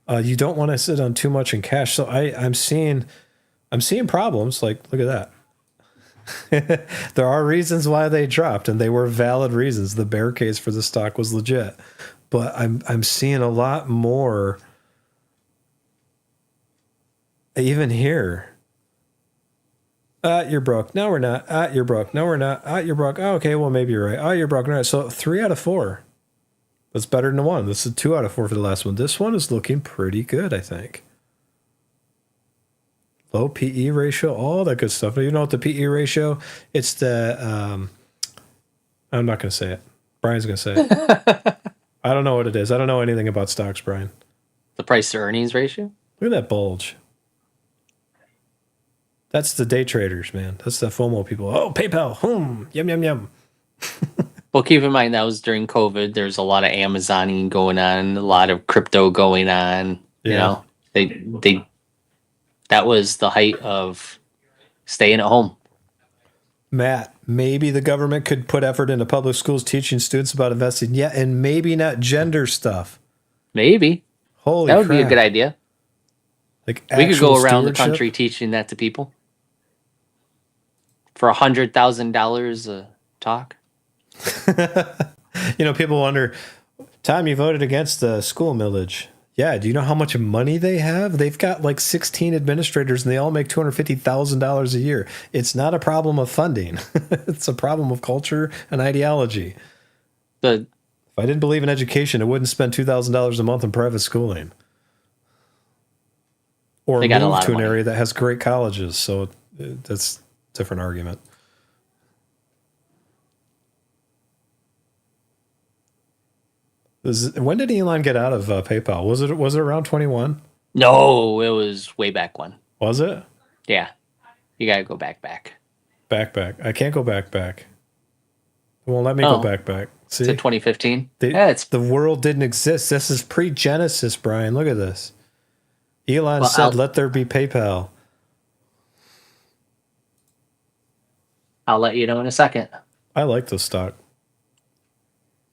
You don't want to sit on too much in cash. So I'm seeing problems. Like, look at that. There are reasons why they dropped, and they were valid reasons. The bear case for the stock was legit, but I'm seeing a lot more even here. You're broke. No, we're not. You're broke. No, we're not. You're broke. Oh, okay, well, maybe you're right. You're broke. Right. So 3 out of 4. That's better than 1. This is 2 out of 4 for the last one. This one is looking pretty good, I think. Low PE ratio, all that good stuff. You know what the PE ratio? It's the, I'm not going to say it. Brian's going to say it. I don't know what it is. I don't know anything about stocks, Brian. The price to earnings ratio? Look at that bulge. That's the day traders, man. That's the FOMO people. Oh, PayPal. Yum, yum, yum. Well, keep in mind that was during COVID. There's a lot of Amazoning going on, a lot of crypto going on. Yeah. You know, they that was the height of staying at home. Matt, maybe the government could put effort into public schools teaching students about investing. Yeah, and maybe not gender stuff. Maybe. Holy that would crap. be a good idea. Like we could go around the stewardship? country teaching that to people for $100,000 a talk. You know, people wonder, Tom, you voted against the school millage. Yeah, do you know how much money they have? They've got like 16 administrators and they all make $250,000 a year. It's not a problem of funding. It's a problem of culture and ideology. If I didn't believe in education, I wouldn't spend $2,000 a month in private schooling. Or move to an area that has great colleges. So that's a different argument. When did Elon get out of PayPal? Was it around 21? No, it was way back when. Was it? Yeah. You got to go back. Back. I can't go back. It won't let me go back. See? To 2015? The world didn't exist. This is pre-Genesis, Brian. Look at this. Elon said, let there be PayPal. I'll let you know in a second. I like this stock.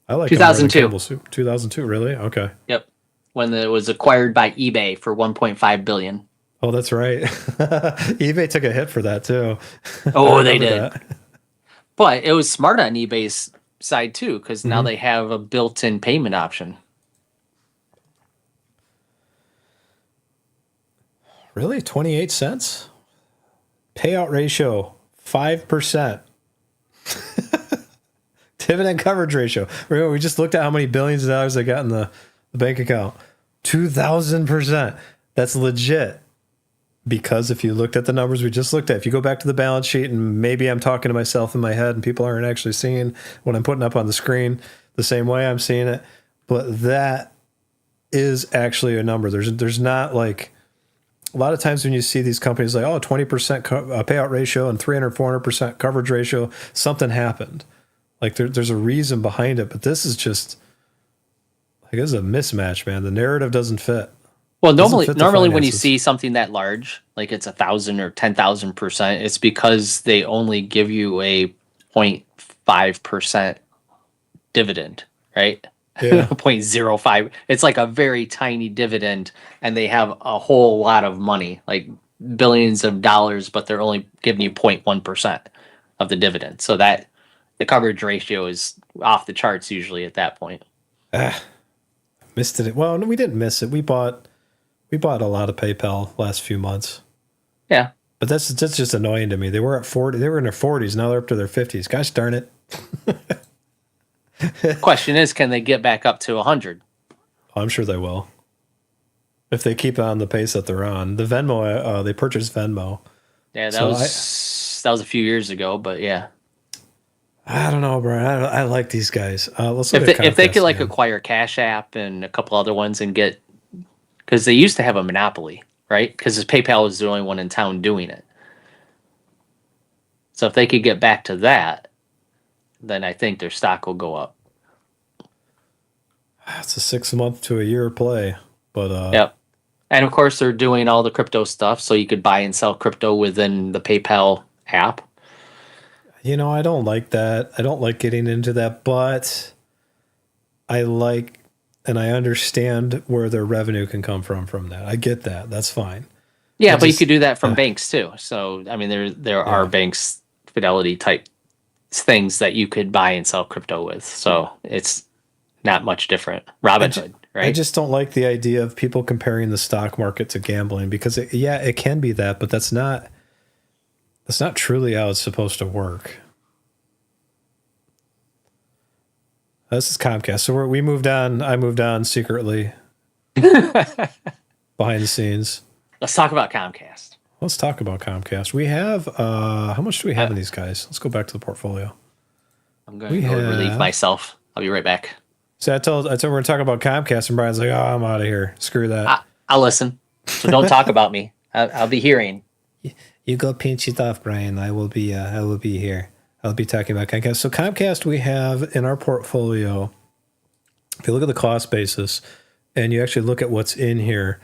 I like 2002. 2002, really? Okay. Yep. When it was acquired by eBay for $1.5 billion. Oh, that's right. eBay took a hit for that too. Oh, they did. That. But it was smart on eBay's side too, because now they have a built-in payment option. Really? 28 cents? Payout ratio, 5%. Dividend coverage ratio. Remember, we just looked at how many billions of dollars they got in the bank account. 2,000%. That's legit. Because if you looked at the numbers we just looked at, if you go back to the balance sheet, and maybe I'm talking to myself in my head and people aren't actually seeing what I'm putting up on the screen the same way I'm seeing it, but that is actually a number. There's not like, a lot of times when you see these companies like, 20% payout ratio and 300-400% coverage ratio, something happened. Like there's a reason behind it, but this is just like, this is a mismatch, man. The narrative doesn't fit. Well, normally when you see something that large, like it's 1,000 or 10,000%, it's because they only give you a 0.5% dividend, right? Yeah. 0.05. It's like a very tiny dividend, and they have a whole lot of money, like billions of dollars, but they're only giving you 0.1% of the dividend. So that the coverage ratio is off the charts usually at that point. Missed it. Well, no, we didn't miss it. We bought a lot of PayPal last few months. Yeah. But that's just annoying to me. They were at 40. They were in their 40s. Now they're up to their 50s. Gosh darn it. Question is, can they get back up to 100? I'm sure they will. If they keep on the pace that they're on. The Venmo, they purchased Venmo. Yeah, So that was a few years ago, but yeah. I don't know, Brian. I like these guys. Let's look If they at could Comcast like again. acquire Cash App and a couple other ones and get, because they used to have a monopoly, right? Because PayPal was the only one in town doing it. So if they could get back to that, then I think their stock will go up. It's a 6 month to a year play, but Yep. And of course, they're doing all the crypto stuff, so you could buy and sell crypto within the PayPal app. I don't like that. I don't like getting into that, but I like and I understand where their revenue can come from that. I get that. That's fine. Yeah, I but you could just do that from banks too. So I mean, there are yeah. banks, Fidelity type things that you could buy and sell crypto with. So it's not much different. I, ju- Robinhood, I right? just don't like the idea of people comparing the stock market to gambling because it can be that, but that's not truly how it's supposed to work. This is Comcast. So we moved on. I moved on secretly behind the scenes. Let's talk about Comcast. Let's talk about Comcast. We have how much do we have Uh, in these guys? Let's go back to the portfolio. I'm going We to go relieve have. myself. I'll be right back. So I told we're gonna talk about Comcast, and Brian's like, "Oh, I'm out of here. Screw that." I'll listen. So don't talk about me. I'll be hearing. You go pinch it off, Brian. I will be here. I'll be talking about Comcast. So Comcast we have in our portfolio. If you look at the cost basis and you actually look at what's in here,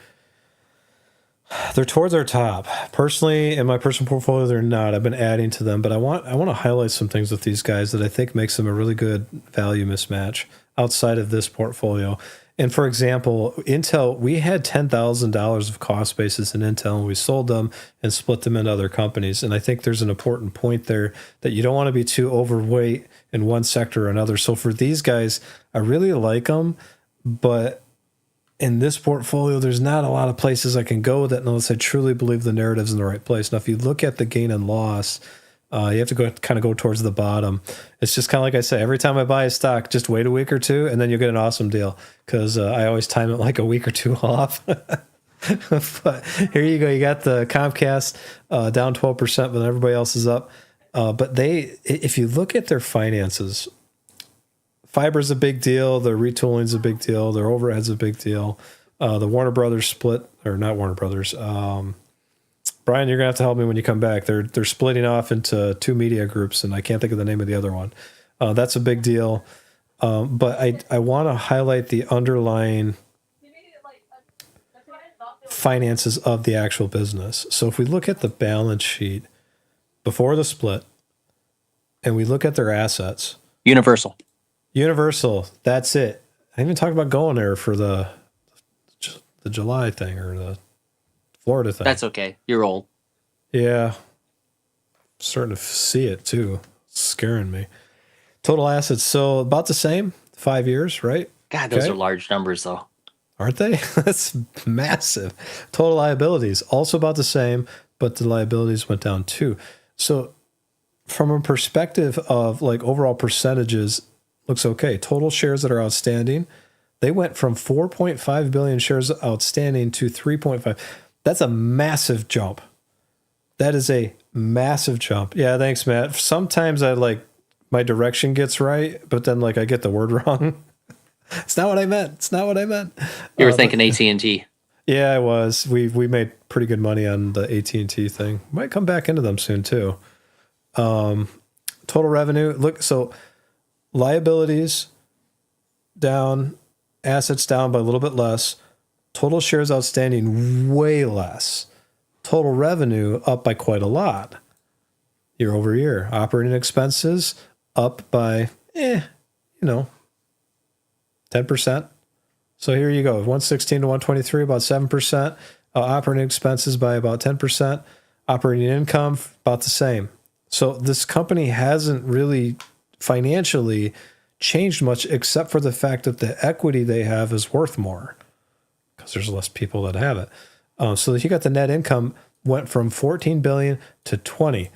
they're towards our top. Personally, in my personal portfolio, they're not. I've been adding to them, but I want to highlight some things with these guys that I think makes them a really good value mismatch outside of this portfolio. And for example, Intel, we had $10,000 of cost basis in Intel, and we sold them and split them into other companies. And I think there's an important point there that you don't want to be too overweight in one sector or another. So for these guys, I really like them, but in this portfolio, there's not a lot of places I can go with it unless I truly believe the narrative's in the right place. Now, if you look at the gain and loss, you have to go towards the bottom. It's just kind of like I say, every time I buy a stock, just wait a week or two, and then you'll get an awesome deal because I always time it like a week or two off. But here you go. You got the Comcast down 12%, but everybody else is up. But if you look at their finances, fiber's a big deal. Their retooling's a big deal. Their overhead's a big deal. The Warner Brothers split, or not Warner Brothers. Brian, you're gonna have to help me when you come back. They're splitting off into two media groups, and I can't think of the name of the other one. That's a big deal. But I want to highlight the underlying finances of the actual business. So if we look at the balance sheet before the split, and we look at their assets, Universal. That's it. I didn't even talk about going there for the July thing or the Florida thing. That's okay. You're old. Yeah. Starting to see it too. It's scaring me. Total assets. So about the same, 5 years, right? God, those are large numbers, though. Aren't they? That's massive. Total liabilities, also about the same, but the liabilities went down too. So from a perspective of like overall percentages, looks okay. Total shares that are outstanding, they went from 4.5 billion shares outstanding to 3.5. That's a massive jump. That is a massive jump. Yeah, thanks, Matt. Sometimes my direction gets right, but then I get the word wrong. It's not what I meant. You were thinking AT&T. Yeah, I was. We made pretty good money on the AT&T thing. Might come back into them soon too. Total revenue. Look, so liabilities down, assets down by a little bit less. Total shares outstanding way less. Total revenue up by quite a lot year over year. Operating expenses up by 10%. So here you go, 116 to 123, about 7%. Operating expenses by about 10%. Operating income about the same. So this company hasn't really financially changed much except for the fact that the equity they have is worth more because there's less people that have it. So you got the net income went from 14 billion to 20.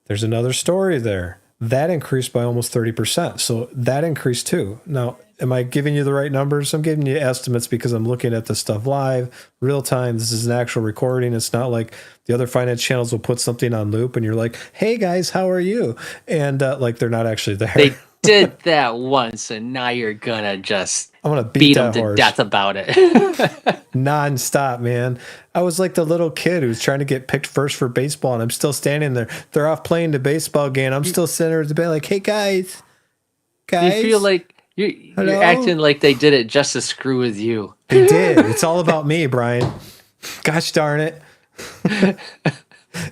There's another story there. that increased by almost 30%. So that increased too. Now, am I giving you the right numbers? I'm giving you estimates because I'm looking at this stuff live, real time. This is an actual recording. It's not like the other finance channels will put something on loop and you're like, hey guys, how are you? And like they're not actually there. They did that once, and now you're gonna just I'm going to beat beat them that to horse death about it. nonstop, man. I was like the little kid who's trying to get picked first for baseball, and I'm still standing there. They're off playing the baseball game. I'm still sitting there at the bench like, hey guys. You feel like Hello? you're acting like they did it just to screw with you. They did. It's all about me, Brian. Gosh darn it.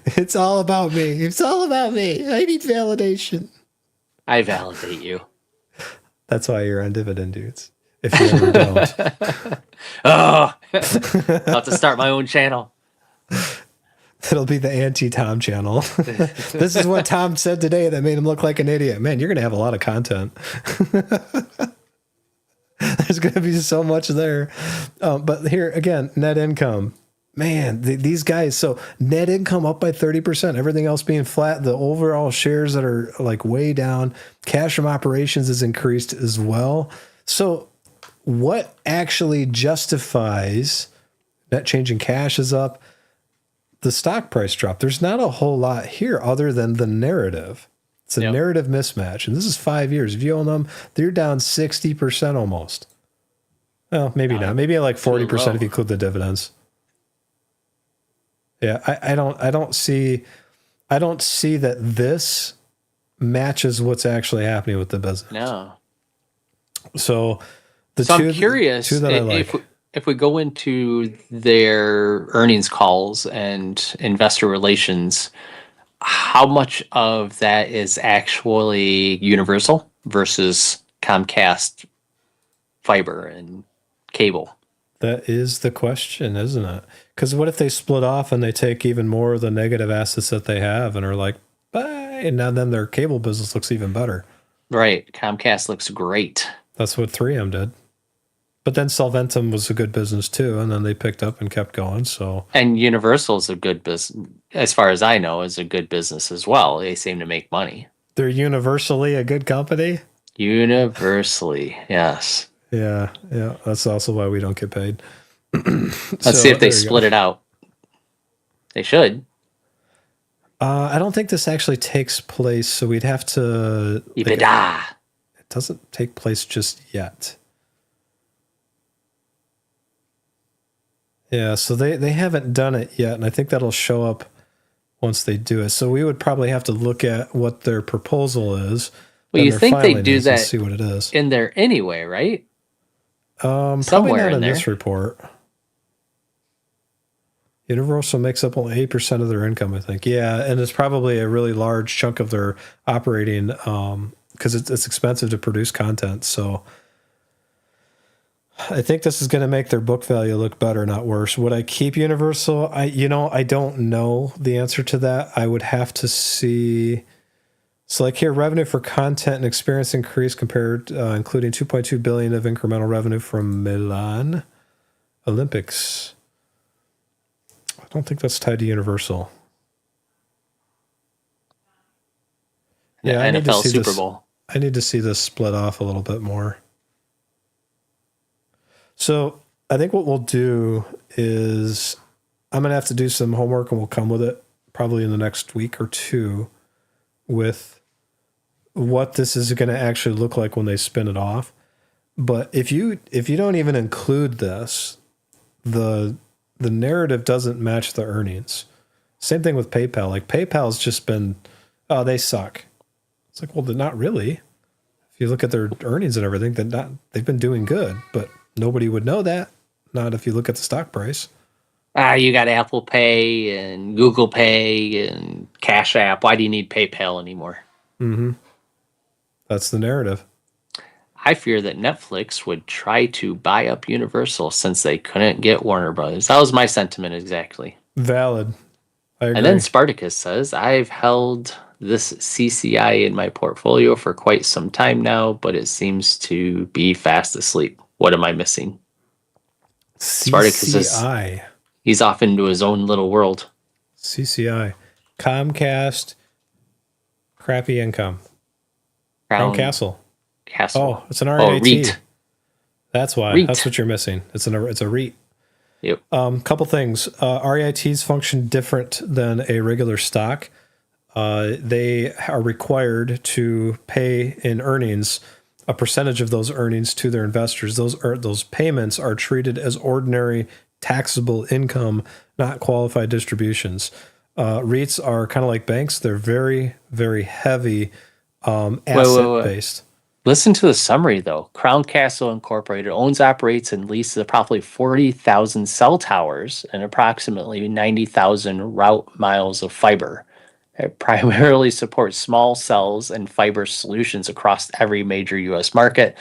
It's all about me. It's all about me. I need validation. I validate you. That's why you're on Dividend Dudes. If you ever don't. Oh, I'll have to start my own channel. It'll be the anti-Tom channel. This is what Tom said today that made him look like an idiot. Man, you're going to have a lot of content. There's going to be so much there. But here, again, net income. Man, these guys, so net income up by 30%, everything else being flat, the overall shares that are like way down, cash from operations is increased as well. So what actually justifies net change in cash is up? The stock price drop. There's not a whole lot here other than the narrative. It's a narrative mismatch. And this is 5 years. If you own them, they're down 60% almost. Well, maybe not. Maybe like 40% if you include the dividends. Yeah, I don't see that this matches what's actually happening with the business. No. So I'm curious if we go into their earnings calls and investor relations, how much of that is actually Universal versus Comcast fiber and cable? That is the question, isn't it? Because what if they split off and they take even more of the negative assets that they have and are like, bye, and now then their cable business looks even better. Right. Comcast looks great. That's what 3M did. But then Solventum was a good business too, and then they picked up and kept going. So and Universal is a good business, as far as I know, is a good business as well. They seem to make money. They're universally a good company. Universally, yes. Yeah. That's also why we don't get paid. Let's see if they split it out. They should. I don't think this actually takes place, so we'd have to. EBITDA. It doesn't take place just yet. Yeah, so they haven't done it yet, and I think that'll show up once they do it. So we would probably have to look at what their proposal is. Well, you think they do that see what it is in there anyway, right? Probably Somewhere not in there. this report. Universal makes up only 8% of their income, I think. Yeah, and it's probably a really large chunk of their operating because it's expensive to produce content. So I think this is going to make their book value look better, not worse. Would I keep Universal? I don't know the answer to that. I would have to see. So like here, revenue for content and experience increased compared, including $2.2 billion of incremental revenue from Milan Olympics. I don't think that's tied to Universal. Yeah, I need to see Super Bowl. I need to see this split off a little bit more. So I think what we'll do is I'm going to have to do some homework and we'll come with it probably in the next week or two with what this is going to actually look like when they spin it off. But if you don't even include this, the narrative doesn't match the earnings. Same thing with PayPal. Like PayPal's just been, oh, they suck. It's like, well, they're not really. If you look at their earnings and everything, they've been doing good, but nobody would know that. Not if you look at the stock price. You got Apple Pay and Google Pay and Cash App. Why do you need PayPal anymore? Mm-hmm. That's the narrative. I fear that Netflix would try to buy up Universal since they couldn't get Warner Brothers. That was my sentiment exactly. Valid. I agree. And then Spartacus says, I've held this CCI in my portfolio for quite some time now, but it seems to be fast asleep. What am I missing? Spartacus CCI. He's off into his own little world. CCI. Comcast. Crappy income. Crown Castle. Castle. Oh, it's an Oh, REIT. REIT. That's why. REIT. That's what you're missing. It's a REIT. Yep. Couple things. REITs function different than a regular stock. They are required to pay in earnings a percentage of those earnings to their investors. Those payments are treated as ordinary taxable income, not qualified distributions. REITs are kind of like banks. They're very, very heavy asset based. Listen to the summary, though. Crown Castle Incorporated owns, operates, and leases approximately 40,000 cell towers and approximately 90,000 route miles of fiber. It primarily supports small cells and fiber solutions across every major U.S. market.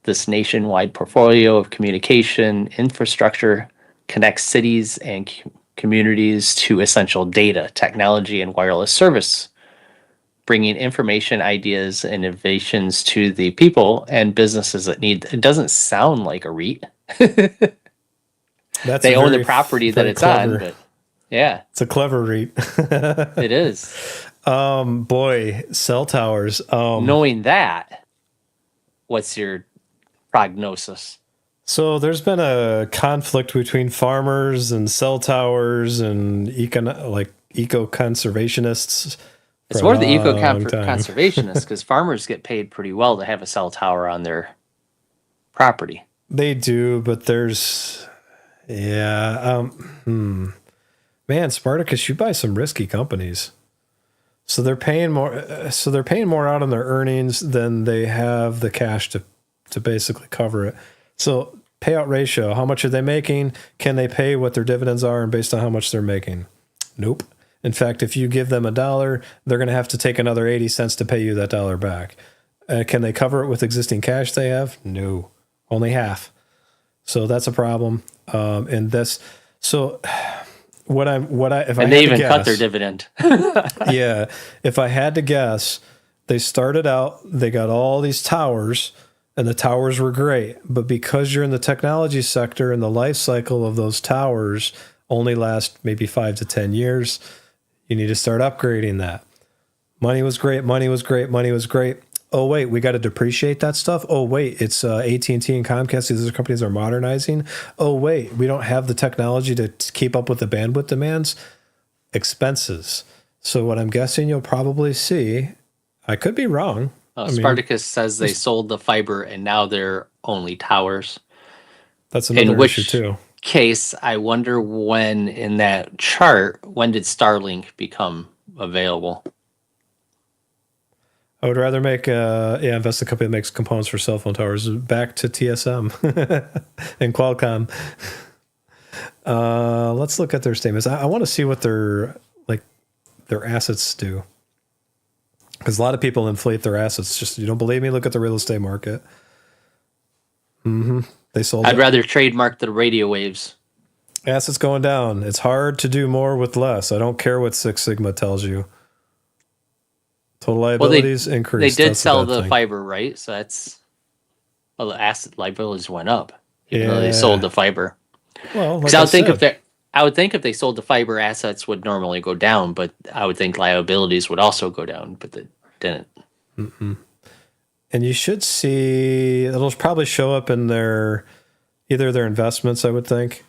This nationwide portfolio of communication infrastructure connects cities and communities to essential data, technology, and wireless service, bringing information, ideas, and innovations to the people and businesses that need. It doesn't sound like a REIT. They own the property that it's clever. On, but yeah, it's a clever REIT. It is. Boy, cell towers. Knowing that, what's your prognosis? So there's been a conflict between farmers and cell towers and eco-conservationists. It's more the eco-conservationists because farmers get paid pretty well to have a cell tower on their property. They do, but there's, man, Spartacus, you buy some risky companies. So they're paying more. So they're paying more out on their earnings than they have the cash to basically cover it. So payout ratio, how much are they making? Can they pay what their dividends are, and based on how much they're making? Nope. In fact, if you give them $1, they're going to have to take another 80 cents to pay you that $1 back. Can they cover it with existing cash they have? No, only half. So that's a problem. And this, so if I they even cut their dividend. Yeah, if I had to guess, they started out, they got all these towers, and the towers were great, but because you're in the technology sector and the life cycle of those towers only last maybe 5 to 10 years. You need to start upgrading that. Money was great. Oh, wait, we got to depreciate that stuff? Oh, wait, it's AT&T and Comcast. These other companies are modernizing. Oh, wait, we don't have the technology to keep up with the bandwidth demands. Expenses. So what I'm guessing you'll probably see, I could be wrong. Spartacus says they sold the fiber and now they're only towers. That's another issue too. Case, I wonder when in that chart, when did Starlink become available? I would rather invest in a company that makes components for cell phone towers. Back to TSM and Qualcomm. Let's look at their statements. I want to see what their assets do. Because a lot of people inflate their assets. Just, you don't believe me? Look at the real estate market. They sold. I'd rather trademark the radio waves. Assets going down. It's hard to do more with less. I don't care what Six Sigma tells you. Total liabilities increased. They did sell the fiber, right? So the asset liabilities went up, even though they sold the fiber. Well, I would think if they sold the fiber, assets would normally go down, but I would think liabilities would also go down, but they didn't. Mm-mm. And you should see, it'll probably show up in either their investments, I would think.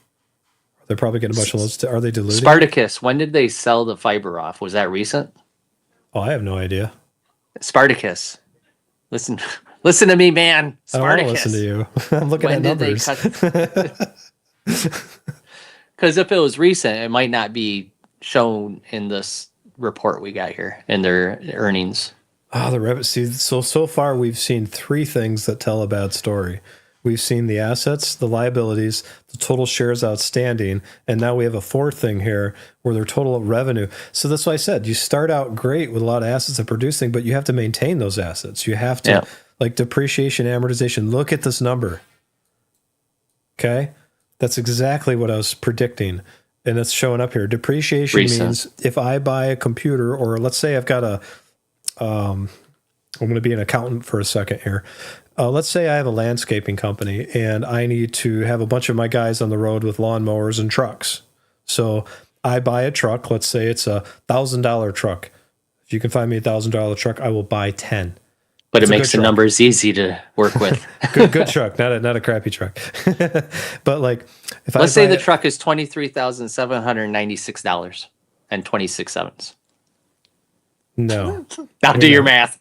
They're probably getting a bunch of loans. Are they diluting? Spartacus, when did they sell the fiber off? Was that recent? Oh, I have no idea. Spartacus, listen to me, man. Spartacus. I don't want to listen to you. I'm looking at numbers. Because if it was recent, it might not be shown in this report we got here in their earnings. The revenue. See, so far we've seen three things that tell a bad story. We've seen the assets, the liabilities, the total shares outstanding, and now we have a fourth thing here where their total revenue. So that's why I said you start out great with a lot of assets and producing, but you have to maintain those assets. You have to, like depreciation, amortization. Look at this number. Okay? That's exactly what I was predicting, and it's showing up here. Depreciation means if I buy a computer, or let's say I've got I'm going to be an accountant for a second here. Let's say I have a landscaping company and I need to have a bunch of my guys on the road with lawnmowers and trucks. So I buy a truck. Let's say it's $1,000 truck. If you can find me $1,000 truck, I will buy 10. But It's it a good makes the truck. numbers easy to work with. Good truck, not a crappy truck. But like, if Let's I say buy the it, truck is $23,796.26. no. Now do your math.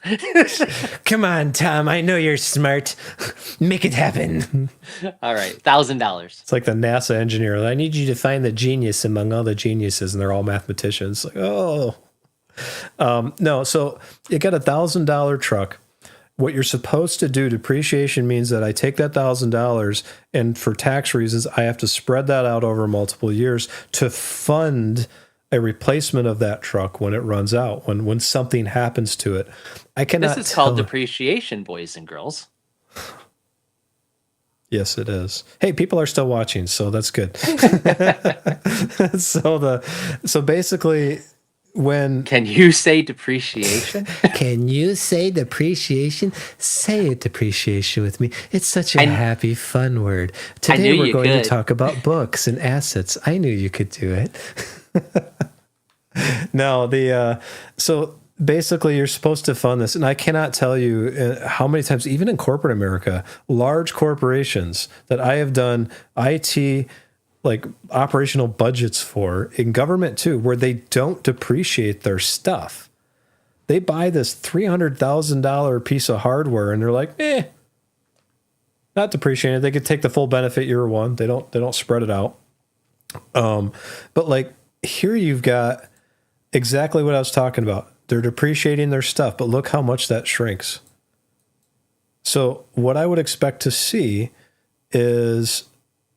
Come on, Tom. I know you're smart. Make it happen. All right, $1,000. It's like the NASA engineer. I need you to find the genius among all the geniuses, and they're all mathematicians. Like, oh, no. So you got $1,000 truck. What you're supposed to do, depreciation means that I take that $1,000 and for tax reasons, I have to spread that out over multiple years to fund a replacement of that truck when it runs out, when something happens to it. I cannot. This is called depreciation, boys and girls. Yes, it is. Hey, people are still watching, so that's good. So basically, when Can you say depreciation? can you say depreciation? Say it depreciation with me. It's such a happy, fun word. Today knew we're you going to could. talk about books and assets. I knew you could do it. No, so basically you're supposed to fund this, and I cannot tell you how many times, even in corporate America, large corporations that I have done IT like operational budgets for, in government too, where they don't depreciate their stuff. They buy this $300,000 piece of hardware and they're like, not depreciated. They could take the full benefit year one. They don't spread it out. But like here you've got exactly what I was talking about. They're depreciating their stuff, but look how much that shrinks. So what I would expect to see is,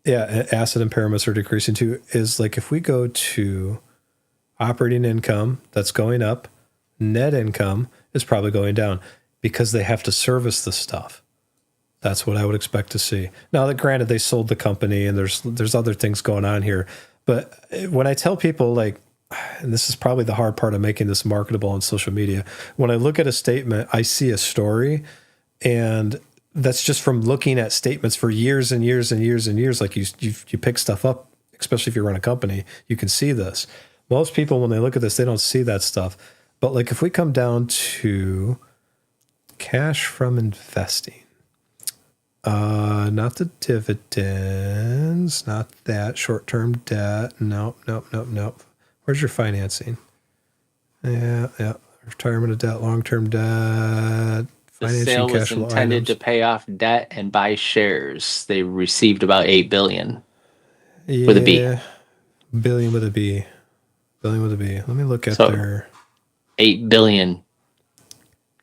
asset impairments are decreasing too, is like if we go to operating income, that's going up, net income is probably going down because they have to service the stuff. That's what I would expect to see. Now, that granted, they sold the company and there's other things going on here. But when I tell people, like, and this is probably the hard part of making this marketable on social media, when I look at a statement, I see a story, and that's just from looking at statements for years and years and years and years. Like you pick stuff up, especially if you run a company, you can see this. Most people, when they look at this, they don't see that stuff. But like if we come down to cash from investing, not the dividends, not that short-term debt. Nope. Where's your financing? Yeah. Retirement of debt, long-term debt. The sale was intended to pay off debt and buy shares. They received about $8 billion with a B. Billion with a B. Billion with a B. Let me look at their $8 billion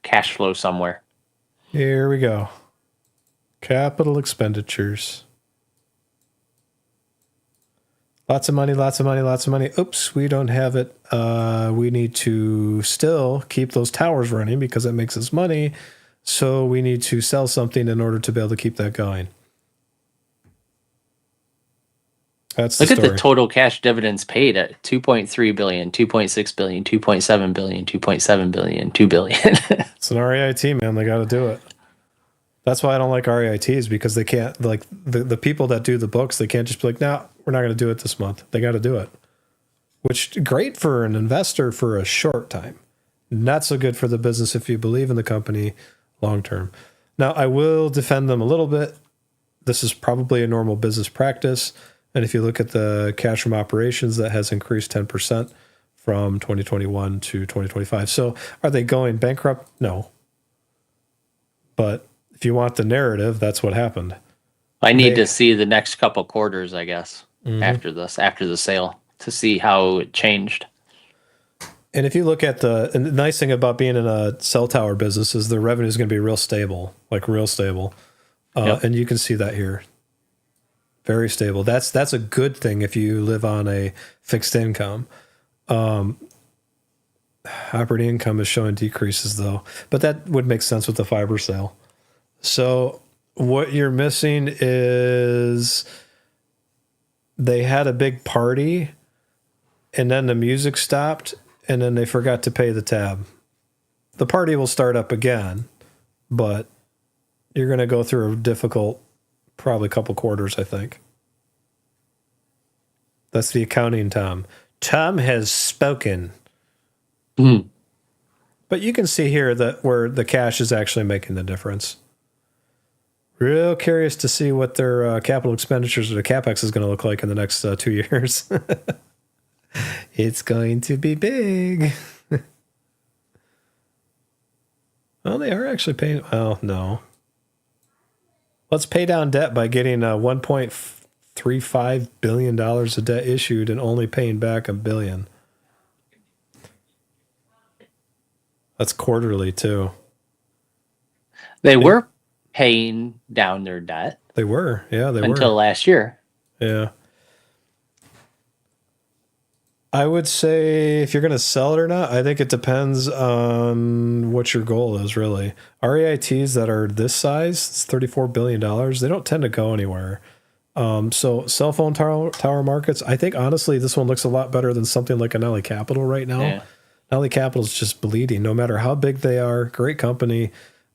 cash flow somewhere. Here we go. Capital expenditures. Lots of money. Oops, we don't have it. We need to still keep those towers running because it makes us money. So we need to sell something in order to be able to keep that going. That's the Look story. at the total cash dividends paid at 2.3 billion, 2.6 billion, 2.7 billion, 2.7 billion, 2 billion. It's an REIT, man. They got to do it. That's why I don't like REITs, because they can't, like, the people that do the books, they can't just be like, no, we're not going to do it this month. They got to do it. Which, great for an investor for a short time. Not so good for the business if you believe in the company long term. Now, I will defend them a little bit. This is probably a normal business practice. And if you look at the cash from operations, that has increased 10% from 2021 to 2025. So are they going bankrupt? No. But if you want the narrative, that's what happened. I need to see the next couple quarters, I guess, after the sale, to see how it changed. And if you look at and the nice thing about being in a cell tower business is the revenue is going to be real stable, like real stable. And you can see that here. Very stable. That's a good thing if you live on a fixed income. Operating income is showing decreases though, but that would make sense with the fiber sale. So what you're missing is they had a big party and then the music stopped and then they forgot to pay the tab. The party will start up again, but you're going to go through a difficult, probably couple quarters, I think. That's the accounting Tom. Tom has spoken. But you can see here that where the cash is actually making the difference. Real curious to see what their capital expenditures or the capex is going to look like in the next 2 years. It's going to be big. Well, they are actually paying. Well, no. Let's pay down debt by getting $1.35 billion of debt issued and only paying back $1 billion. That's quarterly too. They were paying down their debt. They were, yeah, they were until last year. Yeah. I would say if you're going to sell it or not, I think it depends on what your goal is, really. REITs that are this size, it's $34 billion, they don't tend to go anywhere. So cell phone tower markets, I think, honestly, this one looks a lot better than something like an LA Capital right now. Yeah. LA Capital is just bleeding, no matter how big they are. Great company,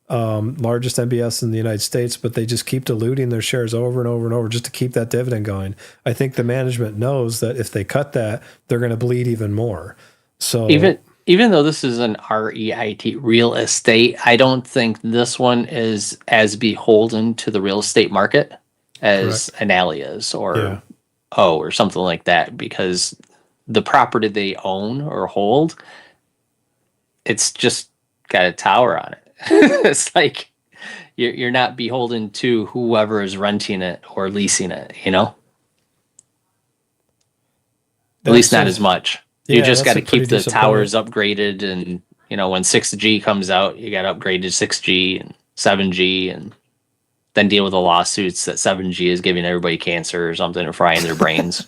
largest MBS in the United States, but they just keep diluting their shares over and over and over just to keep that dividend going. I think the management knows that if they cut that, they're going to bleed even more. So even though this is an REIT, real estate, I don't think this one is as beholden to the real estate market as an Alley is or or something like that, because the property they own or hold, it's just got a tower on it. It's like you're not beholden to whoever is renting it or leasing it, you know? At least not as much. You just got to keep the towers upgraded, and you know, when 6G comes out, you got to upgrade to 6G and 7G, and then deal with the lawsuits that 7G is giving everybody cancer or something or frying their brains.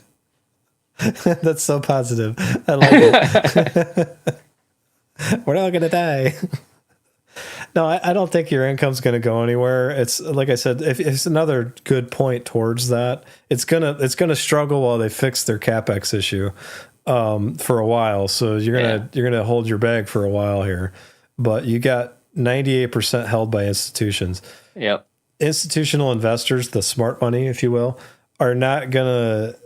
That's so positive. I like it. We're not going to die. No, I don't think your income's going to go anywhere. It's like I said, if it's another good point towards that. It's gonna struggle while they fix their capex issue for a while. So you're gonna hold your bag for a while here. But you got 98% held by institutions. Yep. Institutional investors, the smart money, if you will, are not gonna.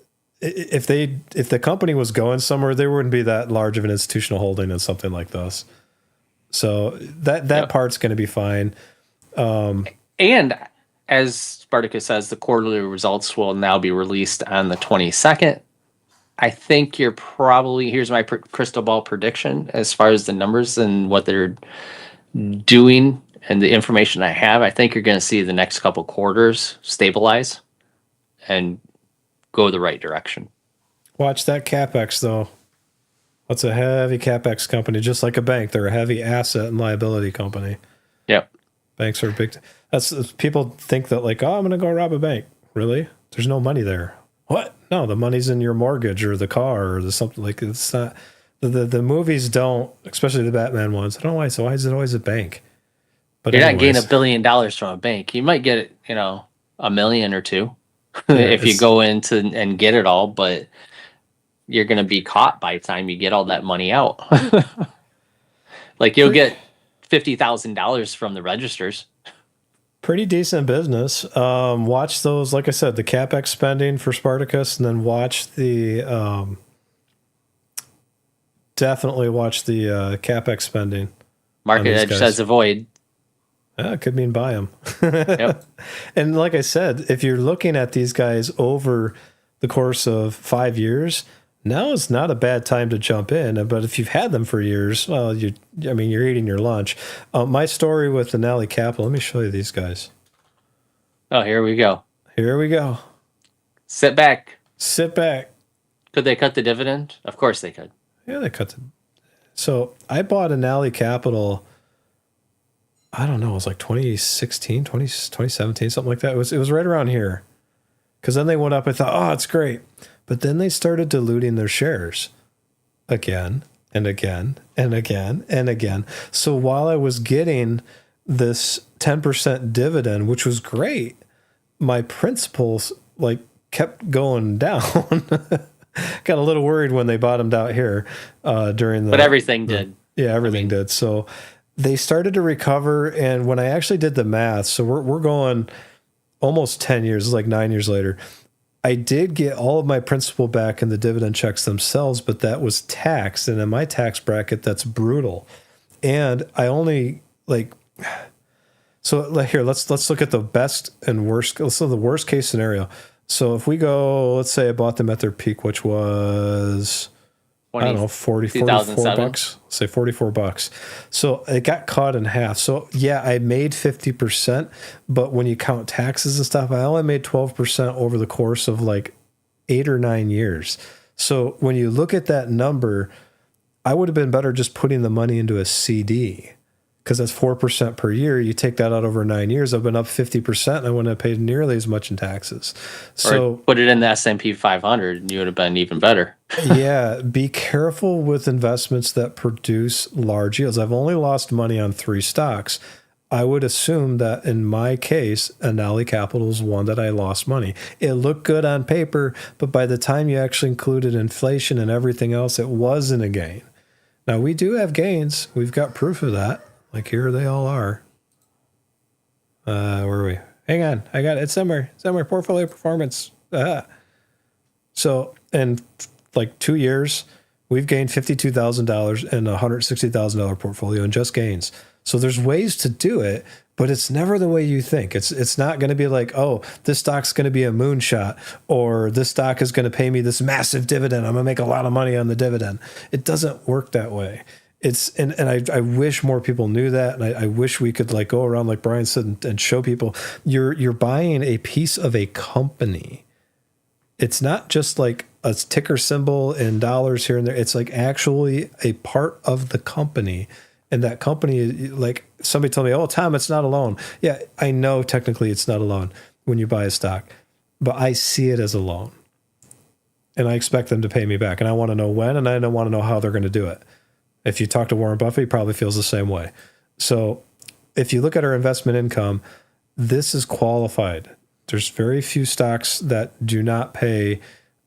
If the company was going somewhere, there wouldn't be that large of an institutional holding in something like this. So that part's going to be fine. And as Spartacus says, the quarterly results will now be released on the 22nd. I think you're probably, here's my crystal ball prediction as far as the numbers and what they're doing and the information I have. I think you're going to see the next couple quarters stabilize and go the right direction. Watch that capex though. That's a heavy capex company, just like a bank. They're a heavy asset and liability company. Yep. Banks are big. That's people think that like, oh, I'm going to go rob a bank. Really? There's no money there. What? No, the money's in your mortgage or the car or the something like it's not. The movies don't, especially the Batman ones. I don't know why. So why is it always a bank? But you're not getting $1 billion from a bank. You might get it, $1 million or $2 million if you go into and get it all, but you're going to be caught by the time you get all that money out. Like you'll get $50,000 from the registers. Pretty decent business. Watch those, like I said, the capex spending for Spartacus, and then watch the definitely watch the capex spending. Market edge says avoid. It could mean buy them. Yep. And like I said, if you're looking at these guys over the course of 5 years, now is not a bad time to jump in. But if you've had them for years, well, you're eating your lunch. My story with the Alley Capital, let me show you these guys. Oh, here we go. Here we go. Sit back. Sit back. Could they cut the dividend? Of course they could. Yeah, they cut the... So I bought an Alley Capital, I don't know, it was like 2016, 2017, something like that. It was right around here. Because then they went up, I thought, oh, it's great. But then they started diluting their shares again and again and again and again. So while I was getting this 10% dividend, which was great, my principals like kept going down. Got a little worried when they bottomed out here during the... But everything did. Yeah, everything did. So they started to recover. And when I actually did the math, so we're going almost 10 years, it's like 9 years later, I did get all of my principal back in the dividend checks themselves, but that was taxed. And in my tax bracket, that's brutal. And I only like, so here, let's look at the best and worst. Let's look at the worst case scenario. So if we go, let's say I bought them at their peak, which was, I don't know, 44 bucks, say $44. So it got cut in half. So yeah, I made 50%, but when you count taxes and stuff, I only made 12% over the course of like 8 or 9 years. So when you look at that number, I would have been better just putting the money into a CD, because that's 4% per year. You take that out over 9 years, I've been up 50%, and I wouldn't have paid nearly as much in taxes. So or put it in the S&P 500, and you would have been even better. yeah, be careful with investments that produce large yields. I've only lost money on 3 stocks. I would assume that in my case, Anali Capital is one that I lost money. It looked good on paper, but by the time you actually included inflation and everything else, it wasn't a gain. Now, we do have gains. We've got proof of that. Like, here they all are. Where are we? Hang on. I got it. It's somewhere. Portfolio performance. So, in like 2 years, we've gained $52,000 in a $160,000 portfolio in just gains. So there's ways to do it, but it's never the way you think. It's not going to be like, oh, this stock's going to be a moonshot, or this stock is going to pay me this massive dividend. I'm going to make a lot of money on the dividend. It doesn't work that way. And I wish more people knew that, and I wish we could like go around like Brian said and show people you're buying a piece of a company. It's not just like a ticker symbol in dollars here and there. It's like actually a part of the company. And that company, like somebody told me, oh, Tom, it's not a loan. Yeah, I know technically it's not a loan when you buy a stock, but I see it as a loan. And I expect them to pay me back. And I want to know when, and I don't want to know how they're going to do it. If you talk to Warren Buffett, he probably feels the same way. So if you look at our investment income, this is qualified. There's very few stocks that do not pay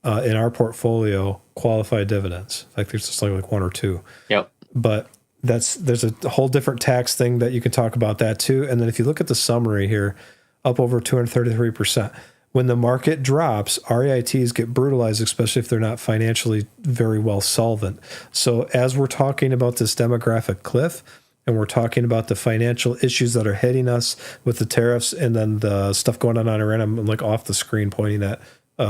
in our portfolio qualified dividends. Like there's just like 1 or 2. Yep. But there's a whole different tax thing that you can talk about that too. And then if you look at the summary here, up over 233%. When the market drops, REITs get brutalized, especially if they're not financially very well solvent. So as we're talking about this demographic cliff, and we're talking about the financial issues that are hitting us with the tariffs and then the stuff going on in Iran, I'm like off the screen pointing at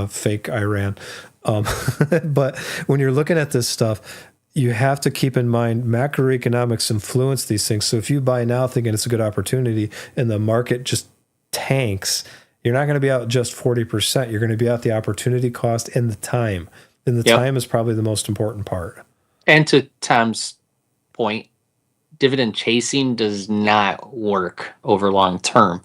fake Iran. But when you're looking at this stuff, you have to keep in mind macroeconomics influence these things. So if you buy now thinking it's a good opportunity and the market just tanks, you're not going to be out just 40%. You're going to be out the opportunity cost and the time. And the time is probably the most important part. And to Tom's point, dividend chasing does not work over long term.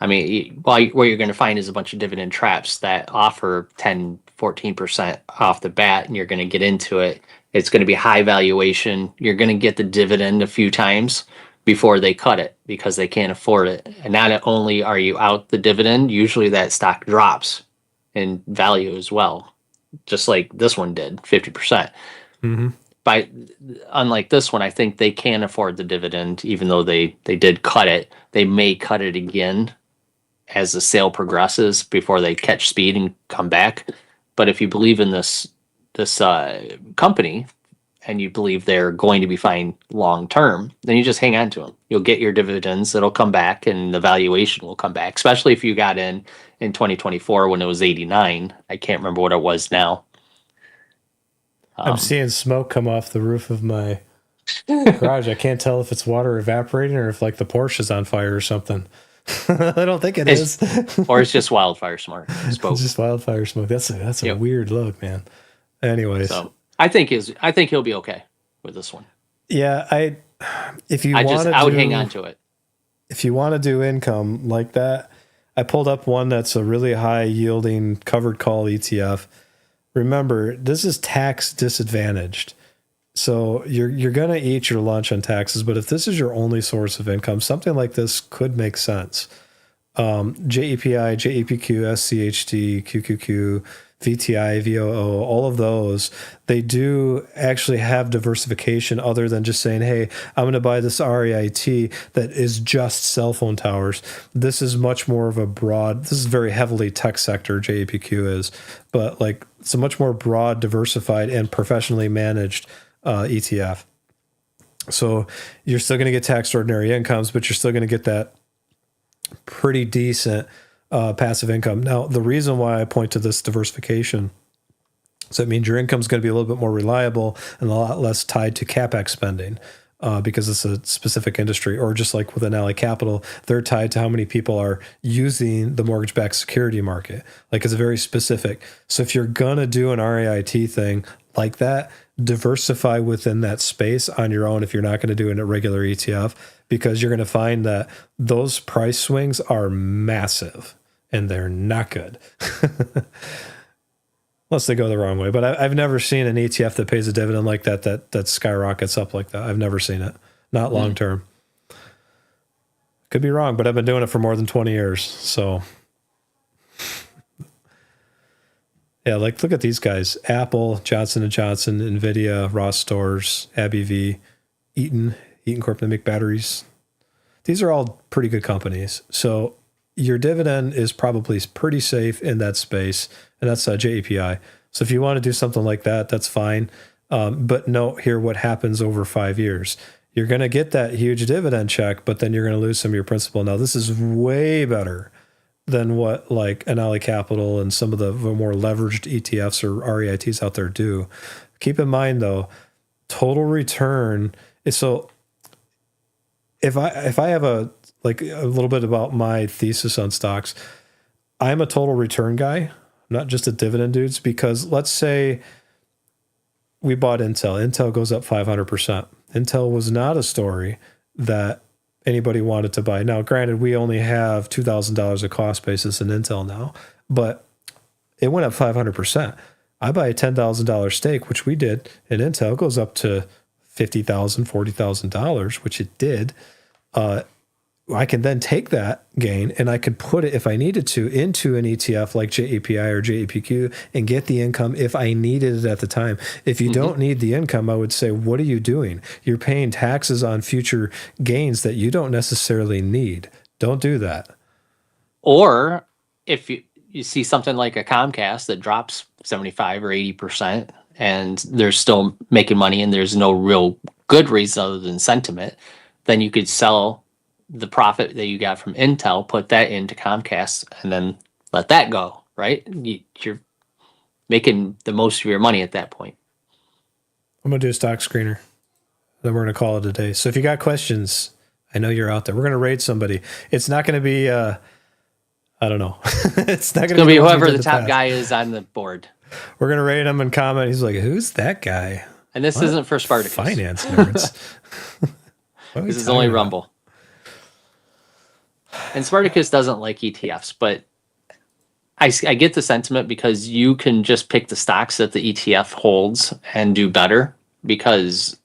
I mean, what you're going to find is a bunch of dividend traps that offer 10, 14% off the bat, and you're going to get into it. It's going to be high valuation. You're going to get the dividend a few times before they cut it because they can't afford it. And not only are you out the dividend, usually that stock drops in value as well, just like this one did, 50%. Mm-hmm. Unlike this one, I think they can afford the dividend, even though they did cut it. They may cut it again as the sale progresses before they catch speed and come back. But if you believe in this company and you believe they're going to be fine long term, then you just hang on to them. You'll get your dividends. It'll come back, and the valuation will come back. Especially if you got in 2024 when it was 89. I can't remember what it was now. I'm seeing smoke come off the roof of my garage. I can't tell if it's water evaporating or if like the Porsche is on fire or something. I don't think it is. Or it's just wildfire smoke. It's just wildfire smoke. That's a weird look, man. Anyways, so I think he'll be okay with this one. Yeah, I would hang on to it. If you want to do income like that, I pulled up one that's a really high yielding covered call ETF. Remember, this is tax disadvantaged. So you're going to eat your lunch on taxes, but if this is your only source of income, something like this could make sense. JEPI, JEPQ, SCHD, QQQ, VTI, VOO, all of those, they do actually have diversification other than just saying, hey, I'm going to buy this REIT that is just cell phone towers. This is much more of a broad, this is very heavily tech sector, JEPQ is, but like it's a much more broad, diversified, and professionally managed ETF. So you're still going to get taxed ordinary incomes, but you're still going to get that pretty decent passive income. Now, the reason why I point to this diversification, so it means your income is going to be a little bit more reliable and a lot less tied to CapEx spending because it's a specific industry, or just like with an Ally Capital, they're tied to how many people are using the mortgage-backed security market. Like it's very specific. So if you're going to do an REIT thing like that, diversify within that space on your own if you're not going to do a regular ETF, because you're going to find that those price swings are massive and they're not good. Unless they go the wrong way. But I've never seen an ETF that pays a dividend like that skyrockets up like that. I've never seen it. Not long term. Could be wrong, but I've been doing it for more than 20 years. So yeah, like look at these guys. Apple, Johnson & Johnson, NVIDIA, Ross Stores, AbbVie, Eaton Corp, they make batteries. These are all pretty good companies. So your dividend is probably pretty safe in that space, and that's JEPI. So if you want to do something like that, that's fine. But note here what happens over 5 years. You're going to get that huge dividend check, but then you're going to lose some of your principal. Now, this is way better than what like an Ally Capital and some of the more leveraged ETFs or REITs out there do. Keep in mind, though, total return is so. If I have a little bit about my thesis on stocks, I'm a total return guy, not just a dividend dudes, because let's say we bought Intel. Intel goes up 500%. Intel was not a story that anybody wanted to buy. Now, granted, we only have $2,000 of cost basis in Intel now, but it went up 500%. I buy a $10,000 stake, which we did in Intel, it goes up to $50,000, $40,000, which it did. I can then take that gain and I could put it, if I needed to, into an ETF like JEPI or JEPQ and get the income if I needed it at the time. If you don't need the income, I would say, what are you doing? You're paying taxes on future gains that you don't necessarily need. Don't do that. Or if you see something like a Comcast that drops 75 or 80% and they're still making money and there's no real good reason other than sentiment, then you could sell the profit that you got from Intel, put that into Comcast, and then let that go, right? You're making the most of your money at that point. I'm going to do a stock screener. Then we're going to call it a day. So if you got questions, I know you're out there. We're going to raid somebody. It's not going to be, I don't know. It's not going to be whoever the top guy is on the board. We're going to raid him and comment. He's like, who's that guy? And this isn't for Spartacus. Finance nerds. This is only Rumble. And Spartacus doesn't like ETFs, but I get the sentiment because you can just pick the stocks that the ETF holds and do better because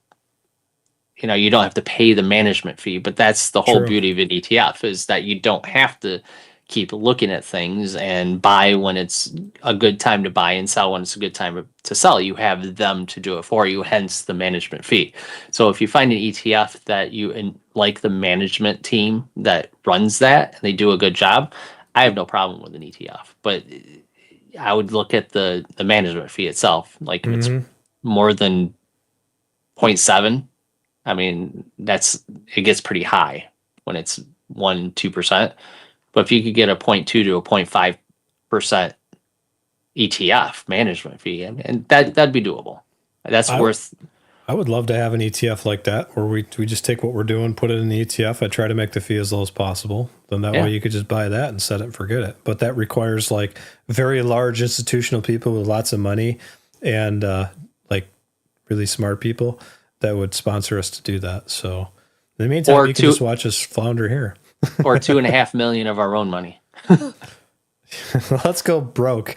you don't have to pay the management fee. But that's the whole beauty of an ETF is that you don't have to keep looking at things and buy when it's a good time to buy and sell when it's a good time to sell. You have them to do it for you, hence the management fee. So if you find an ETF that you like the management team that runs that and they do a good job, I have no problem with an ETF. But I would look at the management fee itself. Like if it's more than 0.7, I mean, it gets pretty high when it's 1-2%. But if you could get a 0.2 to a 0.5% ETF management fee, and that'd be doable. That's worth. I would love to have an ETF like that, where we just take what we're doing, put it in the ETF. I try to make the fee as low as possible. Then that way you could just buy that and set it and forget it. But that requires like very large institutional people with lots of money and like really smart people that would sponsor us to do that. So in the meantime, you can just watch us flounder here. Or $2.5 million of our own money. Let's go broke.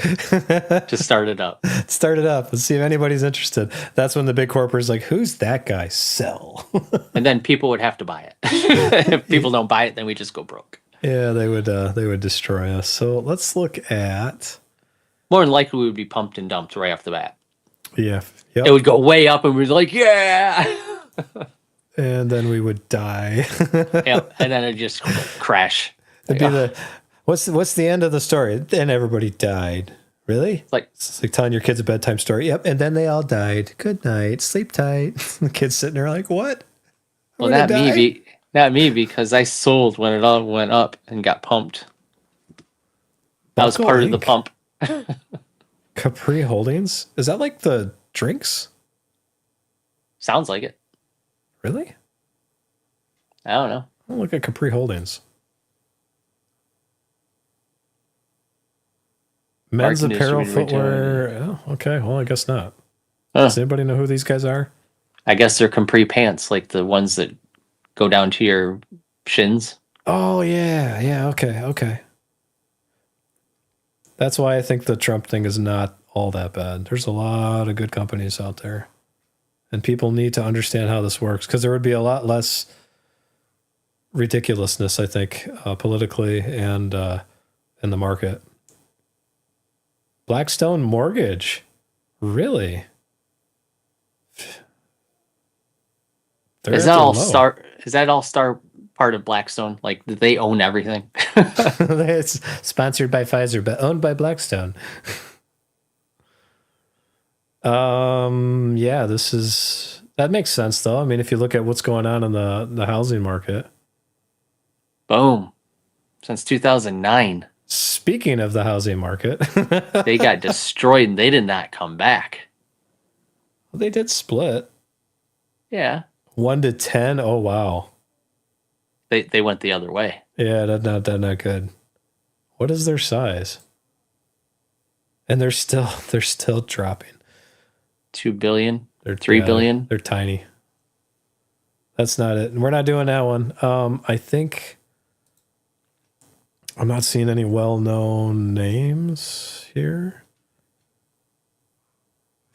Just start it up. Start it up. Let's see if anybody's interested. That's when the big corporate is like, who's that guy? Sell. And then people would have to buy it. If people don't buy it, then we just go broke. Yeah, they would destroy us. So let's look at. More than likely, we would be pumped and dumped right off the bat. Yeah. Yep. It would go way up and we'd be like, yeah. And then we would die. Yep, and then it'd just crash. It'd be what's the end of the story? Then everybody died. Really? It's like telling your kids a bedtime story. Yep, and then they all died. Good night. Sleep tight. The kids sitting there like, what? Well, gonna die. not me because I sold when it all went up and got pumped. I was Buckle part of the Inc. pump. Capri Holdings. Is that like the drinks? Sounds like it. Really? I don't know. I'll look at Capri Holdings. Men's Marketing apparel, distributed retail. footwear. Oh, okay. Well, I guess not. Huh. Does anybody know who these guys are? I guess they're Capri pants, like the ones that go down to your shins. Oh, yeah. Yeah. Okay. Okay. That's why I think the Trump thing is not all that bad. There's a lot of good companies out there. And people need to understand how this works because there would be a lot less ridiculousness, I think, politically and in the market. Blackstone Mortgage. Really? They're Is at that their all low. star part of Blackstone? Like, do they own everything? It's sponsored by Pfizer, but owned by Blackstone. Yeah, that makes sense though. I mean, if you look at what's going on in the housing market. Boom. Since 2009, Speaking of the housing market, they got destroyed and they did not come back. they did split Yeah. 1 to 10. Oh wow. They went the other way. Yeah, that's not good. What is their size? And they're still dropping. 2 billion, They're 3 billion. They're tiny. That's not it. We're not doing that one. I think I'm not seeing any well-known names here.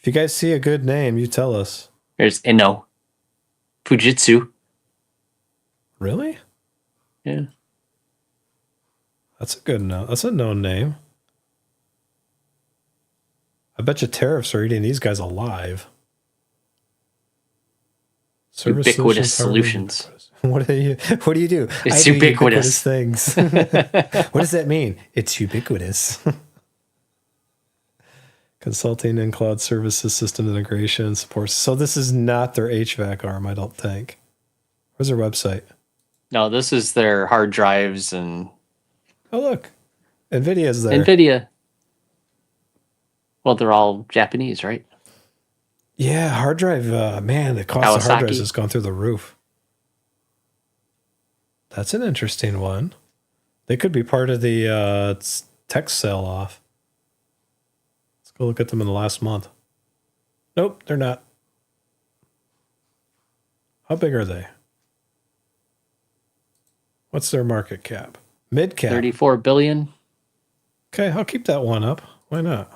If you guys see a good name, you tell us. There's Inno. Fujitsu. Really? Yeah. That's a known name. I bet you tariffs are eating these guys alive. Ubiquitous solutions. What do you do? It's I do ubiquitous. things. What does that mean? It's ubiquitous. Consulting and cloud services, system integration, support. So this is not their HVAC arm, I don't think. Where's their website? No, this is their hard drives and Oh, look. NVIDIA's there. NVIDIA. Well, they're all Japanese, right? Yeah, hard drive. Man, the cost of hard drives Kawasaki. has gone through the roof. That's an interesting one. They could be part of the tech sell-off. Let's go look at them in the last month. Nope, they're not. How big are they? What's their market cap? Mid cap. 34 billion. Okay, I'll keep that one up. Why not?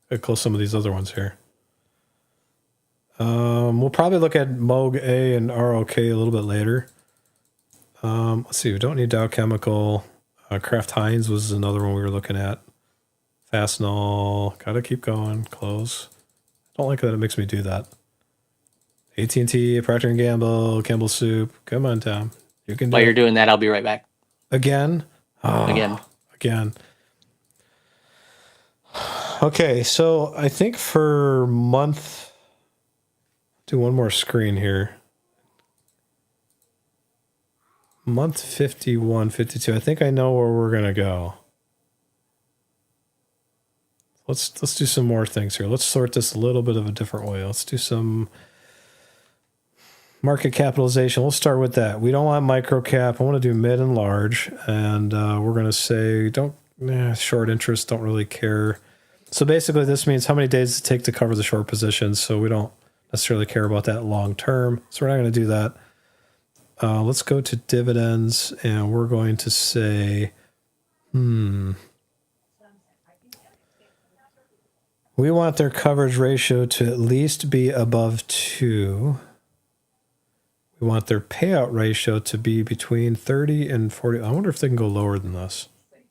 Gotta close some of these other ones here. We'll probably look at Moog A and ROK a little bit later. Let's see. We don't need Dow Chemical. Kraft Heinz was another one we were looking at. Fastenal. Gotta keep going. Close. Don't like that it makes me do that. AT&T, Procter & Gamble, Campbell Soup. Come on, Tom. You can do While you're it. doing that, I'll be right back. Again? Oh, again. Okay, so I think for month, do one more screen here. Month 51, 52. I think I know where we're gonna go. Let's do some more things here. Let's sort this a little bit of a different way. Let's do some market capitalization. We'll start with that. We don't want micro cap. I want to do mid and large, and we're gonna say short interest. Don't really care. So basically, this means how many days does it take to cover the short positions. So we don't necessarily care about that long term. So we're not going to do that. Let's go to dividends, and we're going to say, we want their coverage ratio to at least be above 2. We want their payout ratio to be between 30 and 40. I wonder if they can go lower than this.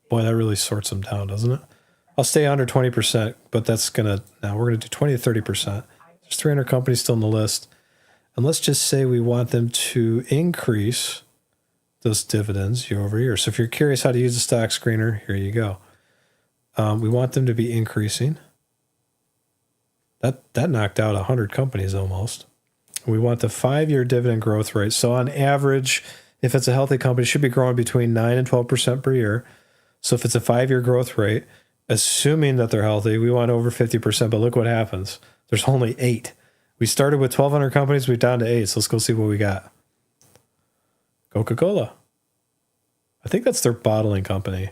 Boy, that really sorts them down, doesn't it? I'll stay under 20%, but now we're going to do 20 to 30%. There's 300 companies still on the list. And let's just say we want them to increase those dividends year over year. So if you're curious how to use a stock screener, here you go. We want them to be increasing. That knocked out 100 companies almost. We want the 5-year dividend growth rate. So on average, if it's a healthy company, it should be growing between 9 and 12% per year. So if it's a 5-year growth rate, assuming that they're healthy, we want over 50%. But look what happens. There's only 8. We started with 1,200 companies. We're down to 8. So let's go see what we got. Coca-Cola. I think that's their bottling company.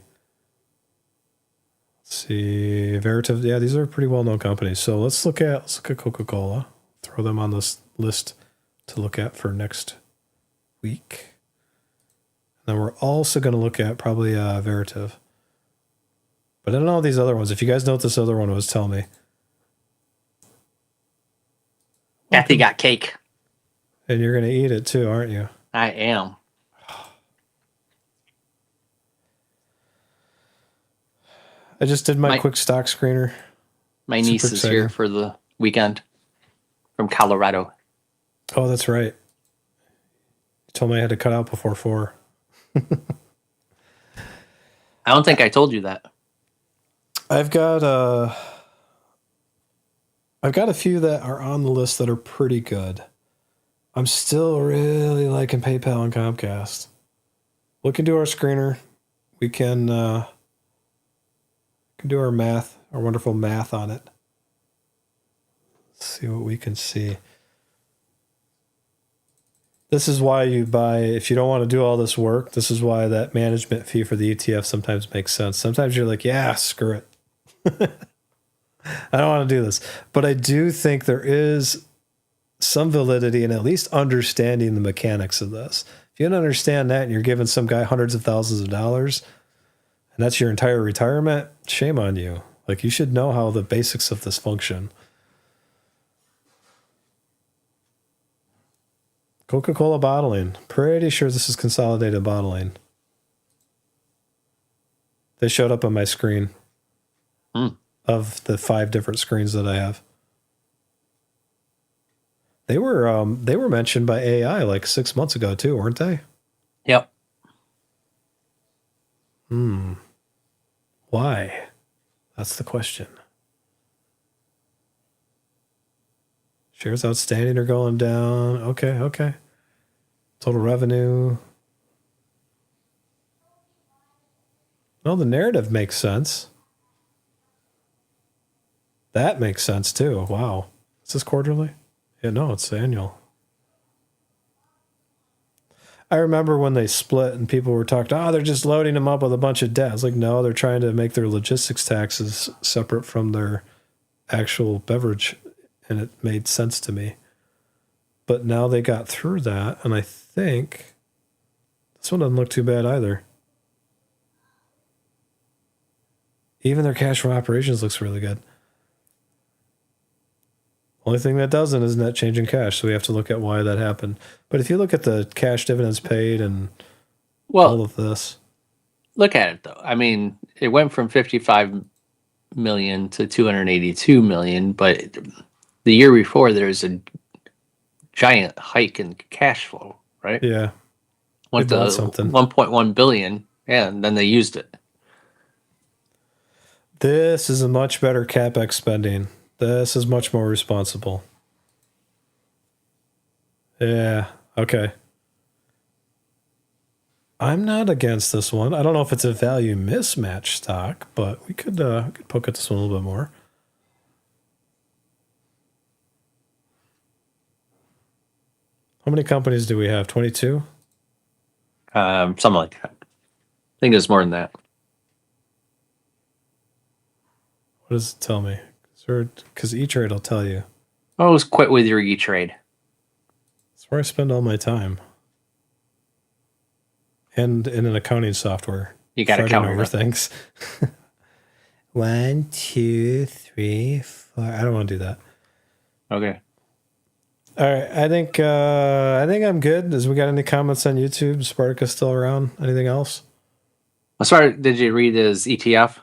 Let's see. Veritiv. Yeah, these are pretty well-known companies. So let's look at Coca-Cola. Throw them on this list to look at for next week. And then we're also going to look at probably Veritiv. But I don't know these other ones. If you guys know what this other one was, tell me. Kathy got cake. And you're going to eat it too, aren't you? I am. I just did my quick stock screener. My niece is here for the weekend from Colorado. Oh, that's right. You told me I had to cut out before 4. I don't think I told you that. I've got a few that are on the list that are pretty good. I'm still really liking PayPal and Comcast. Look into our screener. We can do our math, our wonderful math on it. Let's see what we can see. This is why you buy, if you don't want to do all this work, this is why that management fee for the ETF sometimes makes sense. Sometimes you're like, yeah, screw it. I don't want to do this. But I do think there is some validity in at least understanding the mechanics of this. If you don't understand that and you're giving some guy hundreds of thousands of dollars, and that's your entire retirement, shame on you. Like, you should know how the basics of this function. Coca-Cola bottling. Pretty sure this is Consolidated Bottling. They showed up on my screen of the 5 different screens that I have. They were mentioned by AI like 6 months ago too, weren't they? Yep. Why? That's the question. Shares outstanding are going down. Okay. Total revenue. Well, the narrative makes sense. That makes sense too. Wow. Is this quarterly? Yeah, no, it's annual. I remember when they split and people were talking, they're just loading them up with a bunch of debt. I was like, no, they're trying to make their logistics taxes separate from their actual beverage. And it made sense to me. But now they got through that, and I think this one doesn't look too bad either. Even their cash from operations looks really good. Only thing that doesn't is net change in cash, so we have to look at why that happened. But if you look at the cash dividends paid and all of this. Look at it, though. I mean, it went from 55 million to 282 million, but the year before there was a giant hike in cash flow, right? Yeah. Went to 1.1 billion, and then they used it. This is a much better CapEx spending. This is much more responsible. Yeah, okay. I'm not against this one. I don't know if it's a value mismatch stock, but we could poke at this one a little bit more. How many companies do we have? 22? Something like that. I think it's more than that. What does it tell me? Because E-Trade will tell you. Always quit with your E-Trade. That's where I spend all my time. And in an accounting software. You got to count over things. 1, 2, 3, 4. I don't want to do that. Okay. All right. I think I'm good. Does we got any comments on YouTube? Spartacus still around? Anything else? Sorry, did you read his ETF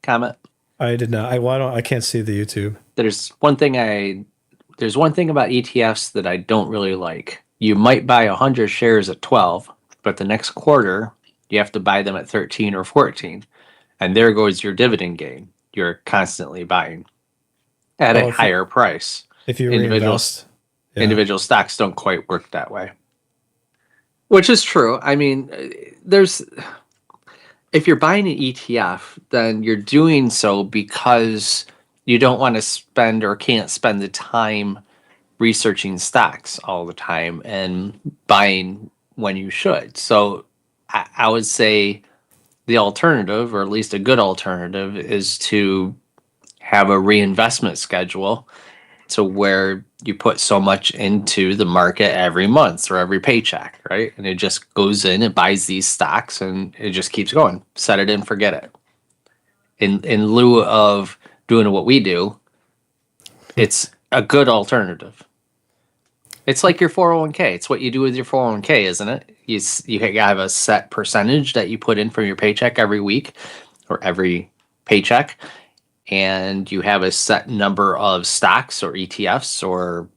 comment? I did not. I can't see the YouTube. There's one thing about ETFs that I don't really like. You might buy 100 shares at 12, but the next quarter you have to buy them at 13 or 14. And there goes your dividend gain. You're constantly buying at a higher price. If you reinvest. Yeah. Individual stocks don't quite work that way. Which is true. I mean, if you're buying an ETF, then you're doing so because you don't want to spend or can't spend the time researching stocks all the time and buying when you should. So I would say the alternative, or at least a good alternative, is to have a reinvestment schedule to where you put so much into the market every month or every paycheck, right? And it just goes in and buys these stocks and it just keeps going. Set it and forget it. In lieu of doing what we do, it's a good alternative. It's like your 401k. It's what you do with your 401k, isn't it? You have a set percentage that you put in from your paycheck every week or every paycheck, and you have a set number of stocks or ETFs or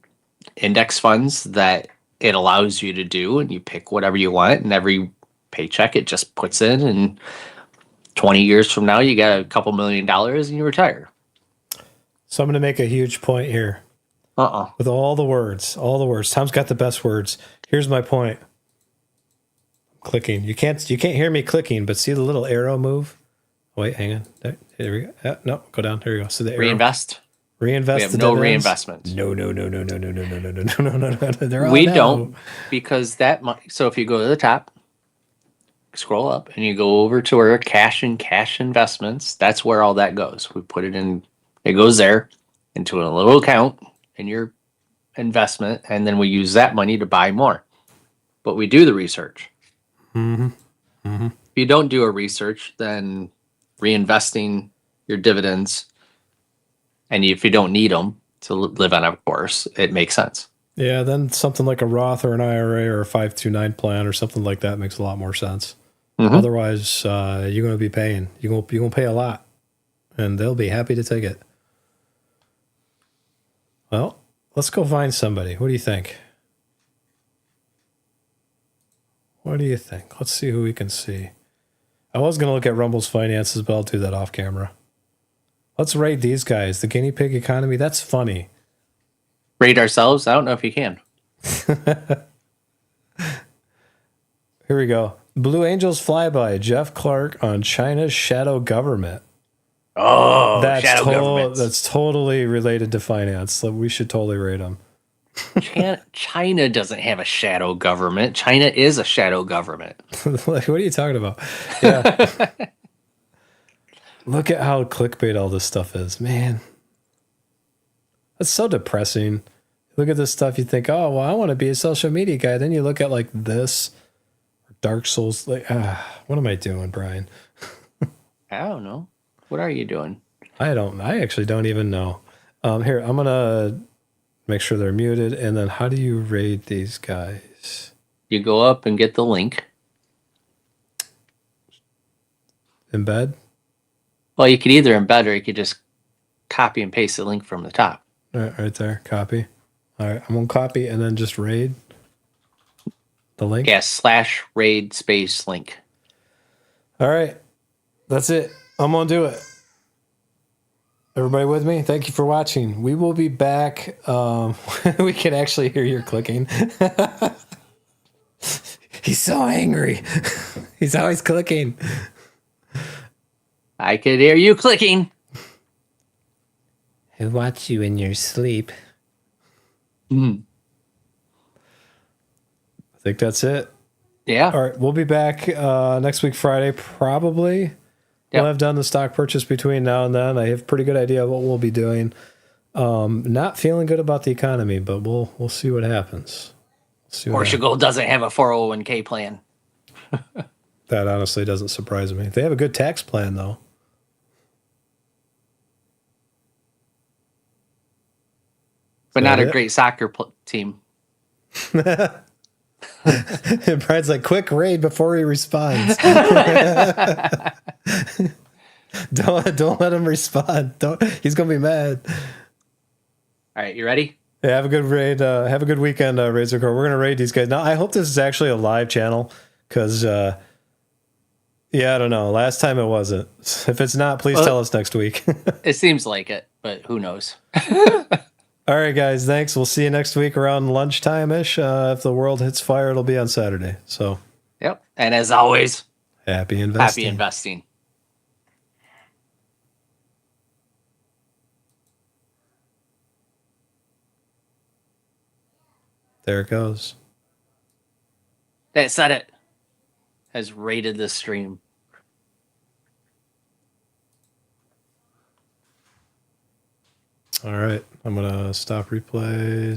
index funds that it allows you to do, and you pick whatever you want, and every paycheck it just puts in, and 20 years from now you got a couple $1 million and you retire. So I'm going to make a huge point here. With all the words. Tom's got the best words. Here's my point. I'm clicking. You can't hear me clicking, but see the little arrow move? Wait, hang on. There we go. No, go down. There we go. So the arrow. Reinvest. Reinvest. We have the no dividends? reinvestment. No. We don't, because that so if you go to the top, scroll up, and you go over to our cash and cash investments, that's where all that goes. We put it in. It goes there into a little account in your investment, and then we use that money to buy more. But we do the research. If you don't do a research, then reinvesting your dividends, and if you don't need them to live on, of course, it makes sense. Yeah, then something like a Roth or an IRA or a 529 plan or something like that makes a lot more sense. Otherwise, you're going to be paying. You're going to pay a lot, and they'll be happy to take it. Well, let's go find somebody. What do you think? Let's see who we can see. I was going to look at Rumble's finances, but I'll do that off camera. Let's rate these guys. The guinea pig economy. That's funny. Rate ourselves? I don't know if you can. Here we go. Blue Angels Flyby. Jeff Clark on China's shadow government. Oh, shadow government. That's totally related to finance. So we should totally rate them. China doesn't have a shadow government. China is a shadow government. Like, what are you talking about? Yeah. Look at how clickbait all this stuff is, man. That's so depressing. Look at this stuff. You think, oh, well, I want to be a social media guy. Then you look at like this, Dark Souls. Like, what am I doing, Brian? I don't know. What are you doing? I actually don't even know. Here, I'm gonna make sure they're muted. And then, how do you rate these guys? You go up and get the link. Embed. Well, you could either embed or you could just copy and paste the link from the top. Right there. Copy. All right, I'm gonna copy and then just raid the link. Yeah, /raid space link. All right, that's it. I'm gonna do it. Everybody with me? Thank you for watching. We will be back. We can actually hear your clicking. He's so angry. He's always clicking. I could hear you clicking. I watch you in your sleep. I think that's it. Yeah. All right, we'll be back next week, Friday, probably. Yep. We'll have done the stock purchase between now and then. I have a pretty good idea of what we'll be doing. Not feeling good about the economy, but we'll see what happens. Portugal doesn't have a 401k plan. That honestly doesn't surprise me. They have a good tax plan, though. But not a great soccer team. Brian's like, quick raid before he responds. Don't let him respond. He's gonna be mad. All right, you ready? Yeah, have a good raid. Have a good weekend, Razor Core. We're gonna raid these guys now. I hope this is actually a live channel because, yeah, I don't know. Last time it wasn't. If it's not, please tell us next week. It seems like it, but who knows? All right, guys. Thanks. We'll see you next week around lunchtime ish. If the world hits fire, it'll be on Saturday. So, Yep. And as always, happy investing. happy investing. There it goes. That said it has rated this stream. All right. I'm going to stop replays.